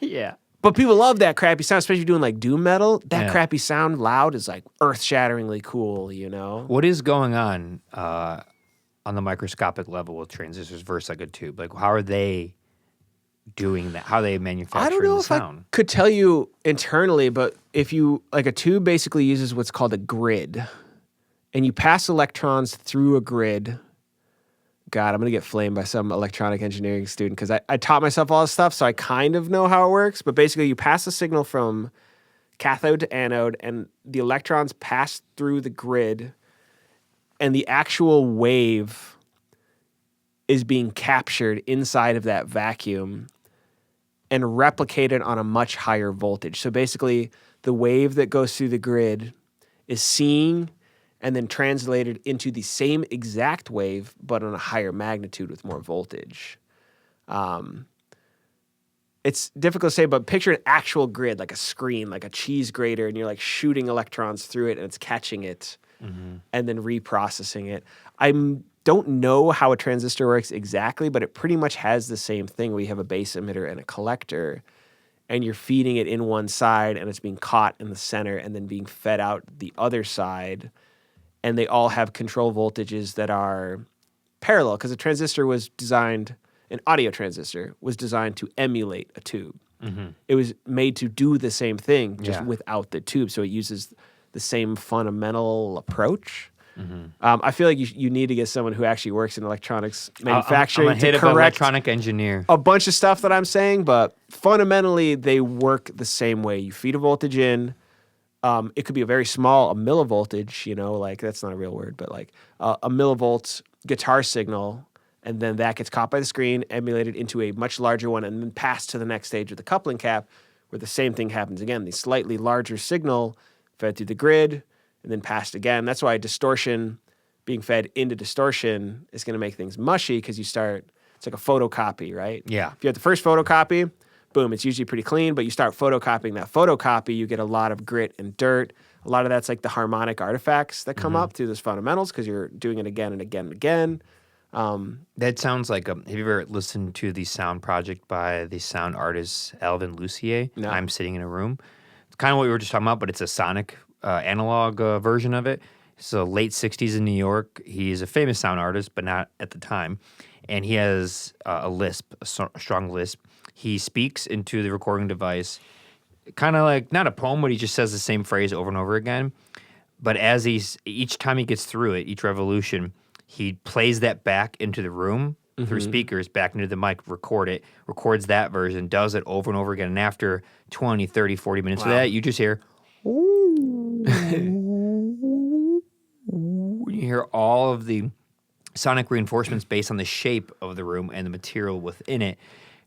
Yeah. But people love that crappy sound, especially doing like doom metal. That crappy sound loud is like earth-shatteringly cool, you know? What is going on the microscopic level with transistors versus like a tube? Like, how are they doing that? How are they manufacturing I don't know the if sound? I could tell you internally, but if you, like a tube basically uses what's called a grid, and you pass electrons through a grid. God, I'm going to get flamed by some electronic engineering student because I taught myself all this stuff, so I kind of know how it works. But basically, you pass a signal from cathode to anode, and the electrons pass through the grid, and the actual wave is being captured inside of that vacuum and replicated on a much higher voltage. So basically, the wave that goes through the grid is seen and then translated into the same exact wave, but on a higher magnitude with more voltage. It's difficult to say, but picture an actual grid, like a screen, like a cheese grater, and you're like shooting electrons through it, and it's catching it and then reprocessing it. I don't know how a transistor works exactly, but it pretty much has the same thing. We have a base emitter and a collector, and you're feeding it in one side, and it's being caught in the center and then being fed out the other side. And they all have control voltages that are parallel, because an audio transistor was designed to emulate a tube. It was made to do the same thing, just without the tube. So it uses the same fundamental approach. I feel like you need to get someone who actually works in electronics manufacturing I'm to correct electronic engineer. a bunch of stuff that I'm saying, but fundamentally they work the same way. You feed a voltage in. It could be a millivoltage, like that's not a real word, but like a millivolt guitar signal, and then that gets caught by the screen, emulated into a much larger one, and then passed to the next stage of the coupling cap, where the same thing happens again. The slightly larger signal fed through the grid, and then passed again. That's why distortion being fed into distortion is going to make things mushy, because it's like a photocopy, right? Yeah. If you have the first photocopy, boom, it's usually pretty clean, but you start photocopying that photocopy, you get a lot of grit and dirt. A lot of that's like the harmonic artifacts that come up through those fundamentals, because you're doing it again and again and again. That sounds like have you ever listened to the sound project by the sound artist Alvin Lucier? No. I'm Sitting in a Room. It's kind of what we were just talking about, but it's a sonic analog version of it. So late 60s in New York. He's a famous sound artist, but not at the time. And he has a lisp, a strong lisp. He speaks into the recording device, kind of like, not a poem, but he just says the same phrase over and over again. But each time he gets through it, each revolution, he plays that back into the room through speakers, back into the mic, records that version, does it over and over again. And after 20, 30, 40 minutes of that, you just hear, you hear all of the sonic reinforcements based on the shape of the room and the material within it.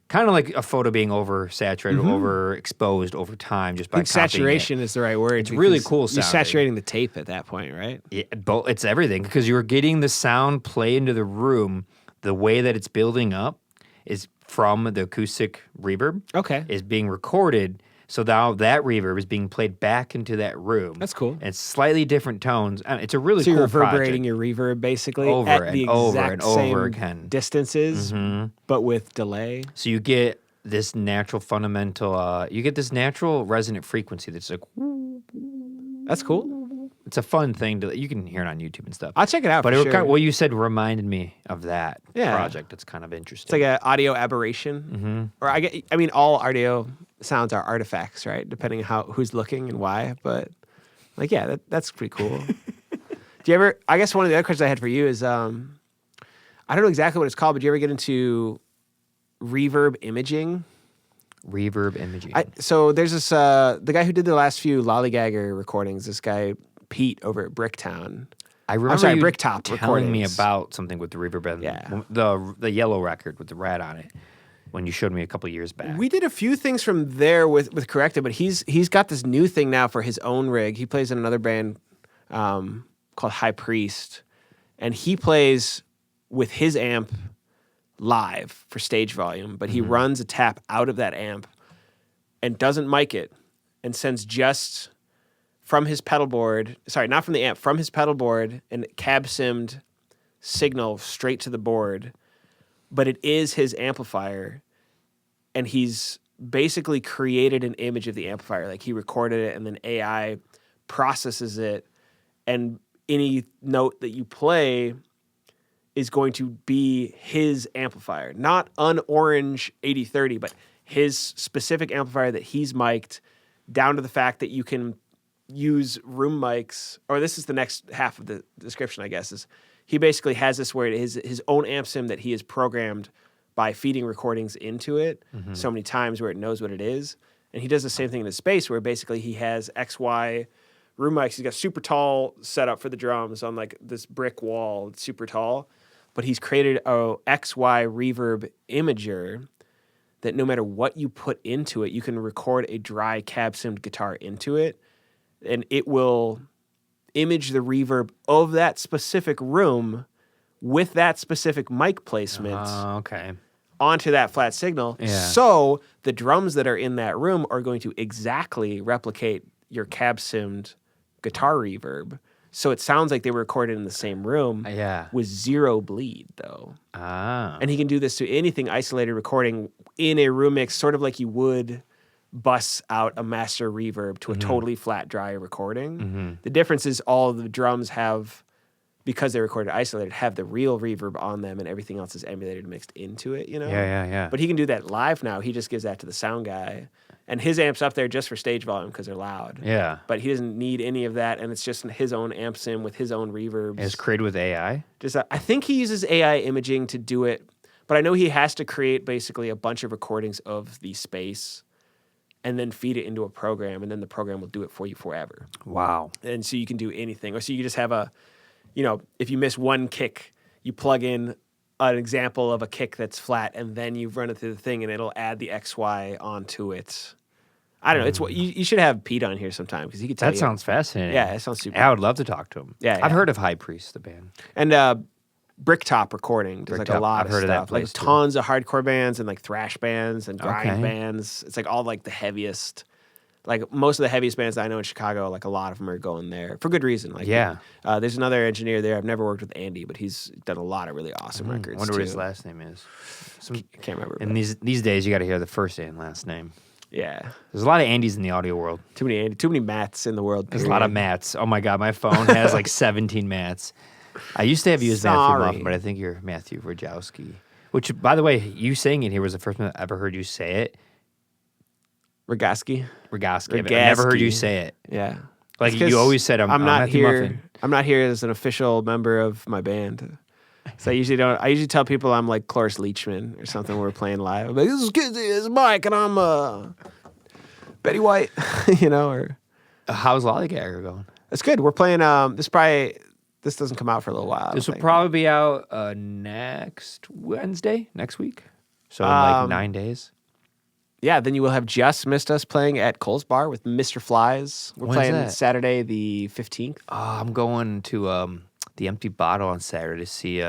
Kind of like a photo being oversaturated, overexposed over time, just by I think saturation it. is the right word. It's really cool sounding. You're saturating the tape at that point, right? Yeah, it's everything, because you're getting the sound play into the room. The way that it's building up is from the acoustic reverb. Okay. Is being recorded. So now that reverb is being played back into that room. That's cool. And it's slightly different tones. It's a really so cool you're reverberating project. your reverb basically Over at and the over exact and same over again. distances, but with delay. So you get this natural fundamental, you get this natural resonant frequency that's like, That's cool. it's a fun thing you can hear it on YouTube and stuff. I'll check it out. But for sure. what you said reminded me of that Yeah. project. It's kind of interesting. It's like an audio aberration, or all audio sounds are artifacts, right? Depending on who's looking and why. But like, yeah, that's pretty cool. Do you ever? I guess one of the other questions I had for you is, I don't know exactly what it's called, but do you ever get into reverb imaging? Reverb imaging. So there's this the guy who did the last few Lollygagger recordings. This guy Pete over at Bricktown. I remember you Bricktop telling me recordings. about something with the reverb and Yeah. the yellow record with the rat on it when you showed me a couple years back. We did a few things from there with Corrected, but he's got this new thing now for his own rig. He plays in another band called High Priest, and he plays with his amp live for stage volume, but he runs a tap out of that amp and doesn't mic it and sends just from his pedal board, not from the amp, from his pedal board, and cab simmed signal straight to the board, but it is his amplifier, and he's basically created an image of the amplifier. Like, he recorded it, and then AI processes it, and any note that you play is going to be his amplifier, not an orange 8030, but his specific amplifier that he's mic'd, down to the fact that you can use room mics. Or this is the next half of the description, I guess, is he basically has this where it is his own amp sim that he has programmed by feeding recordings into it so many times where it knows what it is. And he does the same thing in his space, where basically he has XY room mics. He's got super tall setup for the drums on like this brick wall. It's super tall. But he's created a XY reverb imager that no matter what you put into it, you can record a dry cab simmed guitar into it, and it will image the reverb of that specific room with that specific mic placement onto that flat signal. Yeah. So the drums that are in that room are going to exactly replicate your cab simmed guitar reverb. So it sounds like they were recorded in the same room with zero bleed, though. And he can do this to anything isolated recording in a room mix, sort of like you would busts out a master reverb to a totally flat, dry recording. The difference is all the drums have, because they recorded isolated, have the real reverb on them, and everything else is emulated and mixed into it, you know? Yeah. But he can do that live now. He just gives that to the sound guy. And his amp's up there just for stage volume because they're loud. Yeah. But he doesn't need any of that, and it's just his own amp sim with his own reverbs. It's created with AI? I think he uses AI imaging to do it, but I know he has to create basically a bunch of recordings of the space and then feed it into a program, and then the program will do it for you forever. Wow. And so you can do anything. Or so you just have if you miss one kick, you plug in an example of a kick that's flat, and then you run it through the thing, and it'll add the XY onto it. I don't know. It's what you should have Pete on here sometime because he could tell you. That sounds fascinating. Yeah, it sounds super. I would love to talk to him. Yeah, I've heard of High Priest, the band. And Bricktop Recording. There's like a lot I've of heard stuff. of that place, like tons of hardcore bands and like thrash bands and grind bands. It's like all like the heaviest. Like most of the heaviest bands that I know in Chicago, like a lot of them are going there for good reason. Like there's another engineer there. I've never worked with Andy, but he's done a lot of really awesome records. I wonder what his last name is. I can't remember. And these days, you got to hear the first and last name. Yeah, there's a lot of Andys in the audio world. Too many Matts in the world. There's a lot of Matts. Oh my god, my phone has like 17 Matts. I used to have you as Matthew Muffin, but I think you're Matthew Wojciechowski. Which, by the way, you saying it here was the first time I ever heard you say it. Rogaski. I've never heard you say it. Yeah. Like you always said, I'm not Matthew here. Muffin. I'm not here as an official member of my band. So I usually tell people I'm like Cloris Leachman or something when we're playing live. I'm like, this is Mike and I'm Betty White, or how's Lollygagger going? It's good. We're playing this doesn't come out for a little while. This will probably be out next week. So in like 9 days. Yeah, then you will have just missed us playing at Cole's Bar with Mr. Flies. We're playing Saturday the 15th. Oh, I'm going to the Empty Bottle on Saturday to see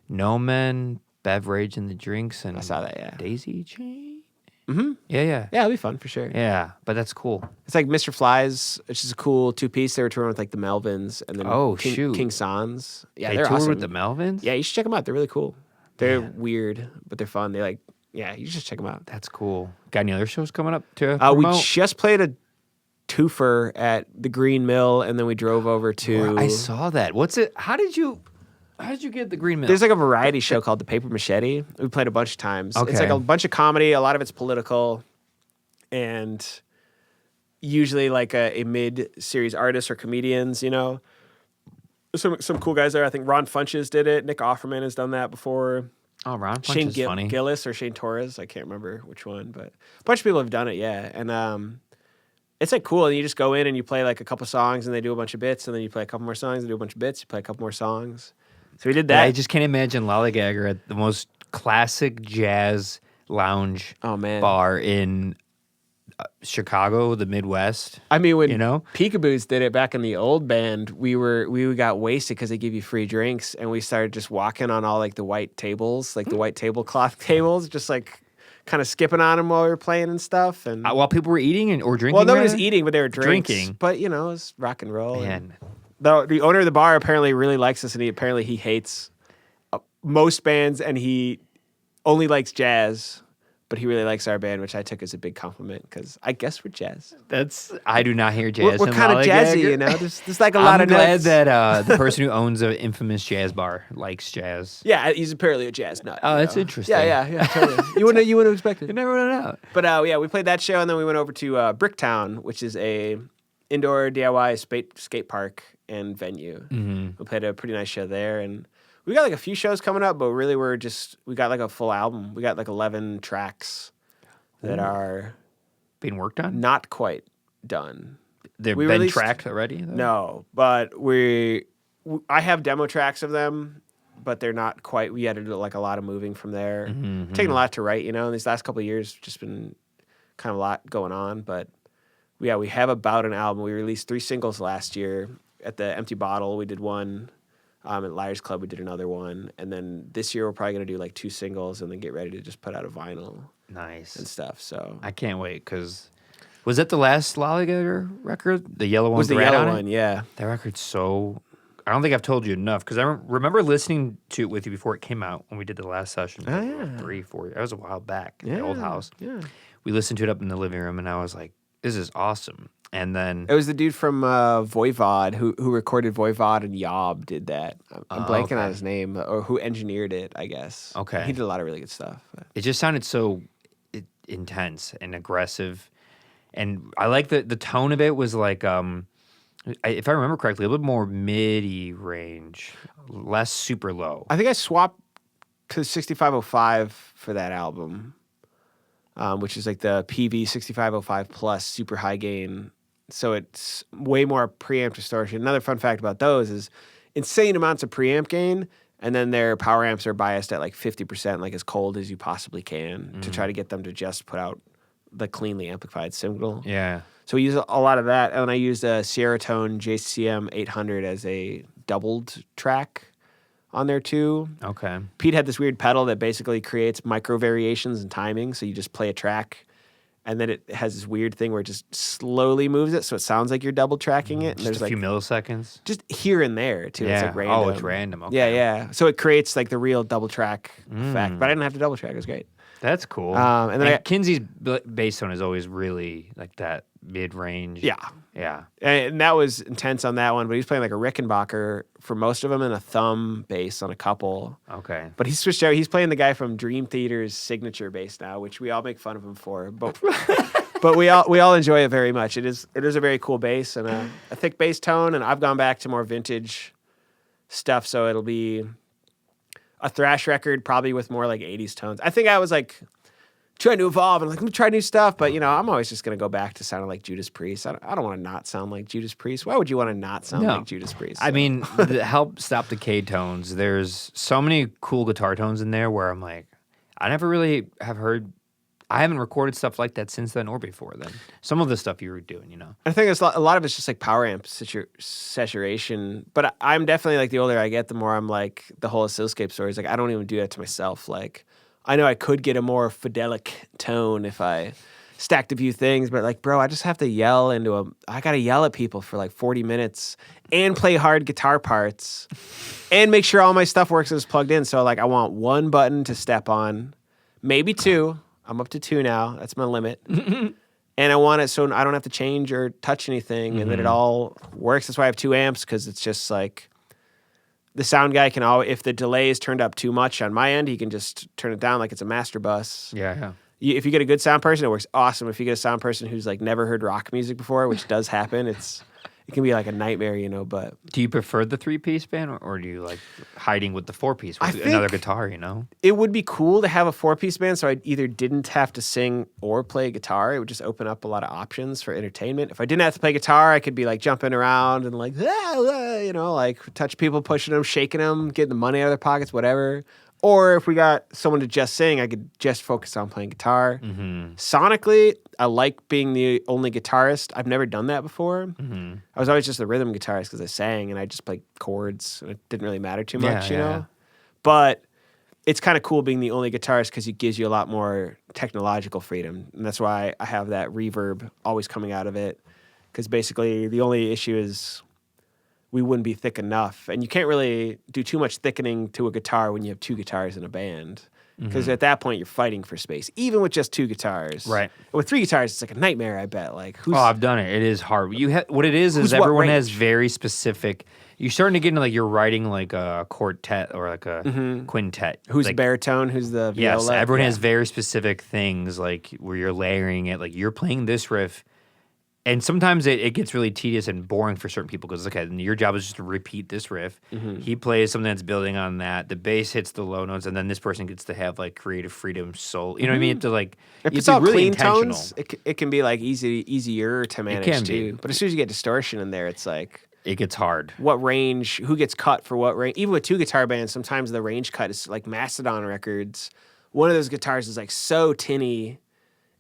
No Men, Beverage and the Drinks, and I saw that, yeah. Daisy Chain. Mm-hmm. Yeah. Yeah, it'll be fun for sure. Yeah, but that's cool. It's like Mr. Flies, which is a cool two-piece. They were touring with like the Melvins and then King Sans. Yeah, they're toured awesome. with the Melvins? Yeah, you should check them out. They're really cool. They're weird, but they're fun. You should check them out. That's cool. Got any other shows coming up to we promote? just played a twofer at the Green Mill, and then we drove over to... I saw that. What's it? How did you get the Green Mill? There's like a variety show called The Paper Machete. We played a bunch of times. Okay. It's like a bunch of comedy. A lot of it's political. And usually like a mid-series artists or comedians, Some cool guys there. I think Ron Funches did it. Nick Offerman has done that before. Oh, Ron Funches is funny. Gillis or Shane Torres. I can't remember which one, but a bunch of people have done it, yeah. And it's like cool. And you just go in and you play like a couple songs and they do a bunch of bits. And then you play a couple more songs, they do a bunch of bits. You play a couple more songs. So we did that. I just can't imagine Lollygagger at the most classic jazz lounge bar in Chicago, the Midwest. I mean, when Peekaboos did it back in the old band, we got wasted because they give you free drinks, and we started just walking on all like the white tables, like the white tablecloth tables, just like kind of skipping on them while we were playing and stuff. And while people were eating or drinking. Well, nobody was eating, but they were drinking. But it was rock and roll. Man. The owner of the bar apparently really likes us, and he hates most bands, and he only likes jazz. But he really likes our band, which I took as a big compliment because I guess we're jazz. I do not hear jazz. We're kind of jazzy, There's like a lot of notes. I'm glad that the the person who owns an infamous jazz bar likes jazz. Yeah, he's apparently a jazz nut. Oh, that's interesting. Yeah, totally. You wouldn't expect it. You never would know. But we played that show, and then we went over to Bricktown, which is a indoor DIY skate park and venue. Mm-hmm. We played a pretty nice show there, and we got like a few shows coming up, but really we got like a full album. We got like 11 tracks that are being worked on. Not quite done. They've been tracked already? Though? No, but I have demo tracks of them, but they're not quite. We had to do like a lot of moving from there. Mm-hmm. Taking a lot to write, in these last couple of years, just been kind of a lot going on. But we have about an album. We released 3 singles last year at the Empty Bottle. We did one. At Liars Club, we did another one. And then this year, we're probably going to do like 2 singles and then get ready to just put out a vinyl. Nice. And stuff. So I can't wait because was that the last Lollygagger record? The yellow one was the yellow one, yeah. That record's so... I don't think I've told you enough because I remember listening to it with you before it came out when we did the last session. Oh, yeah. 3, 4... That was a while back in the old house. Yeah. we listened to it up in the living room, and I was like, this is awesome. And then it was the dude from Voivod who recorded Voivod, and Yob did that. I'm blanking on his name, or who engineered it, I guess. Okay. He did a lot of really good stuff. It just sounded so intense and aggressive. And I like the tone of it was like, if I remember correctly, a little bit more midi range, less super low. I think I swapped to 6505 for that album, which is like the PV 6505 plus super high gain. So it's way more preamp distortion. Another fun fact about those is insane amounts of preamp gain, and then their power amps are biased at like 50%, like as cold as you possibly can, to try to get them to just put out the cleanly amplified signal. Yeah. So we use a lot of that, and I used a Sierra Tone JCM 800 as a doubled track on there too. Okay. Pete had this weird pedal that basically creates micro variations in timing, so you just play a track, and then it has this weird thing where it just slowly moves it, so it sounds like you're double tracking it. And Just there's a like few milliseconds? just here and there too. It's like random. Oh, it's random. Okay. Yeah. So it creates like the real double track effect. But I didn't have to double track. It was great. That's cool. And then Kinsey's bass tone is always really like that mid-range. Yeah. And that was intense on that one, but he's playing like a Rickenbacker for most of them and a thumb bass on a couple. Okay. But he switched out. He's playing the guy from Dream Theater's signature bass now, which we all make fun of him for. But we all enjoy it very much. It is a very cool bass and a thick bass tone, and I've gone back to more vintage stuff, so it'll be a thrash record, probably with more like 80s tones. I think I was like trying to evolve and like, let me try new stuff, but I'm always just going to go back to sounding like Judas Priest. I don't want to not sound like Judas Priest. Why would you want to not sound like Judas Priest? I mean, the Help Stop Decay tones, there's so many cool guitar tones in there where I'm like, I never really have heard, I haven't recorded stuff like that since then or before then. Some of the stuff you were doing, I think it's a lot of it's just like power amp saturation. But I'm definitely like, the older I get, the more I'm like, the whole oscilloscope story is like, I don't even do that to myself. Like, I know I could get a more fidelic tone if I stacked a few things, but like, bro, I just have to yell I got to yell at people for like 40 minutes and play hard guitar parts and make sure all my stuff works as plugged in. So like, I want one button to step on, maybe two. I'm up to 2 now. That's my limit. And I want it so I don't have to change or touch anything and that it all works. That's why I have 2 amps, because it's just like the sound guy can always, if the delay is turned up too much on my end, he can just turn it down like it's a master bus. Yeah. If you get a good sound person, it works awesome. If you get a sound person who's like never heard rock music before, which does happen, it can be like a nightmare, but... Do you prefer the 3-piece band, or do you like hiding with the 4-piece with another guitar, It would be cool to have a 4-piece band, so I either didn't have to sing or play guitar. It would just open up a lot of options for entertainment. If I didn't have to play guitar, I could be like jumping around and like, like touch people, pushing them, shaking them, getting the money out of their pockets, whatever. Or if we got someone to just sing, I could just focus on playing guitar. Sonically, I like being the only guitarist. I've never done that before. I was always just the rhythm guitarist because I sang and I just played chords and it didn't really matter too much, know? But it's kind of cool being the only guitarist because it gives you a lot more technological freedom. And that's why I have that reverb always coming out of it, because basically the only issue is we wouldn't be thick enough. And you can't really do too much thickening to a guitar when you have 2 guitars in a band. Because at that point, you're fighting for space, even with just 2 guitars. Right. With 3 guitars, it's like a nightmare, I bet. Like, I've done it. It is hard. What it is everyone has very specific... You're starting to get into like you're writing like a quartet or like a quintet. Who's like, the baritone? Who's the viola? Yes, everyone has very specific things like where you're layering it. Like you're playing this riff. And sometimes it gets really tedious and boring for certain people because, okay, your job is just to repeat this riff. He plays something that's building on that. The bass hits the low notes, and then this person gets to have, like, creative freedom, soul. You know what I mean? To, like, if it's all really clean tones, it can be, like, easier to manage, too. But as soon as you get distortion in there, it's like... It gets hard. What range, who gets cut for what range. Even with 2 guitar bands, sometimes the range cut is, like, Mastodon records. One of those guitars is, like, so tinny,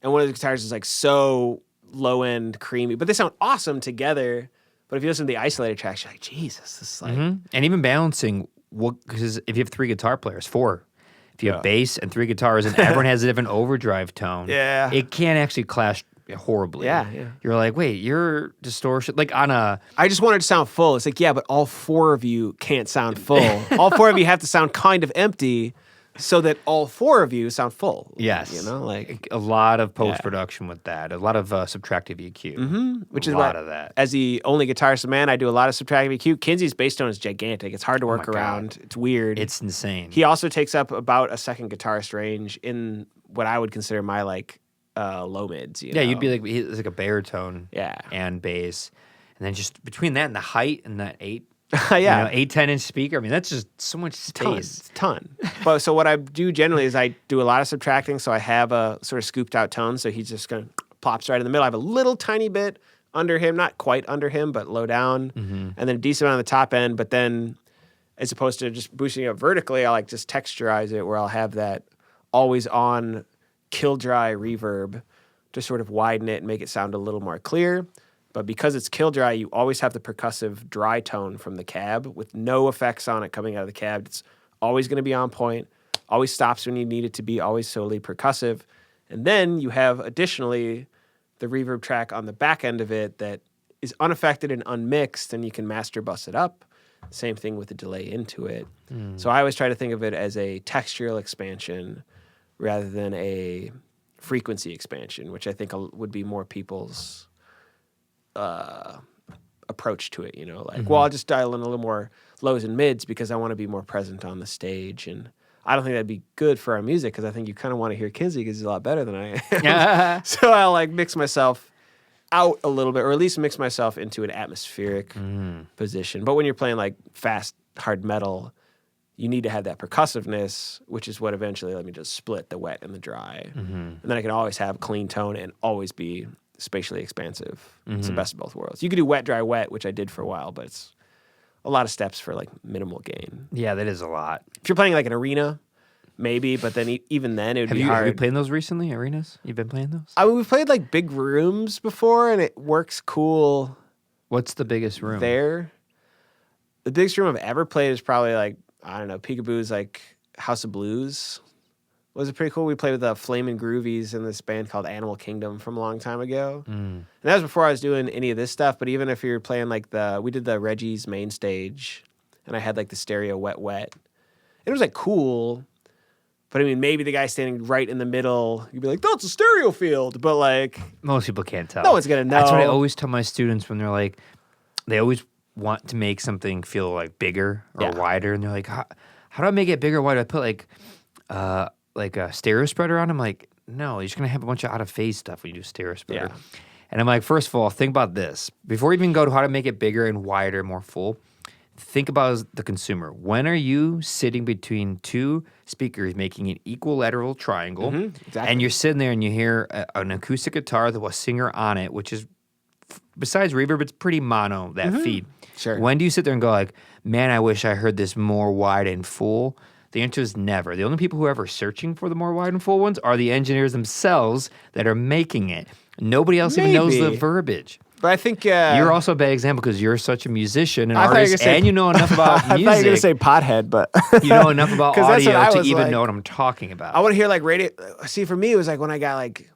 and one of the guitars is, like, so... low-end, creamy, but they sound awesome together. But if you listen to the isolated tracks, you're like, Jesus, this is like... And even balancing, because if you have 3 guitar players, 4, if you have bass and 3 guitars and everyone has a different overdrive tone, it can actually clash horribly. Yeah. You're like, wait, your distortion, like on a... I just wanted to sound full. It's like, yeah, but all 4 of you can't sound full. All 4 of you have to sound kind of empty. so that all four of you sound full. Yes. You know, like a lot of post-production with that. A lot of subtractive EQ. Which is a lot of that. As the only guitarist in the band, I do a lot of subtractive EQ. Kinsey's bass tone is gigantic. It's hard to work around. God. It's weird. It's insane. He also takes up about a second guitarist range in what I would consider my like low mids. You know? You'd be like it's like a baritone. Yeah. And bass, and then just between that and the height and that 8. Yeah. 8-10 inch speaker. I mean, that's just so much space. Ton. But so what I do generally is I do a lot of subtracting. So I have a sort of scooped out tone. So he's just going to plops right in the middle. I have a little tiny bit under him, not quite under him, but low down. And then a decent amount on the top end. But then as opposed to just boosting it up vertically, I like just texturize it where I'll have that always on kill dry reverb to sort of widen it and make it sound a little more clear. But because it's kill dry, you always have the percussive dry tone from the cab with no effects on it coming out of the cab. It's always going to be on point, always stops when you need it to be, always solely percussive. And then you have additionally the reverb track on the back end of it that is unaffected and unmixed, and you can master bus it up. Same thing with the delay into it. So I always try to think of it as a textural expansion rather than a frequency expansion, which I think would be more people's approach to it, you know, like, well, I'll just dial in a little more lows and mids because I want to be more present on the stage. And I don't think that'd be good for our music because I think you kind of want to hear Kinsey because he's a lot better than I am. So I'll like mix myself out a little bit, or at least mix myself into an atmospheric position. But when you're playing like fast, hard metal, you need to have that percussiveness, which is what eventually let me just split the wet and the dry. And then I can always have clean tone and always be spatially expansive. It's the best of both worlds. You could do wet, dry, wet, which I did for a while, but it's a lot of steps for like minimal gain. Yeah, that is a lot. If you're playing like an arena, maybe, but then even then it would be hard. Have you played those recently, arenas? You've been playing those? I mean, we've played like big rooms before, and it works cool. What's the biggest room? There. The biggest room I've ever played is probably like, I don't know, Peekaboo's like House of Blues. Was it pretty cool? We played with the Flamin' Groovies in this band called Animal Kingdom from a long time ago. And that was before I was doing any of this stuff. But even if you're playing like we did the Reggie's main stage, and I had like the stereo wet, wet. It was like cool. But I mean, maybe the guy standing right in the middle, you'd be like, that's a stereo field. But like, most people can't tell. No one's going to know. That's what I always tell my students when they're like, they always want to make something feel like bigger or wider. And they're like, how do I make it bigger or wider? I put like a stereo spreader on. I'm like, no, you're just gonna have a bunch of out of phase stuff when you do stereo spreader. And I'm like, first of all, think about this. Before you even go to how to make it bigger and wider, more full, think about the consumer. When are you sitting between two speakers making an equilateral triangle, and you're sitting there and you hear an acoustic guitar with a singer on it, which is, besides reverb, it's pretty mono, that feed. Sure. When do you sit there and go like, man, I wish I heard this more wide and full? The answer is never. The only people who are ever searching for the more wide and full ones are the engineers themselves that are making it. Nobody else even knows the verbiage. But I think you're also a bad example because you're such a musician and artist, and you know enough about music. I thought you were going to say pothead, but you know enough about audio to even like, know what I'm talking about. I want to hear like radio. See, for me, it was like when I got like,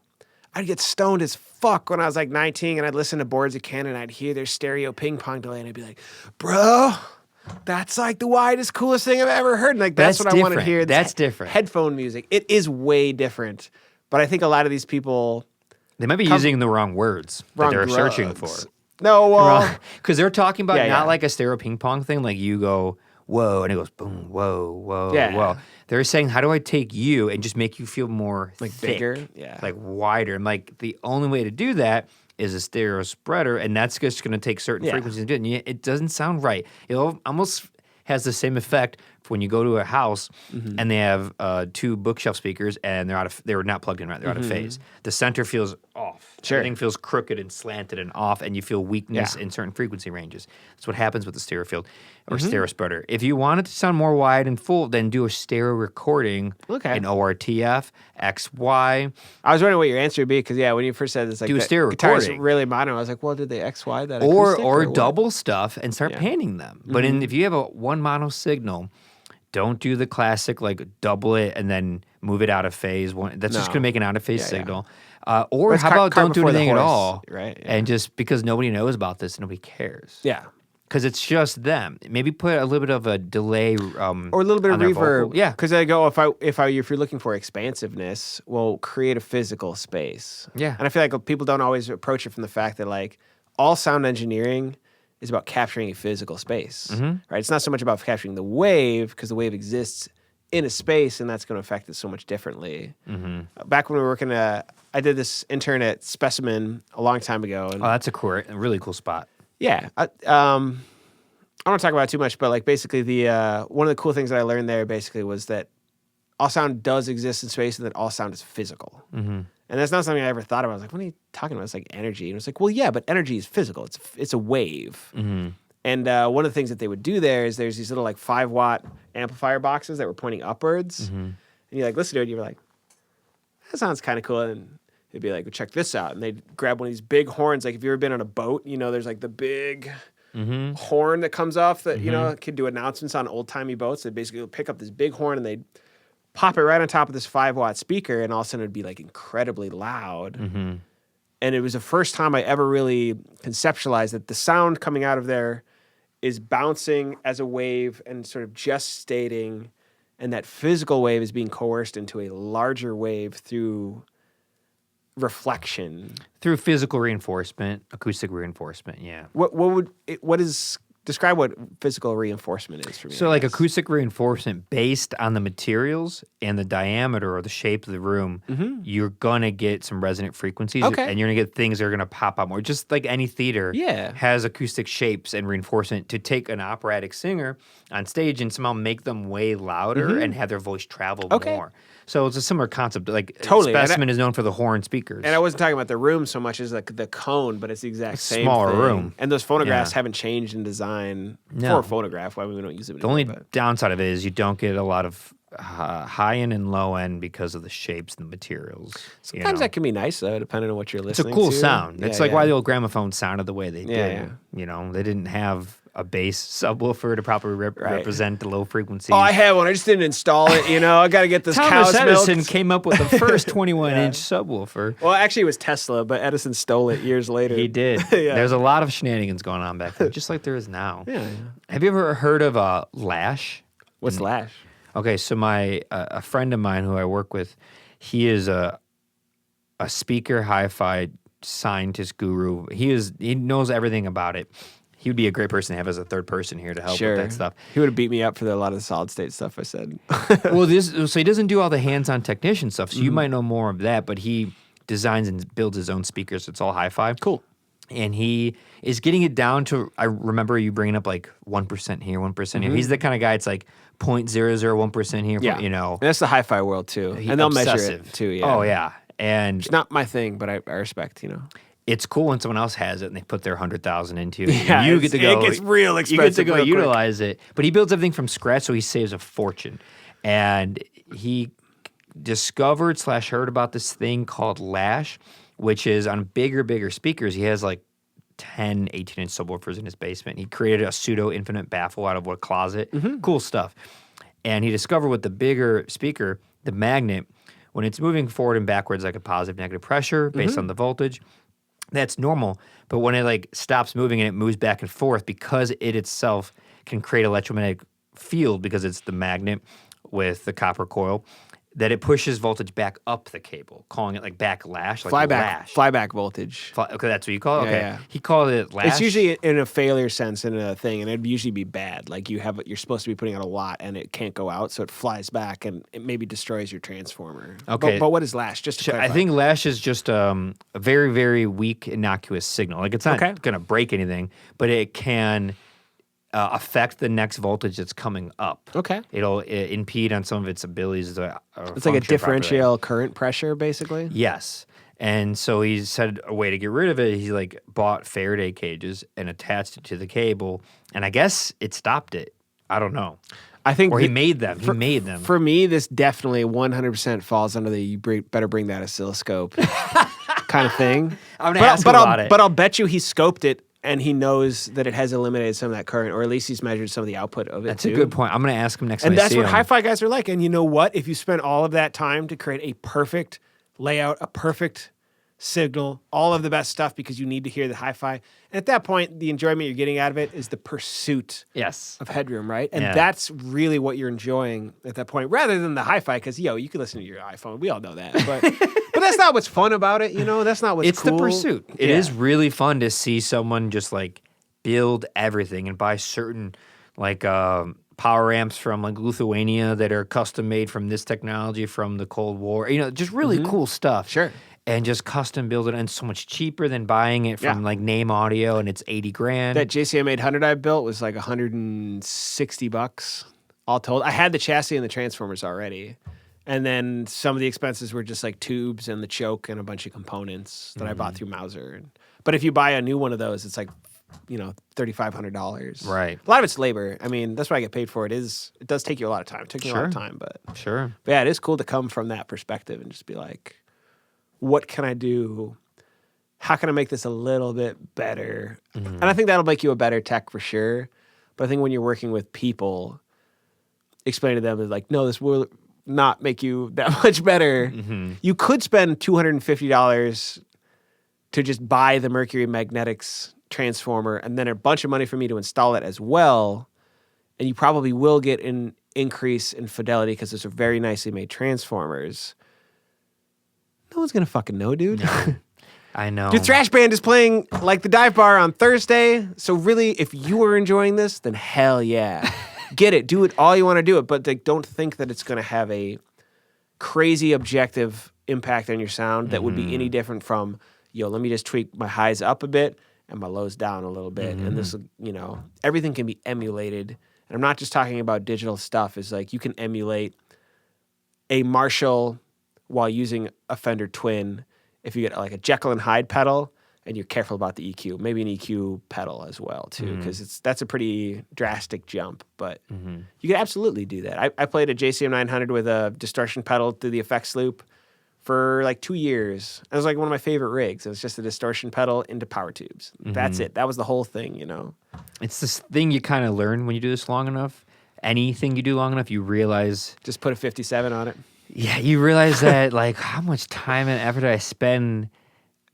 I'd get stoned as fuck when I was like 19, and I'd listen to Boards of Cannon, and I'd hear their stereo ping pong delay, and I'd be like, bro, that's like the widest, coolest thing I've ever heard. And like that's what different. I want to hear. That's different. Headphone music. It is way different. But I think a lot of these people, they might be using the wrong words that they're searching for. No, well, because they're talking about not like a stereo ping pong thing. Like you go, whoa, and it goes boom, whoa, whoa. They're saying, how do I take you and just make you feel more like thick, bigger, like wider? And like the only way to do that is a stereo spreader, and that's just going to take certain frequencies and do it. And it doesn't sound right. It almost has the same effect when you go to a house and they have two bookshelf speakers and they're not plugged in right. They're out of phase. The center feels off. Sure. Everything feels crooked and slanted and off, and you feel weakness in certain frequency ranges. That's what happens with the stereo field or stereo spreader. If you want it to sound more wide and full, then do a stereo recording in ORTF, XY. I was wondering what your answer would be because when you first said this, like do a stereo recording, really mono. I was like, well, did they XY that? Or double stuff and start panning them. But if you have a one mono signal, don't do the classic like double it and then move it out of phase. That's just going to make an out of phase signal. Or how about don't do anything at all? Right. And just because nobody knows about this, nobody cares. Yeah. because it's just them. Maybe put a little bit of a delay, or a little bit of reverb. Vocal. Yeah, because I go if you're looking for expansiveness, well, create a physical space. Yeah, and I feel like people don't always approach it from the fact that like all sound engineering is about capturing a physical space, right? It's not so much about capturing the wave because the wave exists in a space and that's going to affect it so much differently. Back when we were working I did this intern at Specimen a long time ago. And that's a really cool spot. Yeah. I don't want to talk about it too much, but like basically one of the cool things that I learned there basically was that all sound does exist in space and that all sound is physical. And that's not something I ever thought about. I was like, what are you talking about? It's like energy. And it was like, well, yeah, but energy is physical. It's a wave. And one of the things that they would do there is there's these little like 5-watt amplifier boxes that were pointing upwards. And you like listen to it and you're like, that sounds kind of cool. And they'd be like, well, check this out. And they'd grab one of these big horns. Like if you've ever been on a boat, there's like the big horn that comes off that, can do announcements on old-timey boats. They basically pick up this big horn and they'd pop it right on top of this 5-watt speaker, and all of a sudden it'd be like incredibly loud. And it was the first time I ever really conceptualized that the sound coming out of there is bouncing as a wave and sort of just stating, and that physical wave is being coerced into a larger wave through reflection. Through physical reinforcement, acoustic reinforcement, yeah. Describe what physical reinforcement is for me. So like acoustic reinforcement based on the materials and the diameter or the shape of the room, you're going to get some resonant frequencies and you're going to get things that are going to pop out more. Just like any theater has acoustic shapes and reinforcement to take an operatic singer on stage and somehow make them way louder and have their voice travel more. So it's a similar concept. Like Specimen is known for the horn speakers. And I wasn't talking about the room so much as like the cone, but it's the exact same smaller thing. Room. And those phonographs haven't changed in design for a phonograph. Why we don't use them anymore. The only downside of it is you don't get a lot of high end and low end because of the shapes and the materials. Sometimes that can be nice though, depending on what you're listening to. It's a cool sound. It's like why the old gramophone sounded the way they did. They didn't have a bass subwoofer to properly represent the low frequencies. Oh, I have one. I just didn't install it. I got to get this Thomas cow's Edison milk. came up with the first 21-inch subwoofer. Well, actually, it was Tesla, but Edison stole it years later. He did. There's a lot of shenanigans going on back then, just like there is now. Have you ever heard of Lash? What's Lash? Okay, so a friend of mine who I work with, he is a speaker, hi-fi scientist guru. He knows everything about it. He would be a great person to have as a third person here to help with that stuff. He would have beat me up for a lot of the solid state stuff I said. So he doesn't do all the hands-on technician stuff, so you might know more of that, but he designs and builds his own speakers. It's all hi-fi. Cool. And he is getting it down to, I remember you bringing up like 1% here, 1% here. He's the kind of guy, it's like 0.001% here. Yeah. And that's the hi-fi world too. And they'll measure it too, Oh, yeah. And it's not my thing, but I respect, It's cool when someone else has it and they put their 100,000 into it. Yeah, you get to go. It gets real expensive. You get to go utilize it. But he builds everything from scratch, so he saves a fortune. And he discovered / heard about this thing called Lash, which is on bigger speakers. He has like 10, 18-inch subwoofers in his basement. He created a pseudo-infinite baffle out of a closet. Cool stuff. And he discovered with the bigger speaker, the magnet, when it's moving forward and backwards like a positive negative pressure based on the voltage, that's normal. But when it like stops moving and it moves back and forth, because it itself can create electromagnetic field because it's the magnet with the copper coil, that it pushes voltage back up the cable, calling it like backlash, like flyback voltage. Okay, that's what you call it? Okay. Yeah. He called it lash. It's usually in a failure sense in a thing, and it'd usually be bad. Like you're supposed to be putting out a lot, and it can't go out, so it flies back, and it maybe destroys your transformer. Okay. But what is lash? Just to clarify. I think lash is just a very, very weak, innocuous signal. Like it's not going to break anything, but it can affect the next voltage that's coming up. Okay. It'll impede on some of its abilities to It's like a differential current pressure, basically? Yes. And so he said a way to get rid of it, he like bought Faraday cages and attached it to the cable, and I guess it stopped it. I don't know. I think he made them. He made them. For me, this definitely 100% falls under the you better bring that oscilloscope kind of thing. I'm going to ask him about it. But I'll bet you he scoped it and he knows that it has eliminated some of that current, or at least he's measured some of the output of it. That's a good point. I'm going to ask him next time I see him. And that's what hi-fi guys are like. And you know what? If you spend all of that time to create a perfect layout, a perfect signal, all of the best stuff because you need to hear the hi-fi. And at that point, the enjoyment you're getting out of it is the pursuit of headroom, right? And that's really what you're enjoying at that point, rather than the hi-fi, because, you can listen to your iPhone. We all know that. But that's not what's fun about it, That's not what's it's cool. It's the pursuit. It is really fun to see someone just, like, build everything and buy certain, like, power amps from, like, Lithuania that are custom-made from this technology from the Cold War. Just really cool stuff. Sure. And just custom build it, and so much cheaper than buying it from like Name Audio, and it's $80,000. That JCM 800 I built was like $160 all told. I had the chassis and the transformers already, and then some of the expenses were just like tubes and the choke and a bunch of components that I bought through Mauser. But if you buy a new one of those, it's like $3,500. Right. A lot of it's labor. I mean, that's what I get paid for. It does take you a lot of time. It took me a lot of time, but yeah, it is cool to come from that perspective and just be like, what can I do? How can I make this a little bit better? And I think that'll make you a better tech for sure. But I think when you're working with people, explain to them is like, no, this will not make you that much better. You could spend $250 to just buy the Mercury Magnetics transformer and then a bunch of money for me to install it as well. And you probably will get an increase in fidelity because those are very nicely made transformers. No one's going to fucking know, dude. No, I know. Dude, Thrash Band is playing like the dive bar on Thursday. So really, if you are enjoying this, then hell yeah. Get it. Do it all you want to do it. But like, don't think that it's going to have a crazy objective impact on your sound that would be any different from, let me just tweak my highs up a bit and my lows down a little bit. And this, everything can be emulated. And I'm not just talking about digital stuff. It's like you can emulate a Marshall while using a Fender Twin, if you get like a Jekyll and Hyde pedal and you're careful about the EQ, maybe an EQ pedal as well too, because that's a pretty drastic jump. But you can absolutely do that. I played a JCM 900 with a distortion pedal through the effects loop for like 2 years. It was like one of my favorite rigs. It was just a distortion pedal into power tubes. That's it. That was the whole thing, It's this thing you kind of learn when you do this long enough. Anything you do long enough, you realize. Just put a 57 on it. Yeah, you realize that, like, how much time and effort I spend.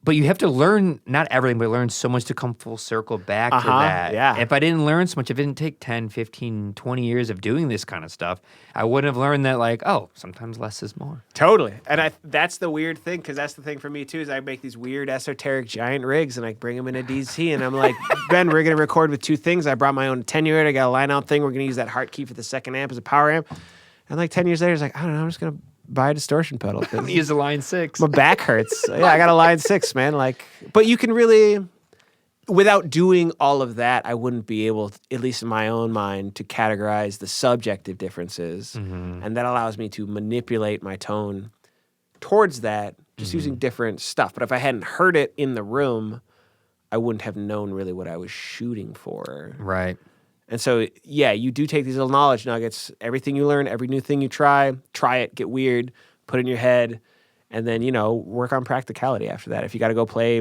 But you have to learn, not everything, but learn so much to come full circle back to that. Yeah. If I didn't learn so much, if it didn't take 10, 15, 20 years of doing this kind of stuff, I wouldn't have learned that, like, sometimes less is more. Totally. And that's the weird thing, because that's the thing for me, too, is I make these weird, esoteric, giant rigs, and I bring them in a DC, and I'm like, Ben, we're going to record with two things. I brought my own attenuator. I got a line-out thing. We're going to use that heart key for the second amp as a power amp. And like 10 years later, it's like, I don't know, I'm just going to buy a distortion pedal. Use a line 6. My back hurts. Yeah, I got a line 6, man. Like, but you can really, without doing all of that, I wouldn't be able, at least in my own mind, to categorize the subjective differences. And that allows me to manipulate my tone towards that, just using different stuff. But if I hadn't heard it in the room, I wouldn't have known really what I was shooting for. Right. And so, yeah, you do take these little knowledge nuggets, everything you learn, every new thing you try it, get weird, put it in your head, and then, work on practicality after that. If you got to go play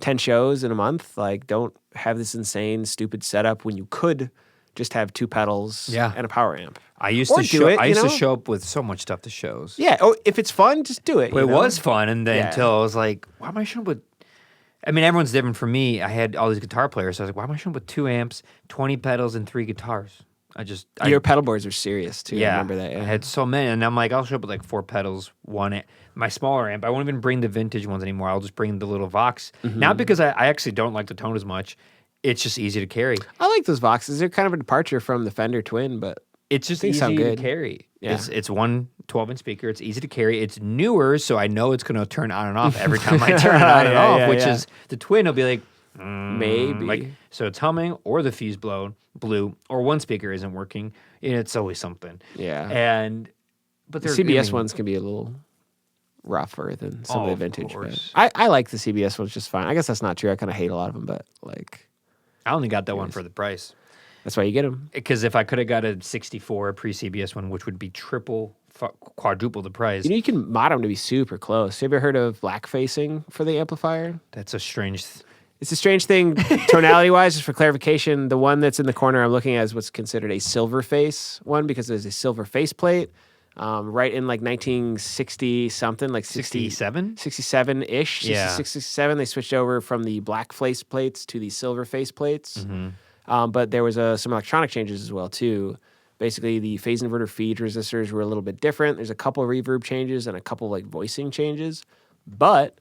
10 shows in a month, like, don't have this insane, stupid setup when you could just have 2 pedals and a power amp. I used to show up with so much stuff to shows. Yeah, if it's fun, just do it. Well, it was fun, and then until I was like, why am I showing up with... I mean, everyone's different. For me, I had all these guitar players, so I was like, why am I showing up with 2 amps, 20 pedals, and 3 guitars? Your pedal boards are serious, too. Yeah, I remember that. Yeah. I had so many, and I'm like, I'll show up with like 4 pedals, 1 amp. My smaller amp, I won't even bring the vintage ones anymore. I'll just bring the little Vox. Not because I actually don't like the tone as much. It's just easy to carry. I like those Voxes. They're kind of a departure from the Fender Twin, but it's just easy to carry. Yeah. It's one 12-inch speaker. It's easy to carry. It's newer, so I know it's going to turn on and off every time I turn it on and off, which is the Twin will be like, maybe. Like, so it's humming, or the fuse blew, or one speaker isn't working. And it's always something. Yeah. But the CBS ones can be a little rougher than some of the vintage. I like the CBS ones just fine. I guess that's not true. I kind of hate a lot of them, but like... I only got that one for the price. That's why you get them. Because if I could have got a 64 pre-CBS one, which would be quadruple the price. You can mod them to be super close. Have you ever heard of black facing for the amplifier? That's a strange... It's a strange thing, tonality-wise. Just for clarification, the one that's in the corner I'm looking at is what's considered a silver face one because there's a silver face plate. right in like 1960 something, like 67? 67-ish, Yeah. 67. They switched over from the black face plates to the silver face plates. But there was some electronic changes as well too. Basically, the phase inverter feed resistors were a little bit different. There's a couple of reverb changes and a couple like voicing changes, but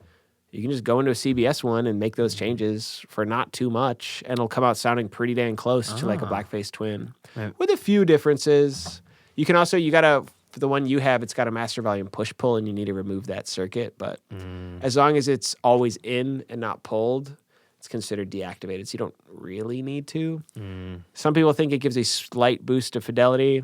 you can just go into a CBS one and make those changes for not too much, and it'll come out sounding pretty dang close to like a Blackface Twin, with a few differences. You can also, for the one you have, it's got a master volume push-pull, and you need to remove that circuit. But as long as it's always in and not pulled, it's considered deactivated, so you don't really need to. Some people think it gives a slight boost of fidelity.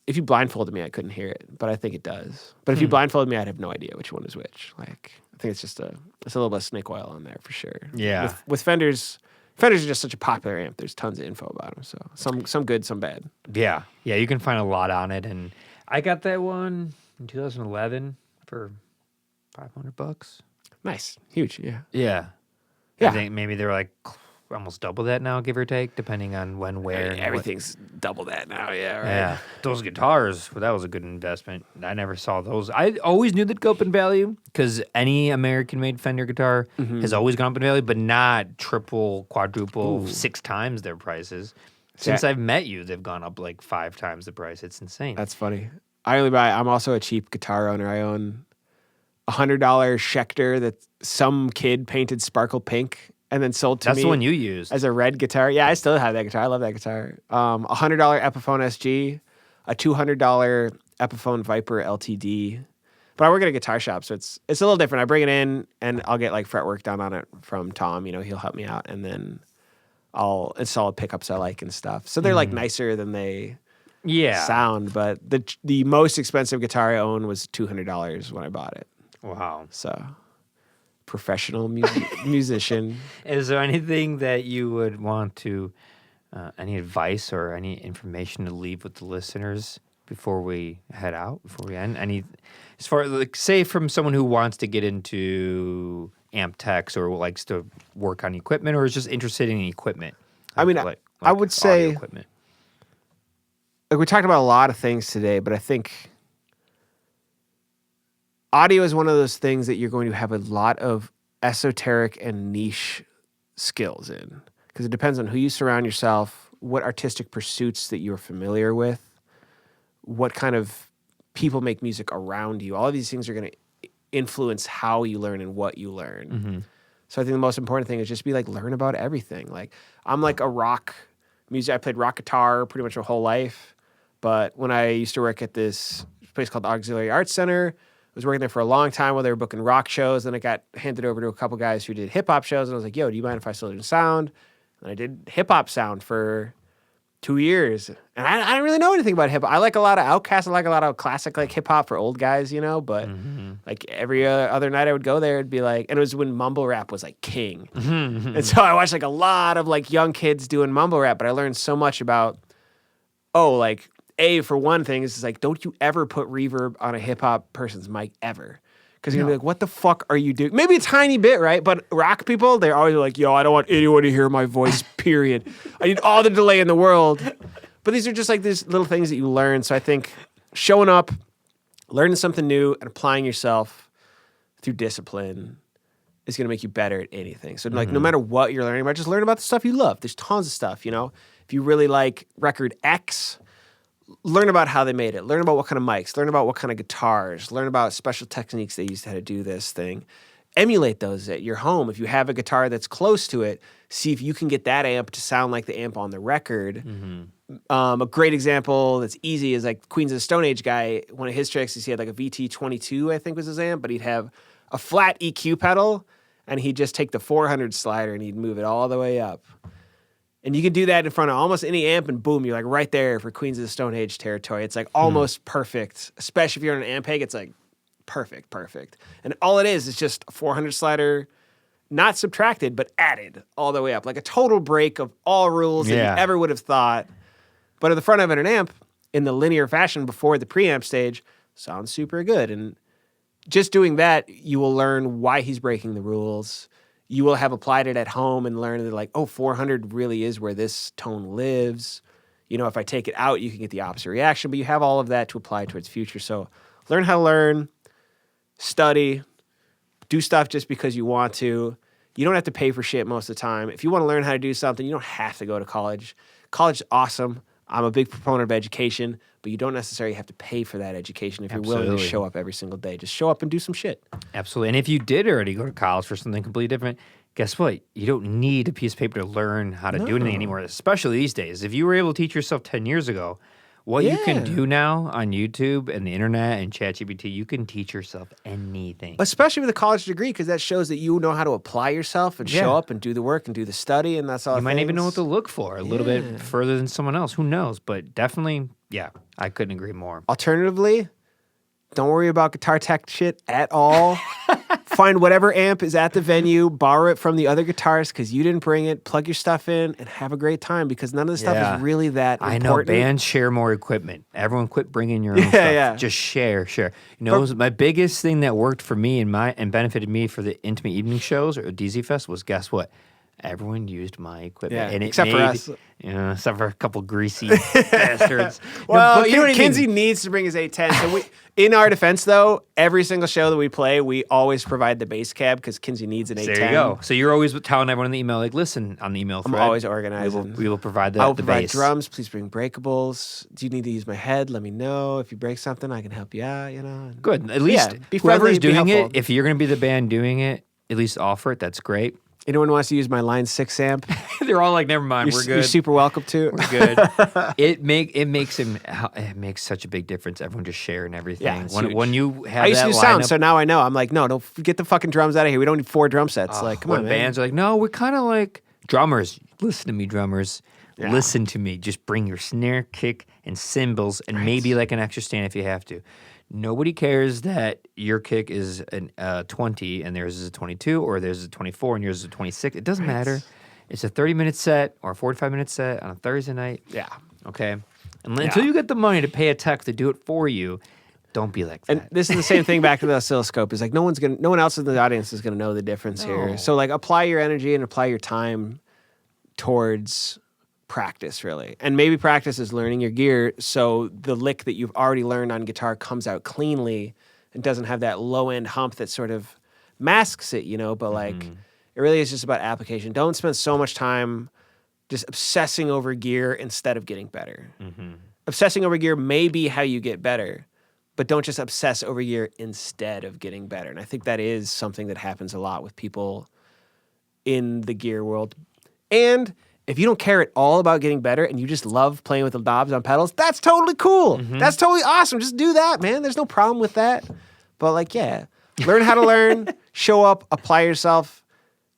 If you blindfolded me, I couldn't hear it, but I think it does. But if you blindfolded me, I'd have no idea which one is which. Like, I think it's just a little bit of snake oil on there for sure. Yeah. With Fenders are just such a popular amp. There's tons of info about them. So some good, some bad. Yeah. Yeah, you can find a lot on it. And I got that one in 2011 for $500. Nice. Huge. Yeah. Yeah. Yeah. I think maybe they're like almost double that now, give or take, depending on when, where. Everything's double that now. Yeah. Right. Yeah. Those guitars, well, that was a good investment. I never saw those. I always knew they'd go up in value because any American-made Fender guitar has always gone up in value, but not triple, quadruple, 6 times their prices. Since I've met you, they've gone up like 5 times the price. It's insane. That's funny. I'm also a cheap guitar owner. I own a $100 Schecter that some kid painted sparkle pink and then sold to me. That's the one you used. As a red guitar. Yeah, I still have that guitar. I love that guitar. $100 Epiphone SG, a $200 Epiphone Viper LTD. But I work at a guitar shop, so it's a little different. I bring it in, and I'll get like fretwork done on it from Tom. He'll help me out, and then I'll install pickups I like and stuff. So they're like nicer than they sound. But the most expensive guitar I own was $200 when I bought it. Wow. So professional musician. Is there anything that you would want to, any advice or any information to leave with the listeners before we head out, before we end? As far as, like, say, from someone who wants to get into amp techs or likes to work on equipment or is just interested in equipment? I would say, equipment. Like, we talked about a lot of things today, but I think audio is one of those things that you're going to have a lot of esoteric and niche skills in, because it depends on who you surround yourself, what artistic pursuits that you're familiar with, what kind of people make music around you. All of these things are going to influence how you learn and what you learn. So I think the most important thing is just be like, learn about everything. Like, I'm like a rock music. I played rock guitar pretty much my whole life. But when I used to work at this place called the Auxiliary Arts Center, I was working there for a long time while they were booking rock shows. Then it got handed over to a couple guys who did hip hop shows. And I was like, yo, do you mind if I still do sound? And I did hip hop sound for 2 years. And I didn't really know anything about hip hop. I like a lot of Outkast. I like a lot of classic like hip hop for old guys, but like every other night I would go there, it'd be like, and it was when mumble rap was like king. And so I watched like a lot of like young kids doing mumble rap, but I learned so much about, for one thing, is like, don't you ever put reverb on a hip hop person's mic ever. Because you're going to be like, what the fuck are you doing? Maybe a tiny bit, right? But rock people, they're always like, yo, I don't want anyone to hear my voice, period. I need all the delay in the world. But these are just like these little things that you learn. So I think showing up, learning something new, and applying yourself through discipline is going to make you better at anything. So like, no matter what you're learning about, just learn about the stuff you love. There's tons of stuff, If you really like record X, learn about how they made it. Learn about what kind of mics. Learn about what kind of guitars. Learn about special techniques they used to how to do this thing. Emulate those at your home. If you have a guitar that's close to it, see if you can get that amp to sound like the amp on the record. A great example that's easy is like Queens of the Stone Age guy. One of his tricks is he had like a VT22, I think was his amp, but he'd have a flat EQ pedal, and he'd just take the 400 slider and he'd move it all the way up. And you can do that in front of almost any amp, and boom, you're like right there for Queens of the Stone Age territory. It's like almost perfect, especially if you're on an Ampeg. It's like perfect. And all it is just a 400 slider, not subtracted, but added all the way up. Like a total break of all rules that you ever would have thought. But at the front of an amp, in the linear fashion before the preamp stage, sounds super good. And just doing that, you will learn why he's breaking the rules. You will have applied it at home and learned that, like, 400 really is where this tone lives. if I take it out, you can get the opposite reaction, but you have all of that to apply towards future. So learn how to learn, study, do stuff just because you want to. You don't have to pay for shit most of the time. If you want to learn how to do something, you don't have to go to college. College is awesome. I'm a big proponent of education, but you don't necessarily have to pay for that education if you're willing to show up every single day. Just show up and do some shit. Absolutely. And if you did already go to college for something completely different, guess what? You don't need a piece of paper to learn how to do anything anymore, especially these days. If you were able to teach yourself 10 years ago, what you can do now on YouTube and the internet and ChatGPT, you can teach yourself anything. Especially with a college degree, because that shows that you know how to apply yourself and show up and do the work and do the study, and that's all. You might even know what to look for a little bit further than someone else. Who knows? But definitely, I couldn't agree more. Alternatively, don't worry about guitar tech shit at all. Find whatever amp is at the venue, borrow it from the other guitarists because you didn't bring it, plug your stuff in, and have a great time because none of the stuff is really that important. I know, bands share more equipment. Everyone quit bringing your own stuff. Yeah. Just share. You know, my biggest thing that worked for me and benefited me for the Intimate Evening shows or DZ Fest was, guess what? Everyone used my equipment. And except for us. Except for a couple greasy bastards. Well, Kinsey needs to bring his 810. So in our defense, though, every single show that we play, we always provide the bass cab because Kinsey needs an 810. There you go. So you're always telling everyone in the email, like, listen, on the email thread. I'm always organizing. We will provide the I will provide bass. drums. Please bring breakables. Do you need to use my head? Let me know. If you break something, I can help you out, Good. At least be friendly, whoever's doing be it, if you're going to be the band doing it, at least offer it. That's great. Anyone wants to use my Line 6 amp? They're all like, never mind, we're good. You're super welcome to. We're good. It makes such a big difference. Everyone just sharing everything. Yeah, when you have I used that to do sound, so now I know. I'm like, no, don't get the fucking drums out of here. We don't need 4 drum sets. Come on, man. Bands are like, no, we're kind of like drummers. Listen to me, drummers. Yeah. Listen to me. Just bring your snare, kick, and cymbals, and maybe like an extra stand if you have to. Nobody cares that your kick is a 20 and theirs is a 22, or theirs is a 24 and yours is a 26. It doesn't matter. It's a 30-minute set or a 45-minute set on a Thursday night. Yeah. Okay? And until you get the money to pay a tech to do it for you, don't be like that. And this is the same thing back to the oscilloscope. It's like no one else in the audience is going to know the difference here. So like apply your energy and apply your time towards practice, really. And maybe practice is learning your gear so the lick that you've already learned on guitar comes out cleanly and doesn't have that low end hump that sort of masks it, but like it really is just about application. Don't spend so much time just obsessing over gear instead of getting better. Obsessing over gear may be how you get better, but don't just obsess over gear instead of getting better. And I think that is something that happens a lot with people in the gear world. And if you don't care at all about getting better and you just love playing with the knobs on pedals, that's totally cool. That's totally awesome. Just do that, man. There's no problem with that. But learn how to learn, show up, apply yourself,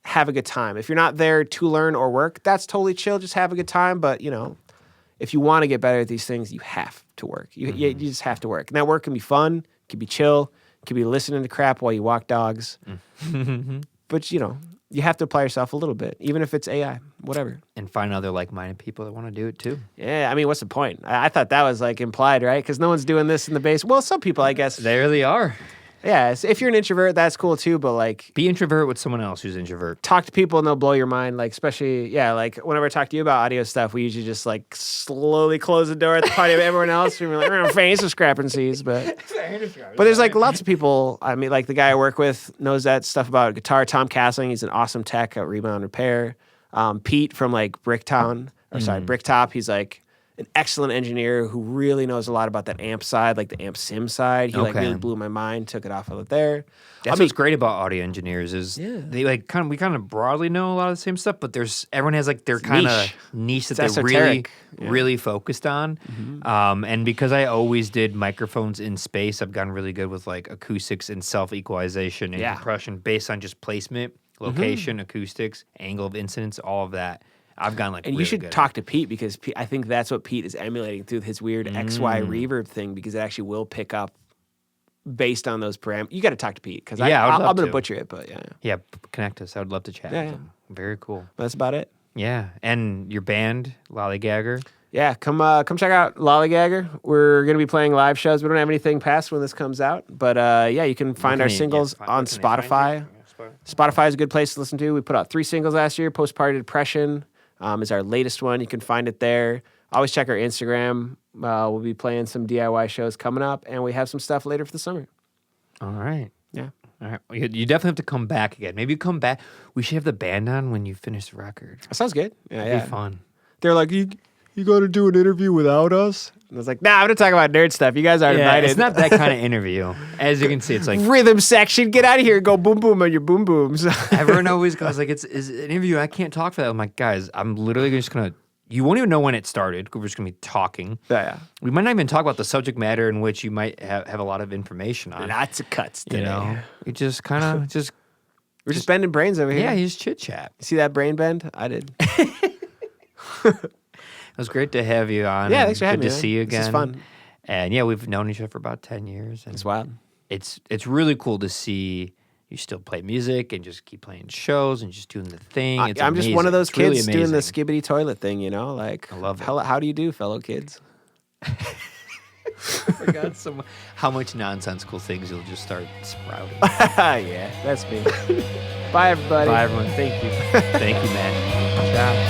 have a good time. If you're not there to learn or work, that's totally chill. Just have a good time. But, if you want to get better at these things, you have to work. You just have to work. And that work can be fun, it can be chill, it can be listening to crap while you walk dogs. But, you have to apply yourself a little bit, even if it's AI, whatever. And find other like-minded people that want to do it too. Yeah, I mean, what's the point? I thought that was like implied, right? Because no one's doing this in the bass. Well, some people, I guess. They really are. Yeah, so if you're an introvert, that's cool too, but like... Be introvert with someone else who's introvert. Talk to people and they'll blow your mind, like especially, like whenever I talk to you about audio stuff, we usually just like slowly close the door at the party of everyone else and we're like, face discrepancies, but there's like lots of people, I mean, like the guy I work with knows that stuff about guitar, Tom Castling, he's an awesome tech at Rebound Repair. Pete from like Bricktop, he's like an excellent engineer who really knows a lot about that amp side, like the amp sim side. He like really blew my mind, took it off of there. That's what's great about audio engineers is they like we kind of broadly know a lot of the same stuff, but everyone has like their kind of niche that they're really focused on. And because I always did microphones in space, I've gotten really good with like acoustics and self-equalization and compression based on just placement, location, acoustics, angle of incidence, all of that. I've gone like, and really you should talk to Pete because I think that's what Pete is emulating through his weird XY reverb thing because it actually will pick up based on those parameters. You got to talk to Pete because I'm going to butcher it, but connect us. I would love to chat with him. Very cool. That's about it. Yeah, and your band Lollygagger. Yeah, come check out Lollygagger. We're gonna be playing live shows. We don't have anything past when this comes out, but you can find our singles on Spotify. Spotify is a good place to listen to. We put out 3 singles last year. Postparty Depression is our latest one. You can find it there. always check our Instagram. We'll be playing some DIY shows coming up, and we have some stuff later for the summer. All right. Yeah. All right. Well, you definitely have to come back again. Maybe you come back. We should have the band on when you finish the record. That sounds good. Yeah, It'd be fun. They're like, you got to do an interview without us? And I was like, nah, I'm going to talk about nerd stuff. You guys aren't invited. It's not that kind of interview. As you can see, it's like... Rhythm section. Get out of here and go boom boom on your boom booms. Everyone always goes like, it's an interview. I can't talk for that. I'm like, guys, I'm literally just going to... You won't even know when it started. We're just going to be talking. Yeah. We might not even talk about the subject matter in which you might have a lot of information on. Lots of cuts today. You know? We just kind of just... We're just bending brains over here. Yeah, you just chit-chat. You see that brain bend? I did. It was great to have you on. Yeah, thanks for having me. Good to see you again. This is fun. And yeah, we've known each other for about 10 years. And it's wild. It's really cool to see you still play music and just keep playing shows and just doing the thing. It's I'm amazing. just one of those it's really kids doing the skibbity toilet thing, you know? Like, I love it. How do you do, fellow kids? I forgot how much nonsensical things you'll just start sprouting. Yeah, that's me. Bye, everybody. Bye, everyone. Thank you. Thank you, man. Ciao.